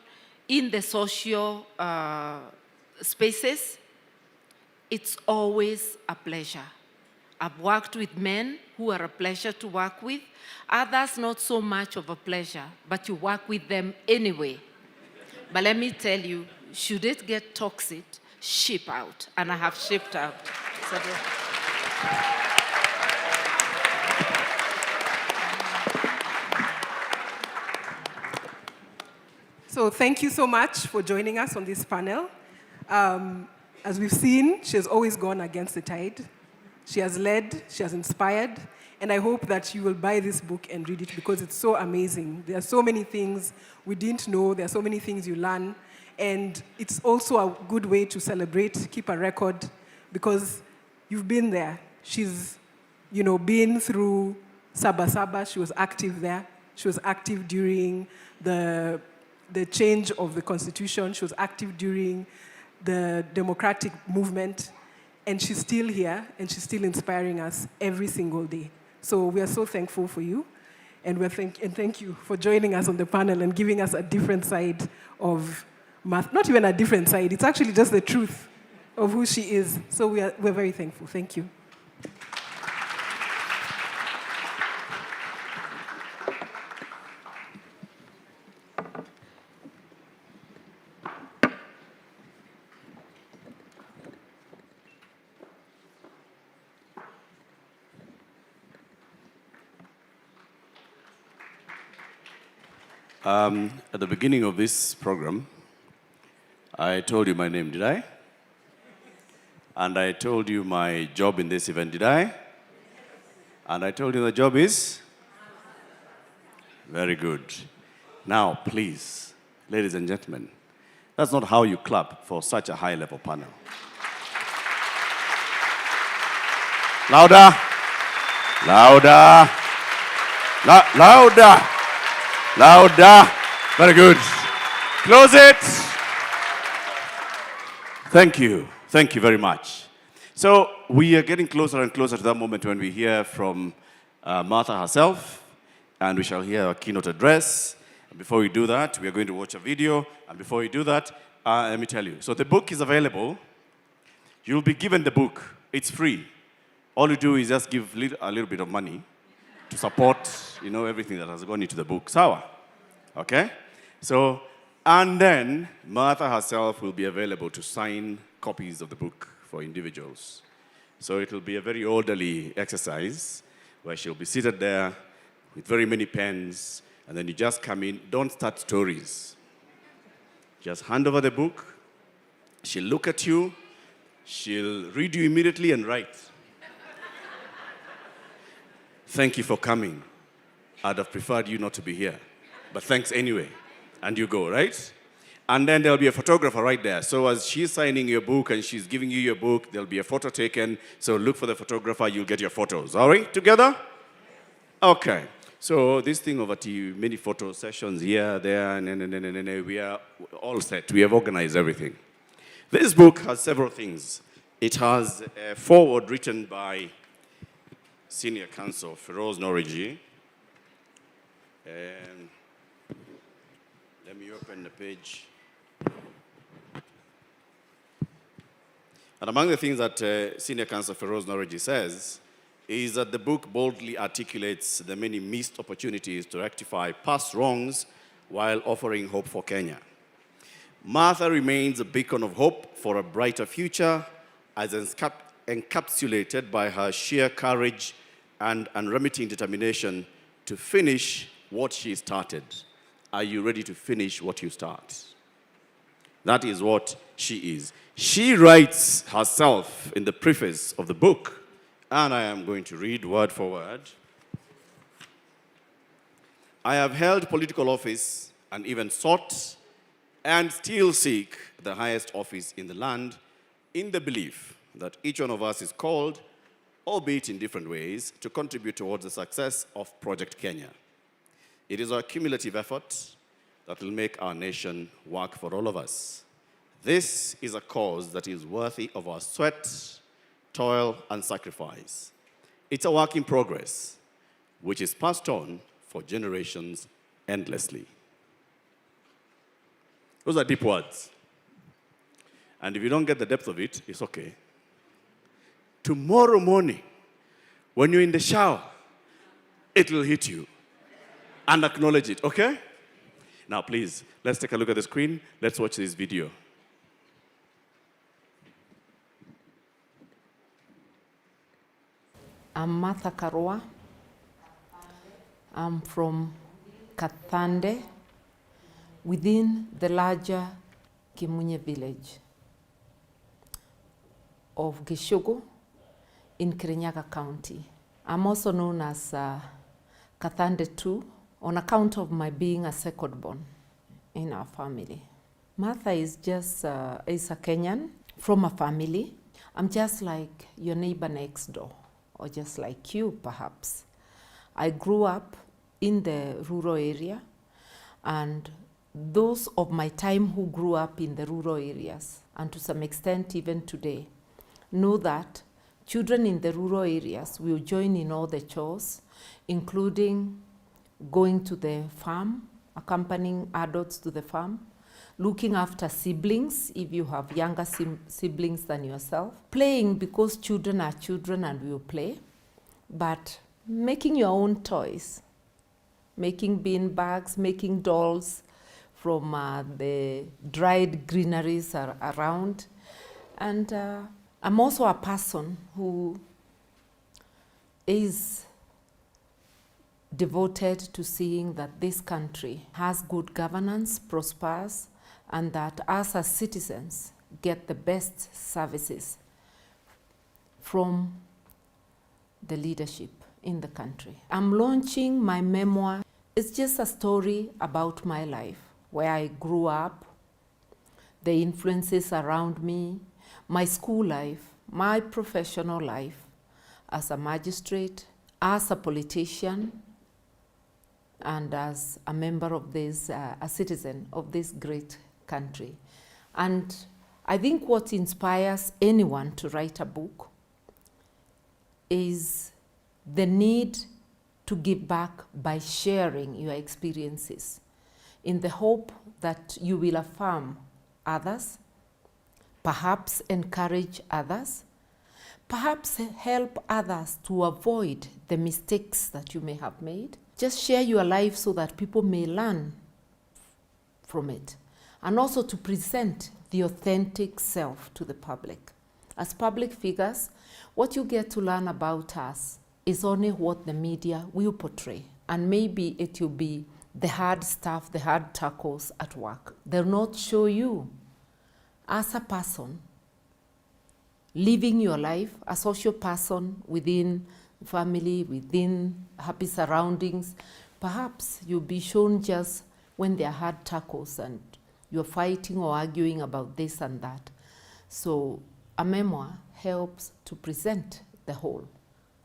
in the social spaces. It's always a pleasure. I've worked with men who are a pleasure to work with, others not so much of a pleasure, but you work with them anyway. But let me tell you, should it get toxic, ship out. And I have shipped out. So thank you so much for joining us on this panel. As we've seen, she has always gone against the tide. She has led, she has inspired, and I hope that you will buy this book and read it because it's so amazing. There are so many things we didn't know, there are so many things you learn, and it's also a good way to celebrate, keep a record, because you've been there. She's, been through Saba Saba, she was active there. She was active during the change of the Constitution. She was active during the democratic movement, and she's still here, and she's still inspiring us every single day. So we are so thankful for you, and thank you for joining us on the panel and giving us a different side of math. Not even a different side, it's actually just the truth of who she is. So we're very thankful. Thank you. At the beginning of this program, I told you my name, did I? And I told you my job in this event, did I? And I told you the job is? Very good. Now, please, ladies and gentlemen, that's not how you clap for such a high-level panel. Louder! Louder! Louder! Louder. Very good. Close it. Thank you. Thank you very much. So we are getting closer and closer to that moment when we hear from Martha herself, and we shall hear a keynote address. And before we do that, we are going to watch a video. And before we do that, let me tell you. So the book is available. You'll be given the book. It's free. All you do is just give a little bit of money to support, everything that has gone into the book. Sawa? Okay? So, and then Martha herself will be available to sign copies of the book for individuals. So it will be a very orderly exercise where she'll be seated there with very many pens, and then you just come in. Don't start stories. Just hand over the book. She'll look at you. She'll read you immediately and write. Thank you for coming. I'd have preferred you not to be here, but thanks anyway. And you go, right? And then there'll be a photographer right there. So as she's signing your book and she's giving you your book, there'll be a photo taken. So look for the photographer, you'll get your photos. All right, together? Okay. So this thing over to many photo sessions here, there, and we are all set. We have organized everything. This book has several things. It has a foreword written by Senior Counsel Feroz Noriji. And let me open the page. And among the things that Senior Counsel Feroz Noriji says is that the book boldly articulates the many missed opportunities to rectify past wrongs while offering hope for Kenya. Martha remains a beacon of hope for a brighter future, as encapsulated by her sheer courage and unremitting determination to finish what she started. Are you ready to finish what you start? That is what she is. She writes herself in the preface of the book, and I am going to read word for word. I have held political office and even sought and still seek the highest office in the land in the belief that each one of us is called, albeit in different ways, to contribute towards the success of Project Kenya. It is our cumulative effort that will make our nation work for all of us. This is a cause that is worthy of our sweat, toil, and sacrifice. It's a work in progress, which is passed on for generations endlessly. Those are deep words. And if you don't get the depth of it, it's okay. Tomorrow morning, when you're in the shower, it will hit you. And acknowledge it, okay? Now, please, let's take a look at the screen. Let's watch this video. I'm Martha Karua. I'm from Kathande, within the larger Kimunye village of Gishugu in Kirinyaga County. I'm also known as Kathande 2 on account of my being a second born in our family. Martha is just is a Kenyan from a family. I'm just like your neighbor next door, or just like you perhaps. I grew up in the rural area, and those of my time who grew up in the rural areas, and to some extent even today, know that children in the rural areas will join in all the chores, including going to the farm, accompanying adults to the farm, looking after siblings if you have younger siblings than yourself, playing because children are children and will play, but making your own toys, making bean bags, making dolls from the dried greeneries around. And I'm also a person who is devoted to seeing that this country has good governance, prospers, and that us as citizens get the best services from the leadership in the country. I'm launching my memoir. It's just a story about my life, where I grew up, the influences around me, my school life, my professional life as a magistrate, as a politician, and as a member of this, a citizen of this great country. And I think what inspires anyone to write a book is the need to give back by sharing your experiences, in the hope that you will affirm others, perhaps encourage others, perhaps help others to avoid the mistakes that you may have made. Just share your life so that people may learn from it, and also to present the authentic self to the public. As public figures, what you get to learn about us is only what the media will portray, and maybe it will be the hard stuff, the hard tackles at work. They'll not show you as a person living your life, a social person within family, within happy surroundings. Perhaps you'll be shown just when there are hard tackles and you're fighting or arguing about this and that. So a memoir helps to present the whole,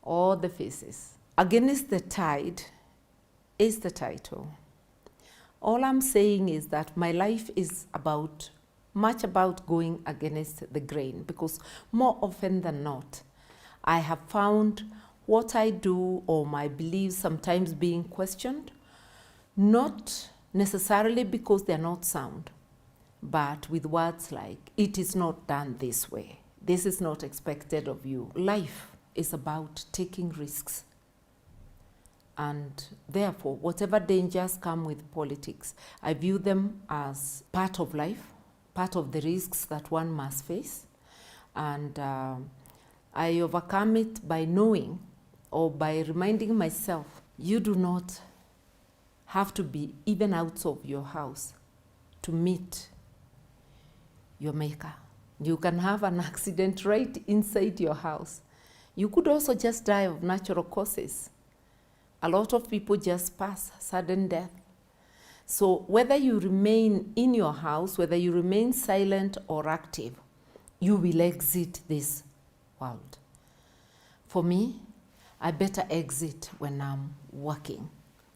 all the faces. Against the Tide is the title. All I'm saying is that my life is about much about going against the grain, because more often than not, I have found what I do or my beliefs sometimes being questioned, not necessarily because they're not sound, but with words like, it is not done this way. This is not expected of you. Life is about taking risks. And therefore, whatever dangers come with politics, I view them as part of life, part of the risks that one must face. And I overcome it by knowing or by reminding myself, you do not have to be even out of your house to meet your maker. You can have an accident right inside your house. You could also just die of natural causes. A lot of people just pass sudden death. So whether you remain in your house, whether you remain silent or active, you will exit this world. For me, I better exit when I'm working,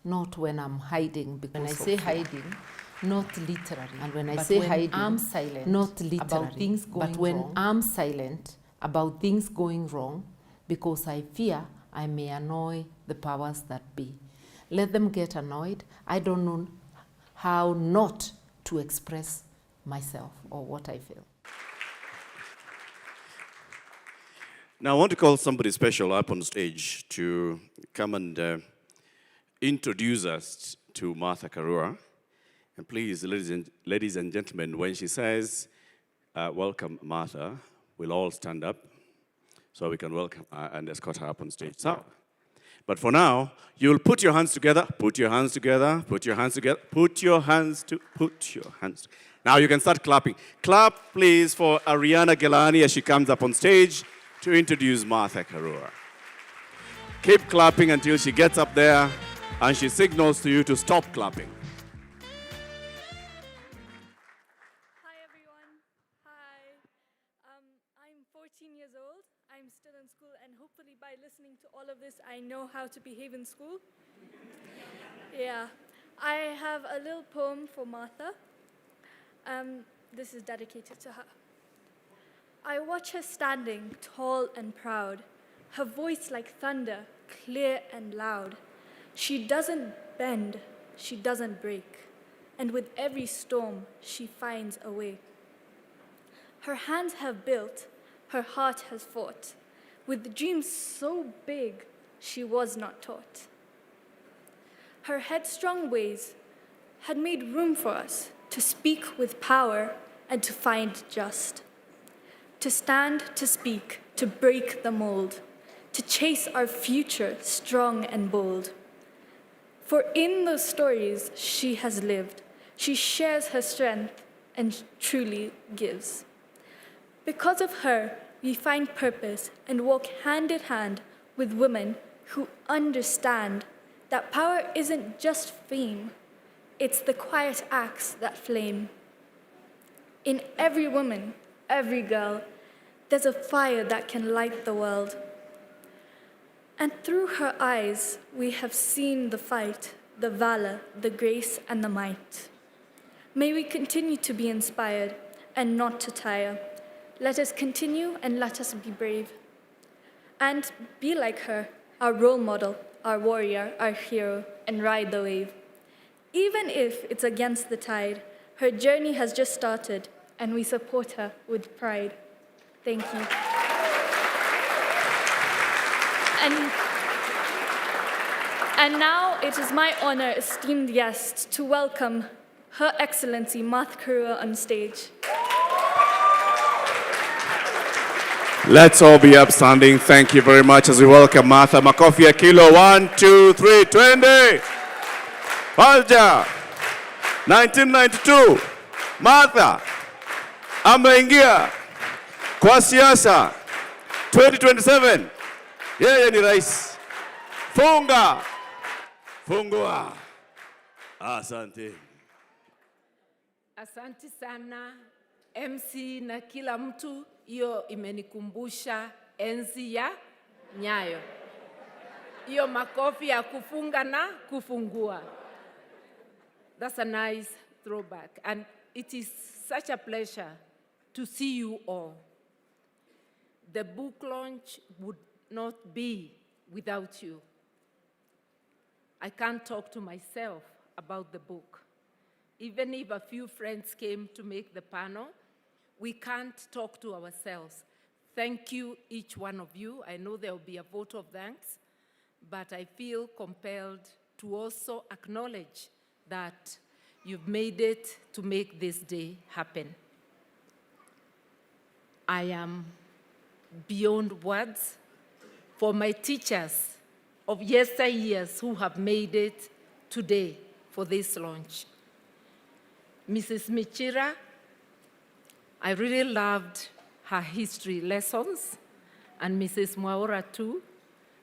not when I'm hiding. Because when I say hiding, not literally. And when I say hiding, I'm silent, not literally about things going wrong. But when I'm silent about things going wrong, because I fear I may annoy the powers that be. Let them get annoyed. I don't know how not to express myself or what I feel. Now I want to call somebody special up on stage to come and introduce us to Martha Karua. And please, ladies and gentlemen, when she says, welcome Martha, we'll all stand up so we can welcome her and escort her up on stage. So, but for now, you'll put your hands together, put your hands together, put your hands together, put your hands together. Now you can start clapping. Clap, please, for Ariana Gelani as she comes up on stage to introduce Martha Karua. Keep clapping until she gets up there and she signals to you to stop clapping. Hi everyone. Hi. I'm 14 years old. I'm still in school, and hopefully by listening to all of this, I know how to behave in school. Yeah. I have a little poem for Martha. This is dedicated to her. I watch her standing, tall and proud, her voice like thunder, clear and loud. She doesn't bend, she doesn't break, and with every storm, she finds a way. Her hands have built, her heart has fought, with dreams so big, she was not taught. Her headstrong ways had made room for us to speak with power and to find just. To stand, to speak, to break the mold, to chase our future strong and bold. For in those stories she has lived, she shares her strength and truly gives. Because of her, we find purpose and walk hand in hand with women who understand that power isn't just fame, it's the quiet acts that flame. In every woman, every girl, there's a fire that can light the world. And through her eyes, we have seen the fight, the valor, the grace, and the might. May we continue to be inspired and not to tire. Let us continue and let us be brave. And be like her, our role model, our warrior, our hero, and ride the wave. Even if it's against the tide, her journey has just started, and we support her with pride. Thank you. And now it is my honor, esteemed guest, to welcome Her Excellency Martha Karua on stage. Let's all be upstanding. Thank you very much as we welcome Martha. Makofi ya kilo 1, 2, 3, 20. Palja. 1992. Martha ameingia kwa siasa 2027. Yeye ni rais. Funga. Fungua. Asante. Asante sana MC na kila mtu. Hiyo imenikumbusha enzi ya Nyayo. Hiyo makofi ya kufunga na kufungua. That's a nice throwback. And it is such a pleasure to see you all. The book launch would not be without you. I can't talk to myself about the book. Even if a few friends came to make the panel, we can't talk to ourselves. Thank you, each one of you. I know there will be a vote of thanks, but I feel compelled to also acknowledge that you've made it to make this day happen. I am beyond words for my teachers of yesteryears who have made it today for this launch. Mrs. Michira, I really loved her history lessons, and Mrs. Mwaura too.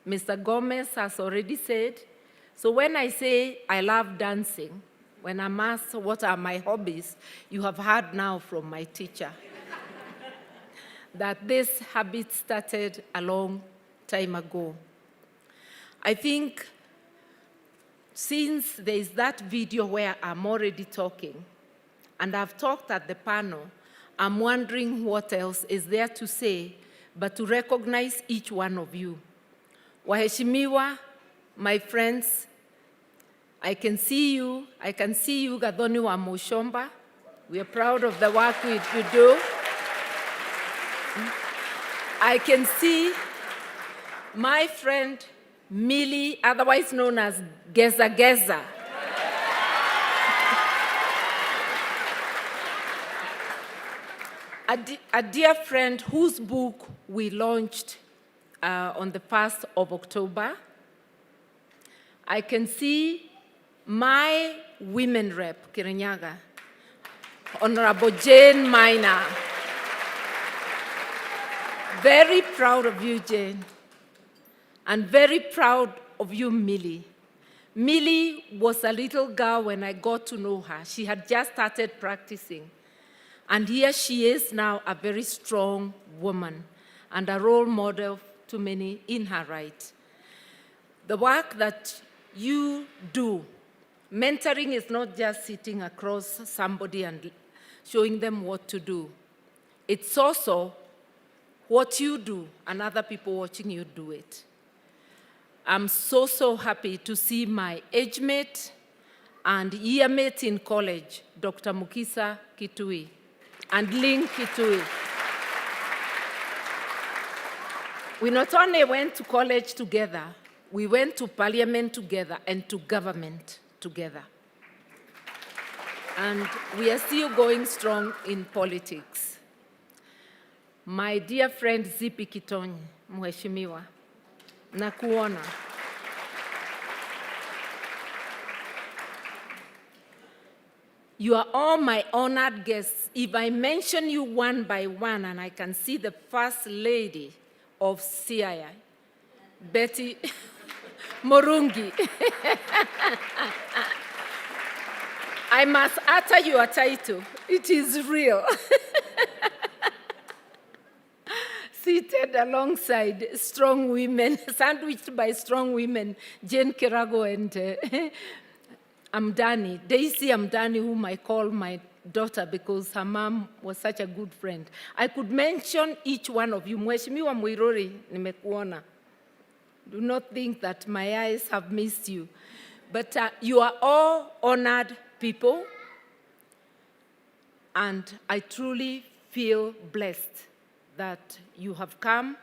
Mr. Gomez has already said, so when I say I love dancing, when I'm asked what are my hobbies, you have heard now from my teacher that this habit started a long time ago. I think since there is that video where I'm already talking, and I've talked at the panel, I'm wondering what else is there to say, but to recognize each one of you. Waheshimiwa, my friends, I can see you, Gathoni wa Mushomba. We are proud of the work you do. I can see my friend Millie, otherwise known as Geza Geza. A dear friend whose book we launched on the 1st of October. I can see my women rep, Kirinyaga, Honorable Jane Minor. Very proud of you, Jane, and very proud of you, Millie. Millie was a little girl when I got to know her. She had just started practicing. And here she is now, a very strong woman and a role model to many in her right. The work that you do, mentoring is not just sitting across somebody and showing them what to do. It's also what you do and other people watching you do it. I'm so happy to see my age mate and year mate in college, Dr. Mukisa Kitui, and Lynn Kitui. We not only went to college together, we went to parliament together and to government together. And we are still going strong in politics. My dear friend Zipi Kitonyi, Mheshimiwa, nakuona. You are all my honored guests. If I mention you one by one, and I can see the First Lady of CII, Betty Morungi. I must utter your title. It is real. Seated alongside strong women, sandwiched by strong women, Jane Kirago and Amdani, Daisy Amdani, whom I call my daughter because her mom was such a good friend. I could mention each one of you. Mheshimiwa Mwirori, nimekuona. Do not think that my eyes have missed you. But you are all honored people, and I truly feel blessed that you have come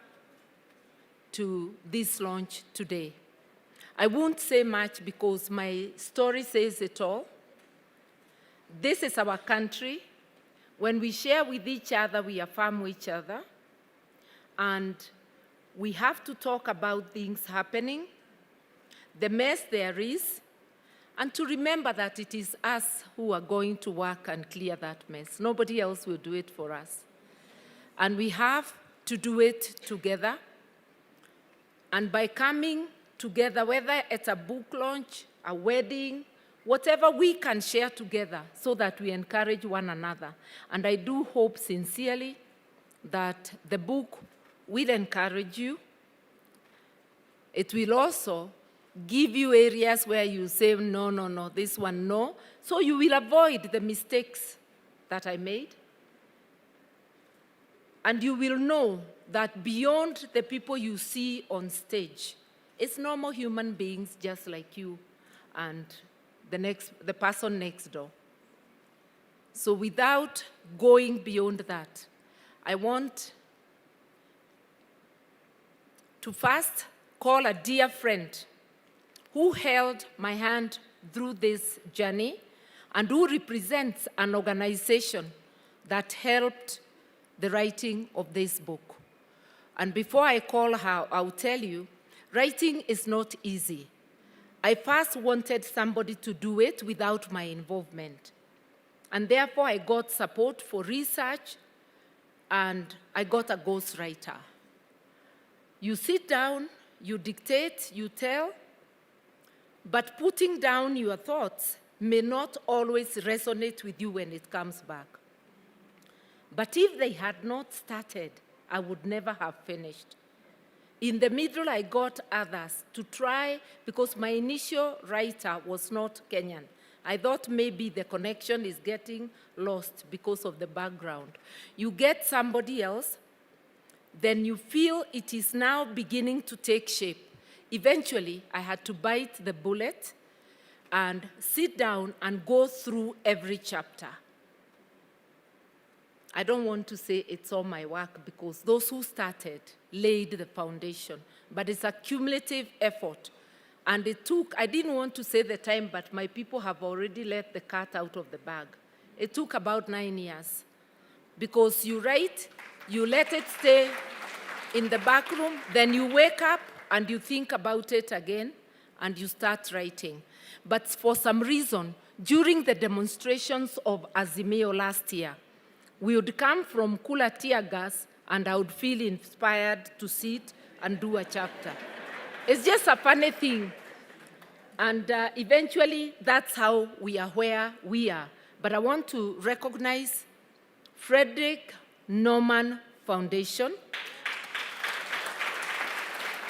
to this launch today. I won't say much because my story says it all. This is our country. When we share with each other, we affirm each other. And we have to talk about things happening, the mess there is, and to remember that it is us who are going to work and clear that mess. Nobody else will do it for us. And we have to do it together. And by coming together, whether it's a book launch, a wedding, whatever we can share together so that we encourage one another. And I do hope sincerely that the book will encourage you. It will also give you areas where you say, no, this one, no. So you will avoid the mistakes that I made. And you will know that beyond the people you see on stage, it's normal human beings just like you and the person next door. So without going beyond that, I want to first call a dear friend who held my hand through this journey and who represents an organization that helped the writing of this book. And before I call her, I'll tell you, writing is not easy. I first wanted somebody to do it without my involvement. And therefore, I got support for research, and I got a ghostwriter. You sit down, you dictate, you tell, but putting down your thoughts may not always resonate with you when it comes back. But if they had not started, I would never have finished. In the middle, I got others to try, because my initial writer was not Kenyan. I thought maybe the connection is getting lost because of the background. You get somebody else, then you feel it is now beginning to take shape. Eventually, I had to bite the bullet and sit down and go through every chapter. I don't want to say it's all my work, because those who started laid the foundation, but it's a cumulative effort. And it took, I didn't want to say the time, but my people have already let the cat out of the bag. It took about 9 years, because you write, you let it stay in the back room, then you wake up and you think about it again, and you start writing. But for some reason, during the demonstrations of Azimio last year, we would come from cooler tear gas, and I would feel inspired to sit and do a chapter. It's just a funny thing. And eventually, that's how we are where we are. But I want to recognize Frederick Norman Foundation,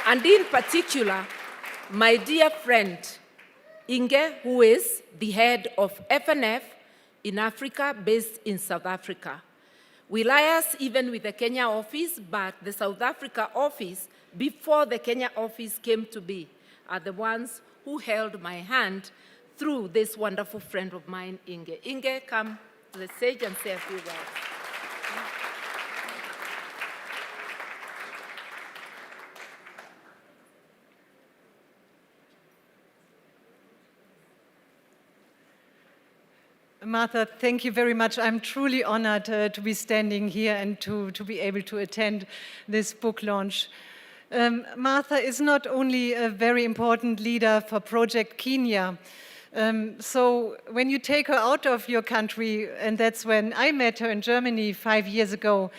and in particular, my dear friend, Inge, who is the head of FNF in Africa, based in South Africa. We liaise even with the Kenya office, but the South Africa office, before the Kenya office came to be, are the ones who held my hand through this wonderful friend of mine, Inge. Inge, come to the stage and say a few words. Martha, thank you very much. I'm truly honored to be standing here and to be able to attend this book launch. Martha is not only a very important leader for Project Kenya. So when you take her out of your country, and that's when I met her in Germany 5 years ago,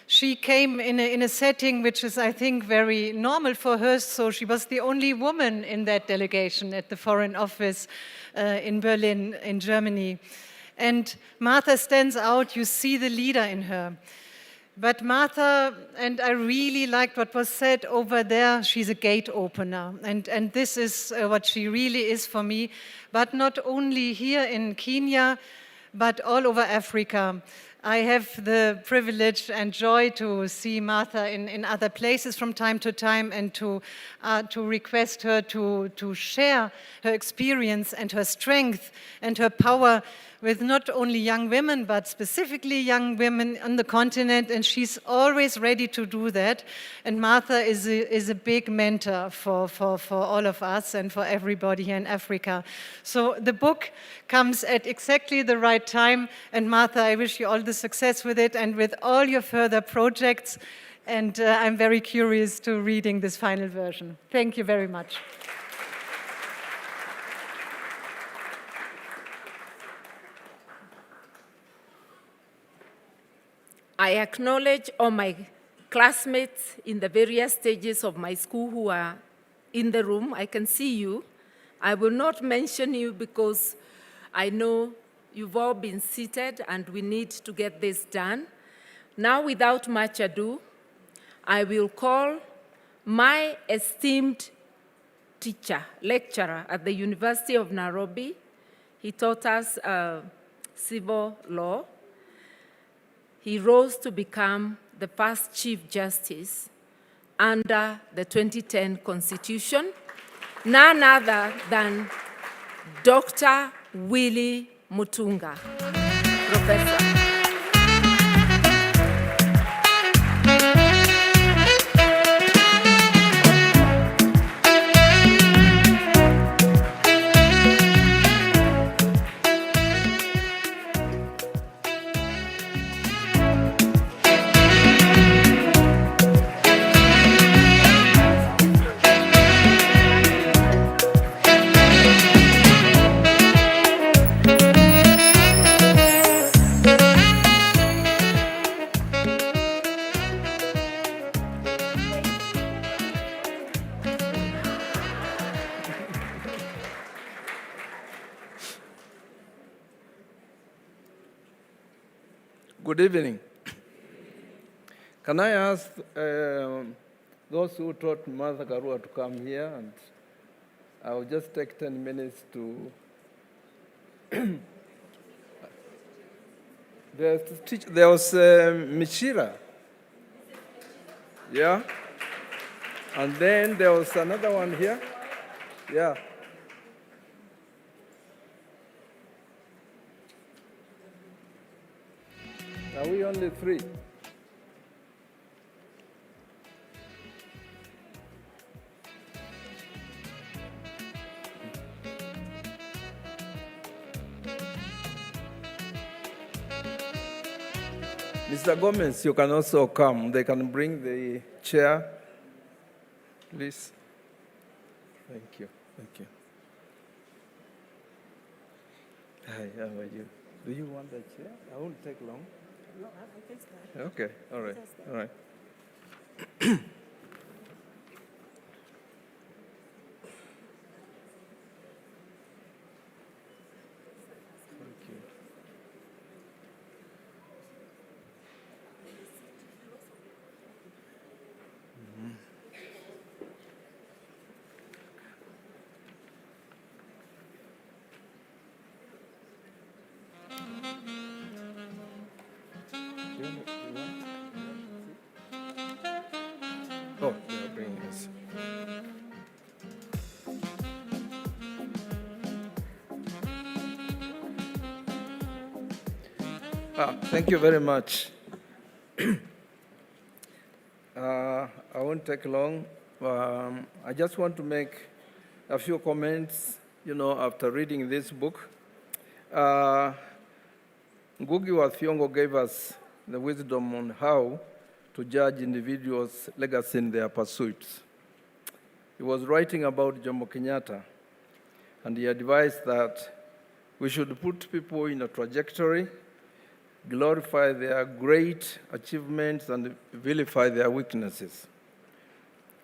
she came in a setting which is, I think, very normal for her. So she was the only woman in that delegation at the Foreign Office in Berlin, in Germany. And Martha stands out. You see the leader in her. But Martha, and I really liked what was said over there, she's a gate opener. And this is what she really is for me. But not only here in Kenya, but all over Africa. I have the privilege and joy to see Martha in other places from time to time, and to request her to share her experience and her strength and her power with not only young women, but specifically young women on the continent, and she's always ready to do that. And Martha is a big mentor for all of us and for everybody here in Africa. So the book comes at exactly the right time, and Martha, I wish you all the success with it and with all your further projects, and I'm very curious to reading this final version. Thank you very much. I acknowledge all my classmates in the various stages of my school who are in the room. I can see you. I will not mention you because I know you've all been seated and we need to get this done. Now, without much ado, I will call my esteemed lecturer at the University of Nairobi. He taught us civil law. he rose to become the first Chief Justice under the 2010 Constitution, none other than Dr. Willie Mutunga, Professor. Good evening. Can I ask those who taught Mother Karua to come here, and I'll just take 10 minutes to there was Mishira, yeah, and then there was another one here, yeah. Are we only three? Mr. Gomez, you can also come. They can bring the chair, please. Thank you. Thank you. Hi, how are you? Do you want the chair? I won't take long. No, I can start. Okay, all right, all right. Oh, they're bringing this. Thank you very much. I won't take long. I just want to make a few comments, after reading this book. Ngugi wa Thiong'o gave us the wisdom on how to judge individuals' legacy in their pursuits. He was writing about Jomo Kenyatta, and he advised that we should put people in a trajectory, glorify their great achievements, and vilify their weaknesses.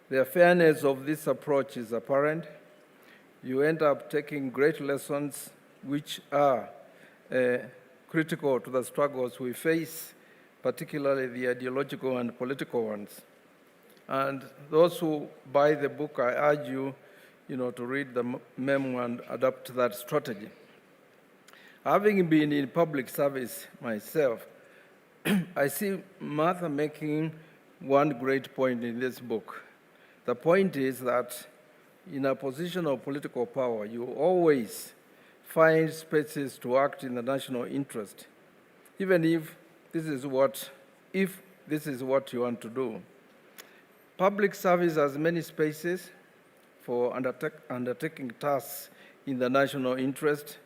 The fairness of this approach is apparent. You end up taking great lessons which are critical to the struggles we face, particularly the ideological and political ones. And those who buy the book, I urge you, to read the memo and adapt that strategy. Having been in public service myself, I see Martha making one great point in this book. The point is that in a position of political power, you always find spaces to act in the national interest, even if this is what you want to do. Public service has many spaces for undertaking tasks in the national interest,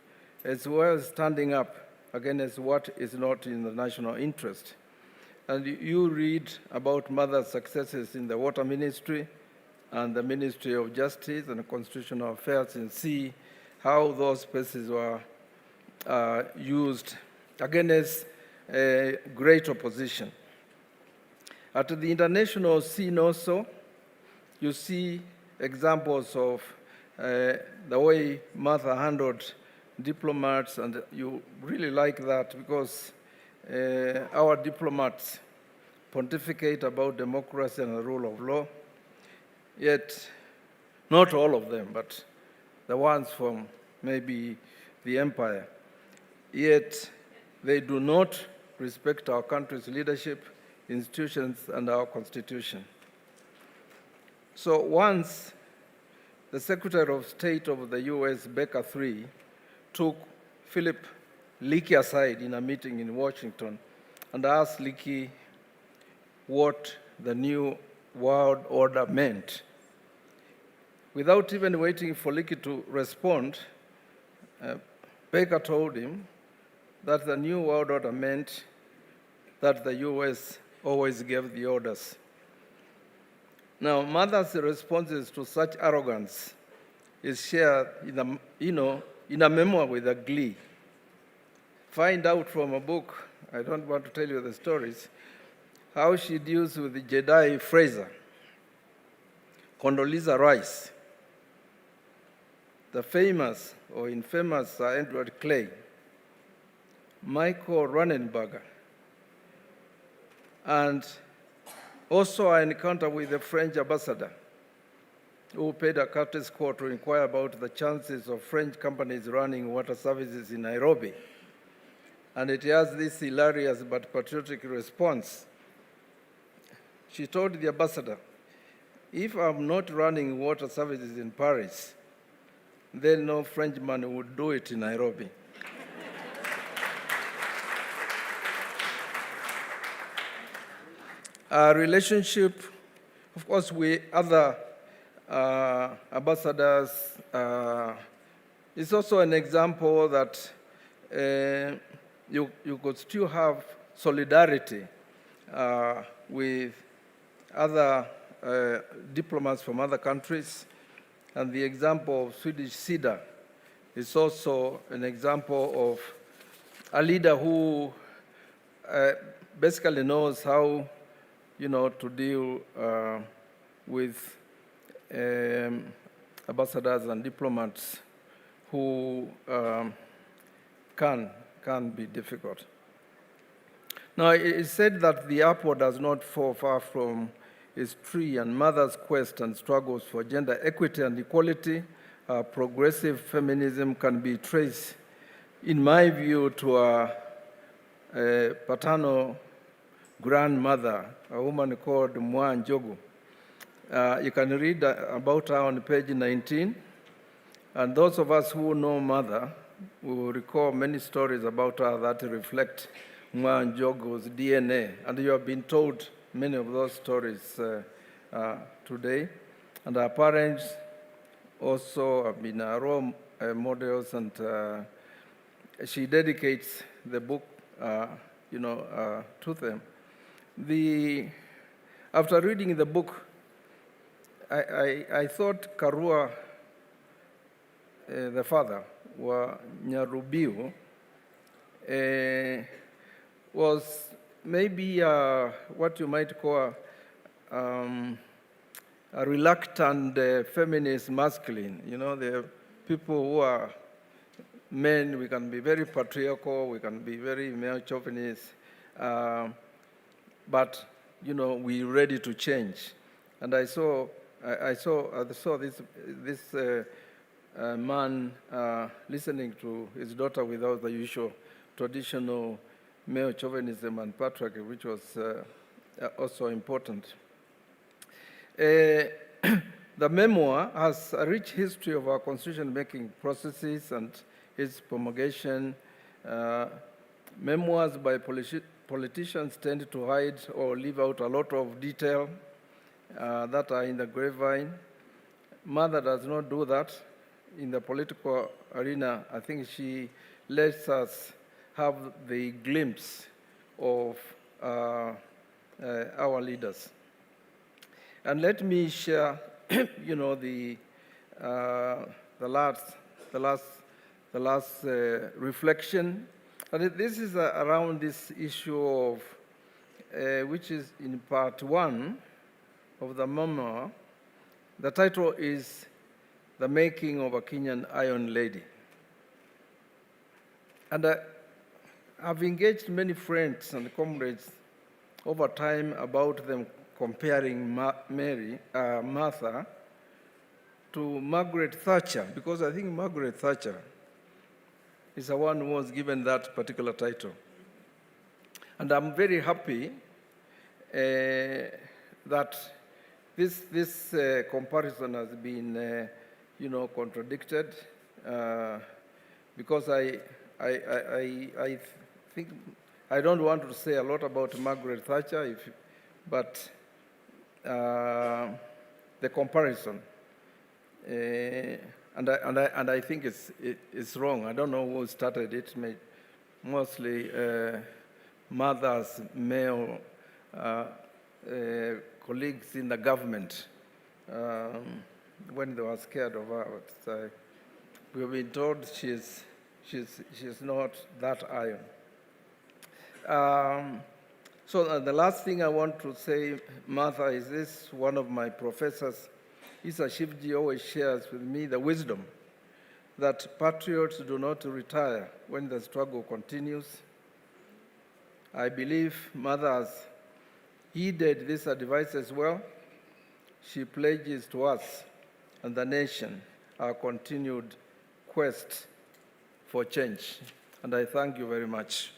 as well as standing up against what is not in the national interest. And you read about Mother's successes in the water ministry and the Ministry of Justice and Constitutional Affairs, and see how those spaces were used against great opposition. At the international scene also, you see examples of the way Martha handled diplomats, and you really like that because our diplomats pontificate about democracy and the rule of law, yet not all of them, but the ones from maybe the empire, yet they do not respect our country's leadership, institutions, and our Constitution. So once the Secretary of State of the US, Baker III, took Philip Leakey aside in a meeting in Washington and asked Leakey what the new world order meant. Without even waiting for Leakey to respond, Baker told him that the new world order meant that the US always gave the orders. Now, Mother's responses to such arrogance is shared in a memoir with a glee. Find out from a book, I don't want to tell you the stories, how she deals with Jedi Fraser, Condoleezza Rice, the famous or infamous Edward Clay, Michael Ronenberger, and also an encounter with the French ambassador who paid a courteous call to inquire about the chances of French companies running water services in Nairobi. And it has this hilarious but patriotic response. She told the ambassador, "If I'm not running water services in Paris, then no Frenchman would do it in Nairobi." Our relationship, of course, with other ambassadors is also an example that you could still have solidarity with other diplomats from other countries. And the example of Swedish SIDA is also an example of a leader who basically knows how to deal with ambassadors and diplomats who can be difficult. Now, it is said that the apple does not fall far from its tree, and Mother's quest and struggles for gender equity and equality, progressive feminism can be traced, in my view, to a paternal grandmother, a woman called Mwa Njogu. You can read about her on page 19. And those of us who know Mother will recall many stories about her that reflect Mwa Njogu's DNA. And you have been told many of those stories today. And her parents also have been role models, and she dedicates the book to them. After reading the book, I thought Karua, the father, Nyarubiu, was maybe what you might call a reluctant feminist masculine. The people who are men, we can be very patriarchal, we can be very male chauvinist, but we're ready to change. And I saw this man listening to his daughter without the usual traditional male chauvinism and patriarchy, which was also important. The memoir has a rich history of our constitution-making processes and its promulgation. Memoirs by politicians tend to hide or leave out a lot of detail that are in the grapevine. Mother does not do that in the political arena. I think she lets us have the glimpse of our leaders. And let me share, the last reflection. And this is around this issue of, which is in part 1 of the memoir. The title is The Making of a Kenyan Iron Lady. And I've engaged many friends and comrades over time about them comparing Martha to Margaret Thatcher, because I think Margaret Thatcher is the one who was given that particular title. And I'm very happy that this comparison has been, contradicted, because I think I don't want to say a lot about Margaret Thatcher, but the comparison, and I think it's wrong. I don't know who started it. Mostly mothers, male colleagues in the government, when they were scared of her. We've been told she's not that iron. So the last thing I want to say, Martha, is this: one of my professors, Isa Shivji, always shares with me the wisdom that patriots do not retire when the struggle continues. I believe Mother has heeded this advice as well. She pledges to us and the nation our continued quest for change. And I thank you very much.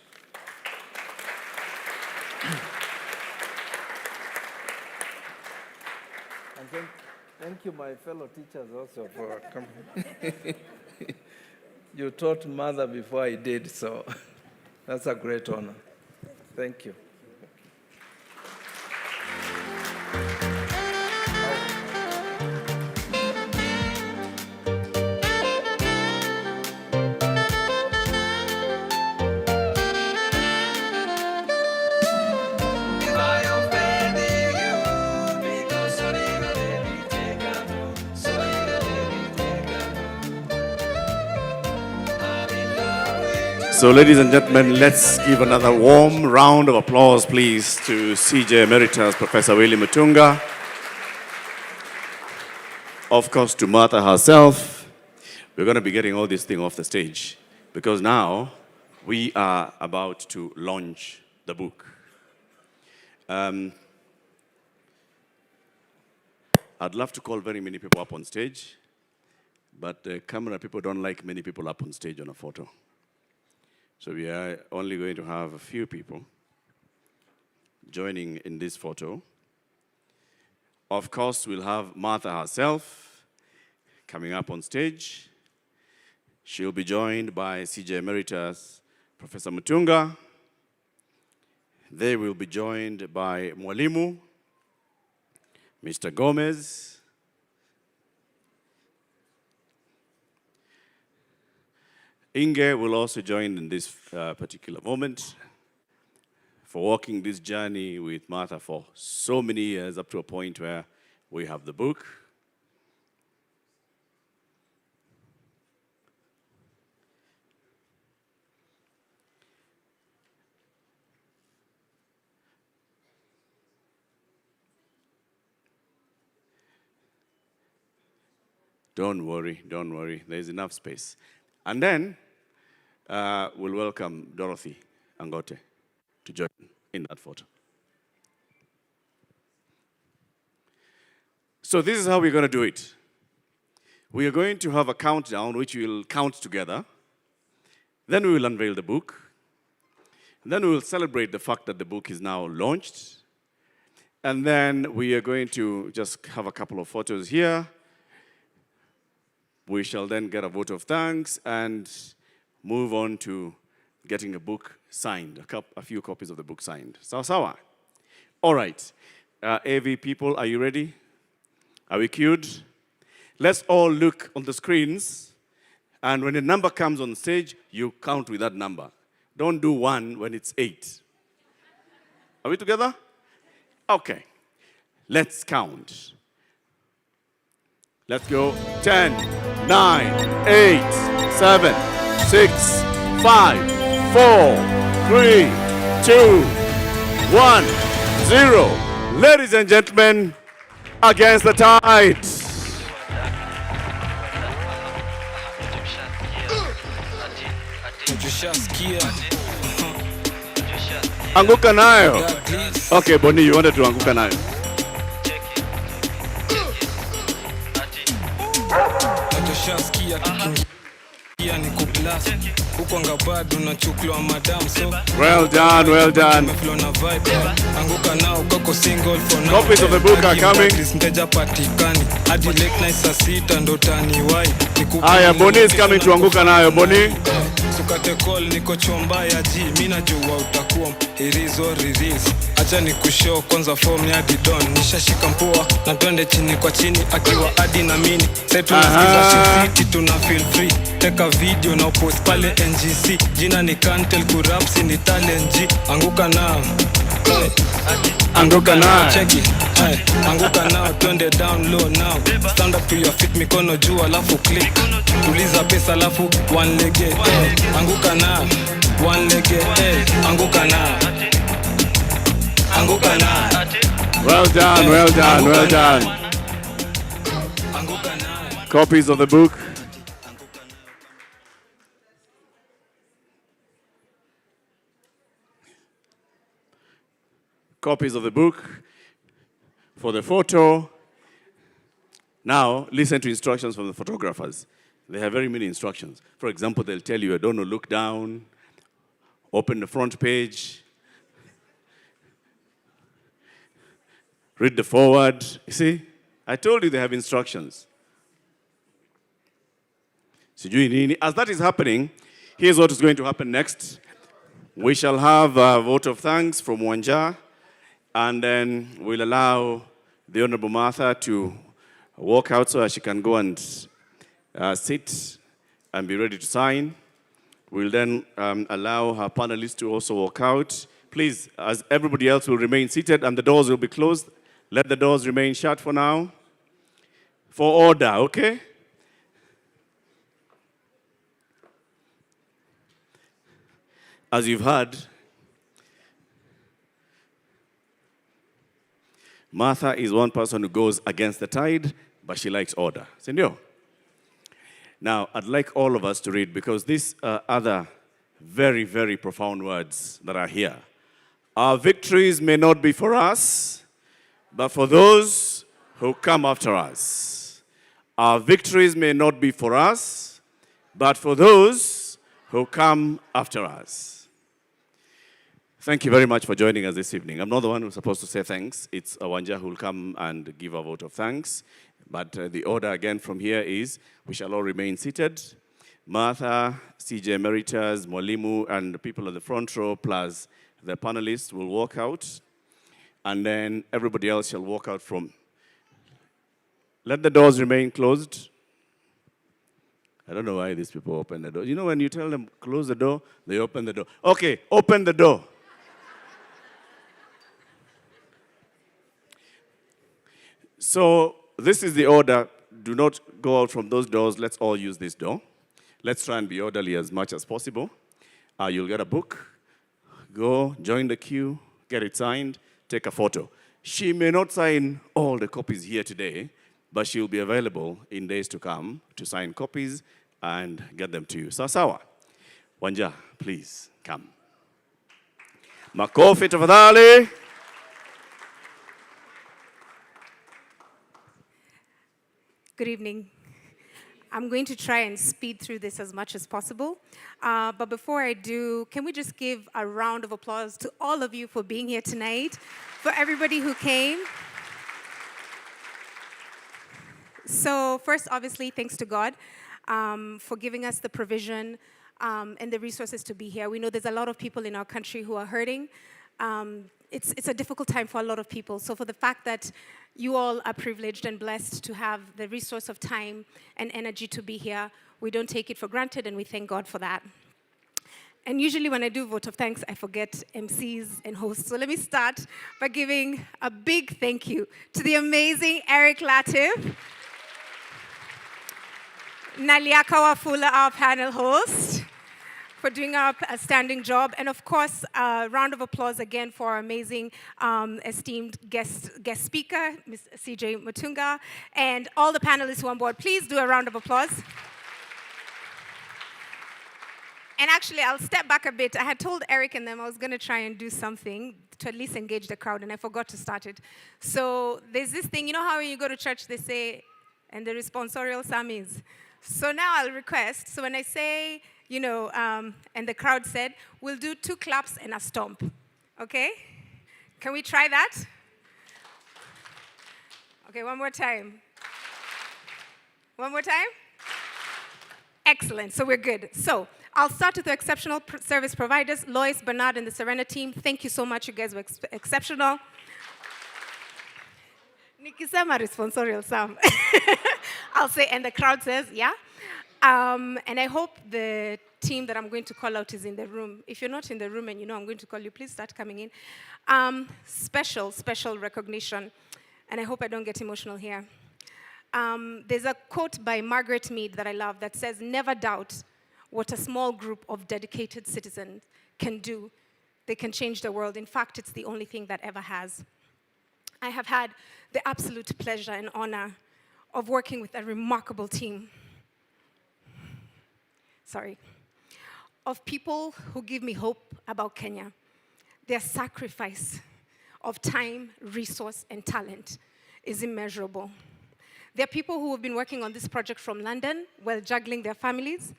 And thank you, my fellow teachers, also for coming. You taught Mother before I did, so that's a great honor. Thank you. So, ladies and gentlemen, let's give another warm round of applause, please, to CJ Emeritus Professor Willie Mutunga. Of course, to Martha herself. We're going to be getting all this thing off the stage because now we are about to launch the book. I'd love to call very many people up on stage, but the camera people don't like many people up on stage on a photo. So we are only going to have a few people joining in this photo. Of course, we'll have Martha herself coming up on stage. She'll be joined by CJ Emeritus Professor Mutunga. They will be joined by Mwalimu, Mr. Gomez, Inge will also join in this particular moment for walking this journey with Martha for so many years, up to a point where we have the book. Don't worry, there's enough space. And then we'll welcome Dorothy Angote to join in that photo. So this is how we're going to do it. We are going to have a countdown, which we'll count together. Then we will unveil the book. And then we will celebrate the fact that the book is now launched. And then we are going to just have a couple of photos here. We shall then get a vote of thanks and move on to getting a book signed, a few copies of the book signed. Sawa? All right. AV people, are you ready? Are we queued? Let's all look on the screens, and when a number comes on stage, you count with that number. Don't do 1 when it's 8. Are we together? Okay. Let's count. Let's go. 10, 9, 8, 7, 6, 5, 4, 3, 2, 1, 0. Ladies and gentlemen, against the tide. Anguka nayo. Okay, Boni, you wanted to anguka nayo. last. Ukwanga bado unachuklwa madam so. Well done, well done. Anguka nao kako single for now. Copies of the book are coming. Mteja patikani. Hadi late night saa 6 ndo taniwai. Aya, Boni is coming to Anguka nayo, Boni. Sukate call niko chomba ya G. Mimi najua utakuwa irizo release. Acha nikushow kwanza form ya Didon. Nishashika mpoa na twende chini kwa chini akiwa hadi na mini. Sasa tunasikiza shit tuna feel free. Teka video na post pale NGC. Jina ni Kantel Kurapsi ni talent G. Anguka nao. Anguka nao. Check it. Anguka nao, twende down low now. Stand up to your feet, mikono juu alafu click. Tuliza pesa alafu one leg. Anguka nao, one leg. Anguka nao. Anguka nao. Well done, well done, well done. Copies of the book. Copies of the book for the photo. Now, listen to instructions from the photographers. They have very many instructions. For example, they'll tell you, don't look down, open the front page, read the forward. You see, I told you they have instructions. As that is happening, here's what is going to happen next. We shall have a vote of thanks from Wanja, and then we'll allow the Honorable Martha to walk out so that she can go and sit and be ready to sign. We'll then allow her panelists to also walk out. Please, as everybody else will remain seated and the doors will be closed, let the doors remain shut for now. For order, okay? As you've heard, Martha is one person who goes against the tide, but she likes order. Senor. Now, I'd like all of us to read, because these are other very, very profound words that are here. Our victories may not be for us, but for those who come after us. Our victories may not be for us, but for those who come after us. Thank you very much for joining us this evening. I'm not the one who's supposed to say thanks. It's Awanja who will come and give a vote of thanks. But the order again from here is we shall all remain seated. Martha, CJ Emeritus, Mwalimu, and the people at the front row, plus the panelists will walk out. And then everybody else shall walk out from. Let the doors remain closed. I don't know why these people open the door. You know, when you tell them close the door, they open the door. Okay, open the door. So this is the order. Do not go out from those doors. Let's all use this door. Let's try and be orderly as much as possible. You'll get a book. Go, join the queue, get it signed, take a photo. She may not sign all the copies here today, but she'll be available in days to come to sign copies and get them to you. Sawa. Wanja, please, come. Makofi tafadhali. Good evening. I'm going to try and speed through this as much as possible. But before I do, can we just give a round of applause to all of you for being here tonight, for everybody who came. So first, obviously, thanks to God for giving us the provision and the resources to be here. We know there's a lot of people in our country who are hurting. It's a difficult time for a lot of people. So for the fact that you all are privileged and blessed to have the resource of time and energy to be here, we don't take it for granted, and we thank God for that. And usually when I do vote of thanks, I forget MCs and hosts. So let me start by giving a big thank you to the amazing Eric Latif, Naliaka Wafula, our panel host, for doing our outstanding job. And of course, a round of applause again for our amazing, esteemed guest speaker, Ms. CJ Mutunga, and all the panelists who are on board. Please do a round of applause. And actually, I'll step back a bit. I had told Eric and them I was going to try and do something to at least engage the crowd, and I forgot to start it. So there's this thing, you know how when you go to church, they say, and the responsorial psalm is. So now I'll request, so when I say, and the crowd said, we'll do 2 claps and a stomp. Okay? Can we try that? Okay, one more time. One more time? Excellent, so we're good. So I'll start with the exceptional service providers, Lois, Bernard, and the Serena team. Thank you so much, you guys were exceptional. Nikisema responsorial Sam. I'll say, and the crowd says, yeah. And I hope the team that I'm going to call out is in the room. If you're not in the room and you know I'm going to call you, please start coming in. Special recognition. And I hope I don't get emotional here. There's a quote by Margaret Mead that I love that says, never doubt what a small group of dedicated citizens can do. They can change the world. In fact, it's the only thing that ever has. I have had the absolute pleasure and honor of working with a remarkable team. Of people who give me hope about Kenya. Their sacrifice of time, resource, and talent is immeasurable. There are people who have been working on this project from London while juggling their families.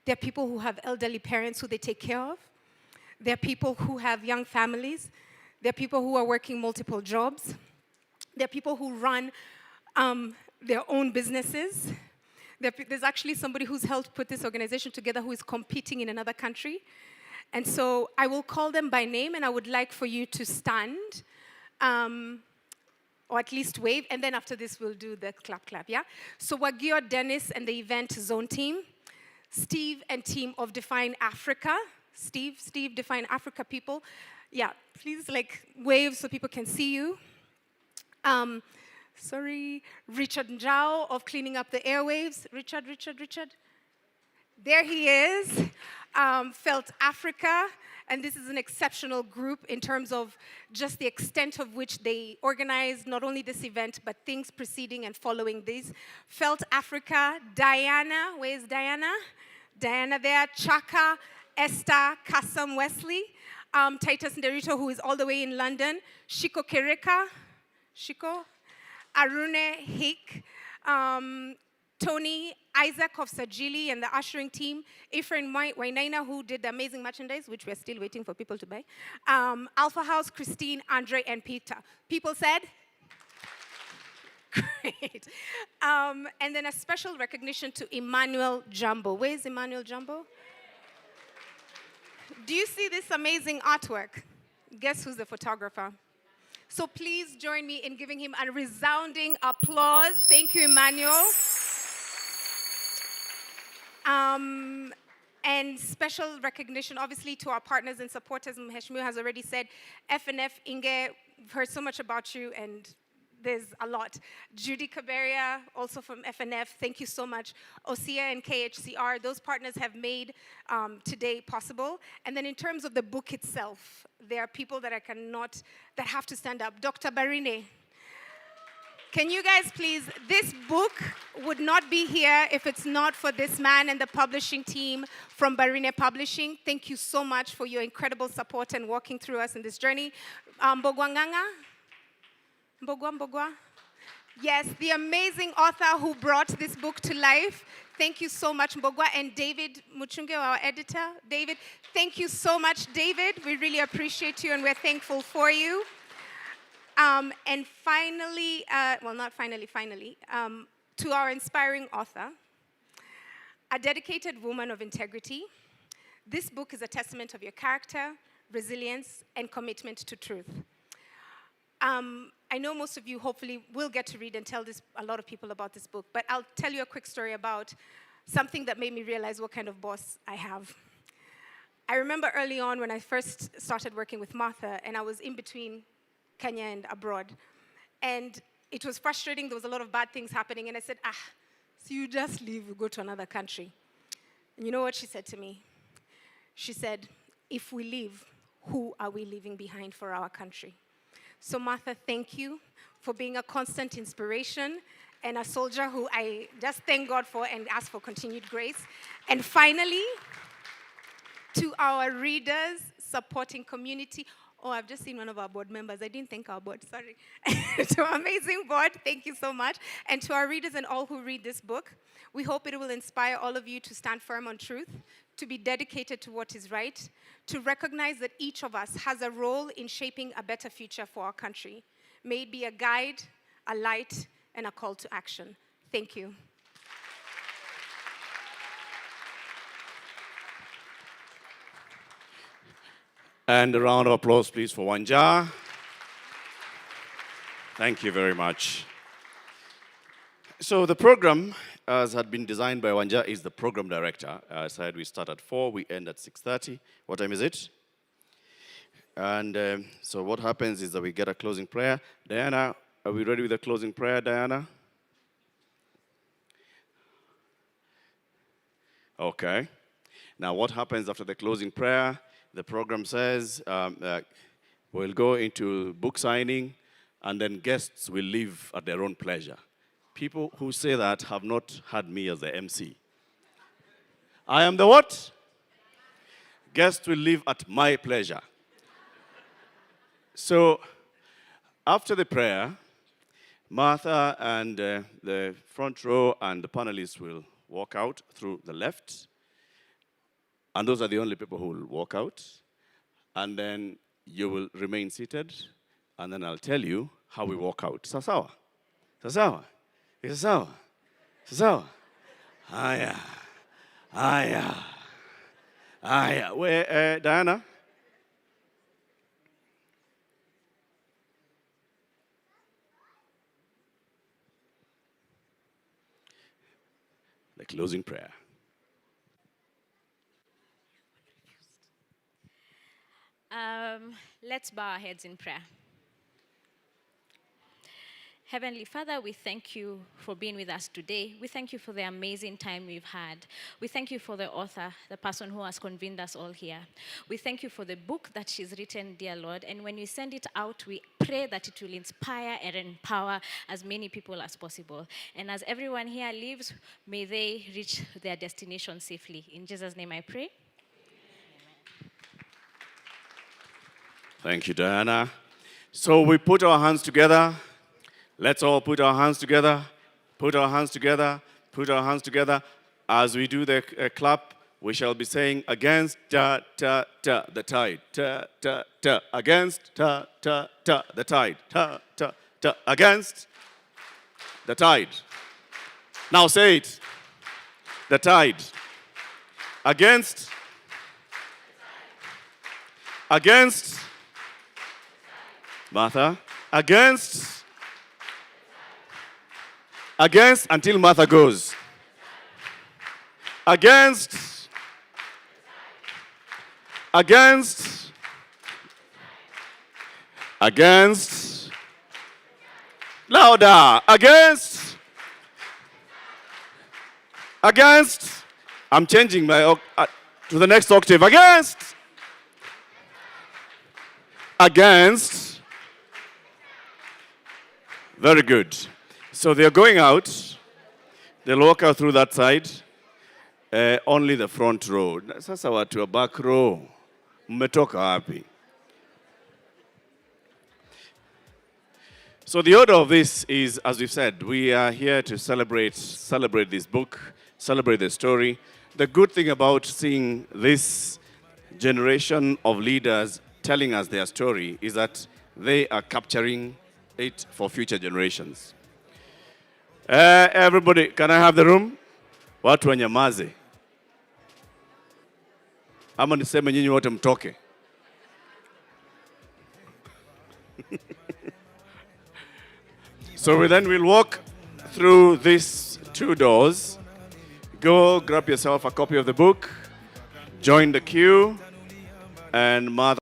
There are people who have elderly parents who they take care of. There are people who have young families. There are people who are working multiple jobs. There are people who run their own businesses. There's actually somebody who's helped put this organization together who is competing in another country. And so I will call them by name, and I would like for you to stand, or at least wave, and then after this we'll do the clap, yeah? So Wagio, Dennis, and the event zone team, Steve and team of Define Africa, Steve, Define Africa people. Yeah, please wave so people can see you. Richard Njao of Cleaning Up the Airwaves. Richard. There he is. Felt Africa, and this is an exceptional group in terms of just the extent of which they organized not only this event, but things preceding and following these. Felt Africa, Diana, where's Diana? Diana there, Chaka, Esther, Kasam Wesley, Titus Nderito, who is all the way in London, Shiko Kereka, Arune Hik, Tony, Isaac of Sajili and the ushering team, Ephraim Wainaina, who did the amazing merchandise, which we're still waiting for people to buy, Alpha House, Christine, Andre, and Peter. People said? Great. And then a special recognition to Emmanuel Jumbo. Where's Emmanuel Jumbo? Do you see this amazing artwork? Guess who's the photographer? So please join me in giving him a resounding applause. Thank you, Emmanuel. And special recognition, obviously, to our partners and supporters. Mheshimiwa has already said, FNF, Inge, we've heard so much about you, and there's a lot. Judy Kaberia, also from FNF, thank you so much. OSIA and KHCR, those partners have made today possible. And then in terms of the book itself, there are people that that have to stand up. Dr. Barine, can you guys please, this book would not be here if it's not for this man and the publishing team from Barine Publishing. Thank you so much for your incredible support and walking through us in this journey. Mbogwa. Yes, the amazing author who brought this book to life. Thank you so much, Mbogwa. And David Muchunge, our editor. David, thank you so much, David. We really appreciate you and we're thankful for you. And finally, to our inspiring author, a dedicated woman of integrity. This book is a testament of your character, resilience, and commitment to truth. I know most of you hopefully will get to read and tell a lot of people about this book, but I'll tell you a quick story about something that made me realize what kind of boss I have. I remember early on when I first started working with Martha, and I was in between Kenya and abroad. And it was frustrating, there was a lot of bad things happening, and I said, so you just leave, you go to another country. And you know what she said to me? She said, if we leave, who are we leaving behind for our country? So Martha, thank you for being a constant inspiration and a soldier who I just thank God for and ask for continued grace. And finally, to our readers, supporting community. Oh, I've just seen one of our board members. I didn't thank our board, sorry. To our amazing board, thank you so much. And to our readers and all who read this book, we hope it will inspire all of you to stand firm on truth, to be dedicated to what is right, to recognize that each of us has a role in shaping a better future for our country. May it be a guide, a light, and a call to action. Thank you. And a round of applause, please, for Wanja. Thank you very much. So the program, as had been designed by Wanja, is the program director. I said we start at 4, we end at 6:30. What time is it? And so what happens is that we get a closing prayer. Diana, are we ready with the closing prayer, Diana? Okay. Now what happens after the closing prayer? The program says we'll go into book signing, and then guests will leave at their own pleasure. People who say that have not had me as the MC. I am the what? Guests will leave at my pleasure. So after the prayer, Martha and the front row and the panelists will walk out through the left. And those are the only people who will walk out. And then you will remain seated. And then I'll tell you how we walk out. Sasawa? Sasawa? Sasawa? Sasawa? Aya. Aya. Aya. Where, Diana? The closing prayer. Let's bow our heads in prayer. Heavenly Father, we thank you for being with us today. We thank you for the amazing time we've had. We thank you for the author, the person who has convened us all here. We thank you for the book that she's written, dear Lord. And when you send it out, we pray that it will inspire and empower as many people as possible. And as everyone here lives, may they reach their destination safely. In Jesus' name I pray. Thank you, Diana. So we put our hands together. Let's all put our hands together. Put our hands together. Put our hands together. As we do the clap, we shall be saying against the tide. Against the tide. Against the tide. Now say it. The tide. Against. Against. Martha. Against. Against until Martha goes. Against. Against. Against. Louder. Against. Against. I'm changing my to the next octave. Against. Against. Very good. So they're going out. They'll walk out through that side. Only the front row. Sasa watu wa back row. Mmetoka wapi? So the order of this is, as we've said, we are here to celebrate this book, celebrate the story. The good thing about seeing this generation of leaders telling us their story is that they are capturing it for future generations. Everybody, can I have the room? Watu wanyamaze. Ama niseme nyinyi wote mtoke. So then we'll walk through these 2 doors. Go grab yourself a copy of the book. Join the queue. And Mother.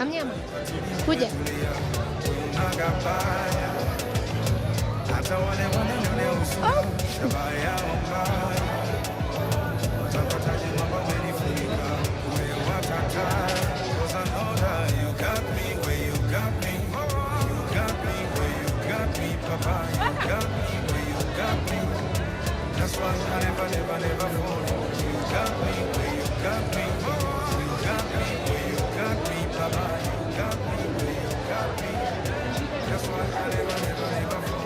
Kamnyama, kuja. That's why I never fall. You got me where you got me. You got me where you got me, Papa. You got me where you got me. That's why I never fall.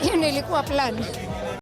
Hiyo ndio ilikuwa plan.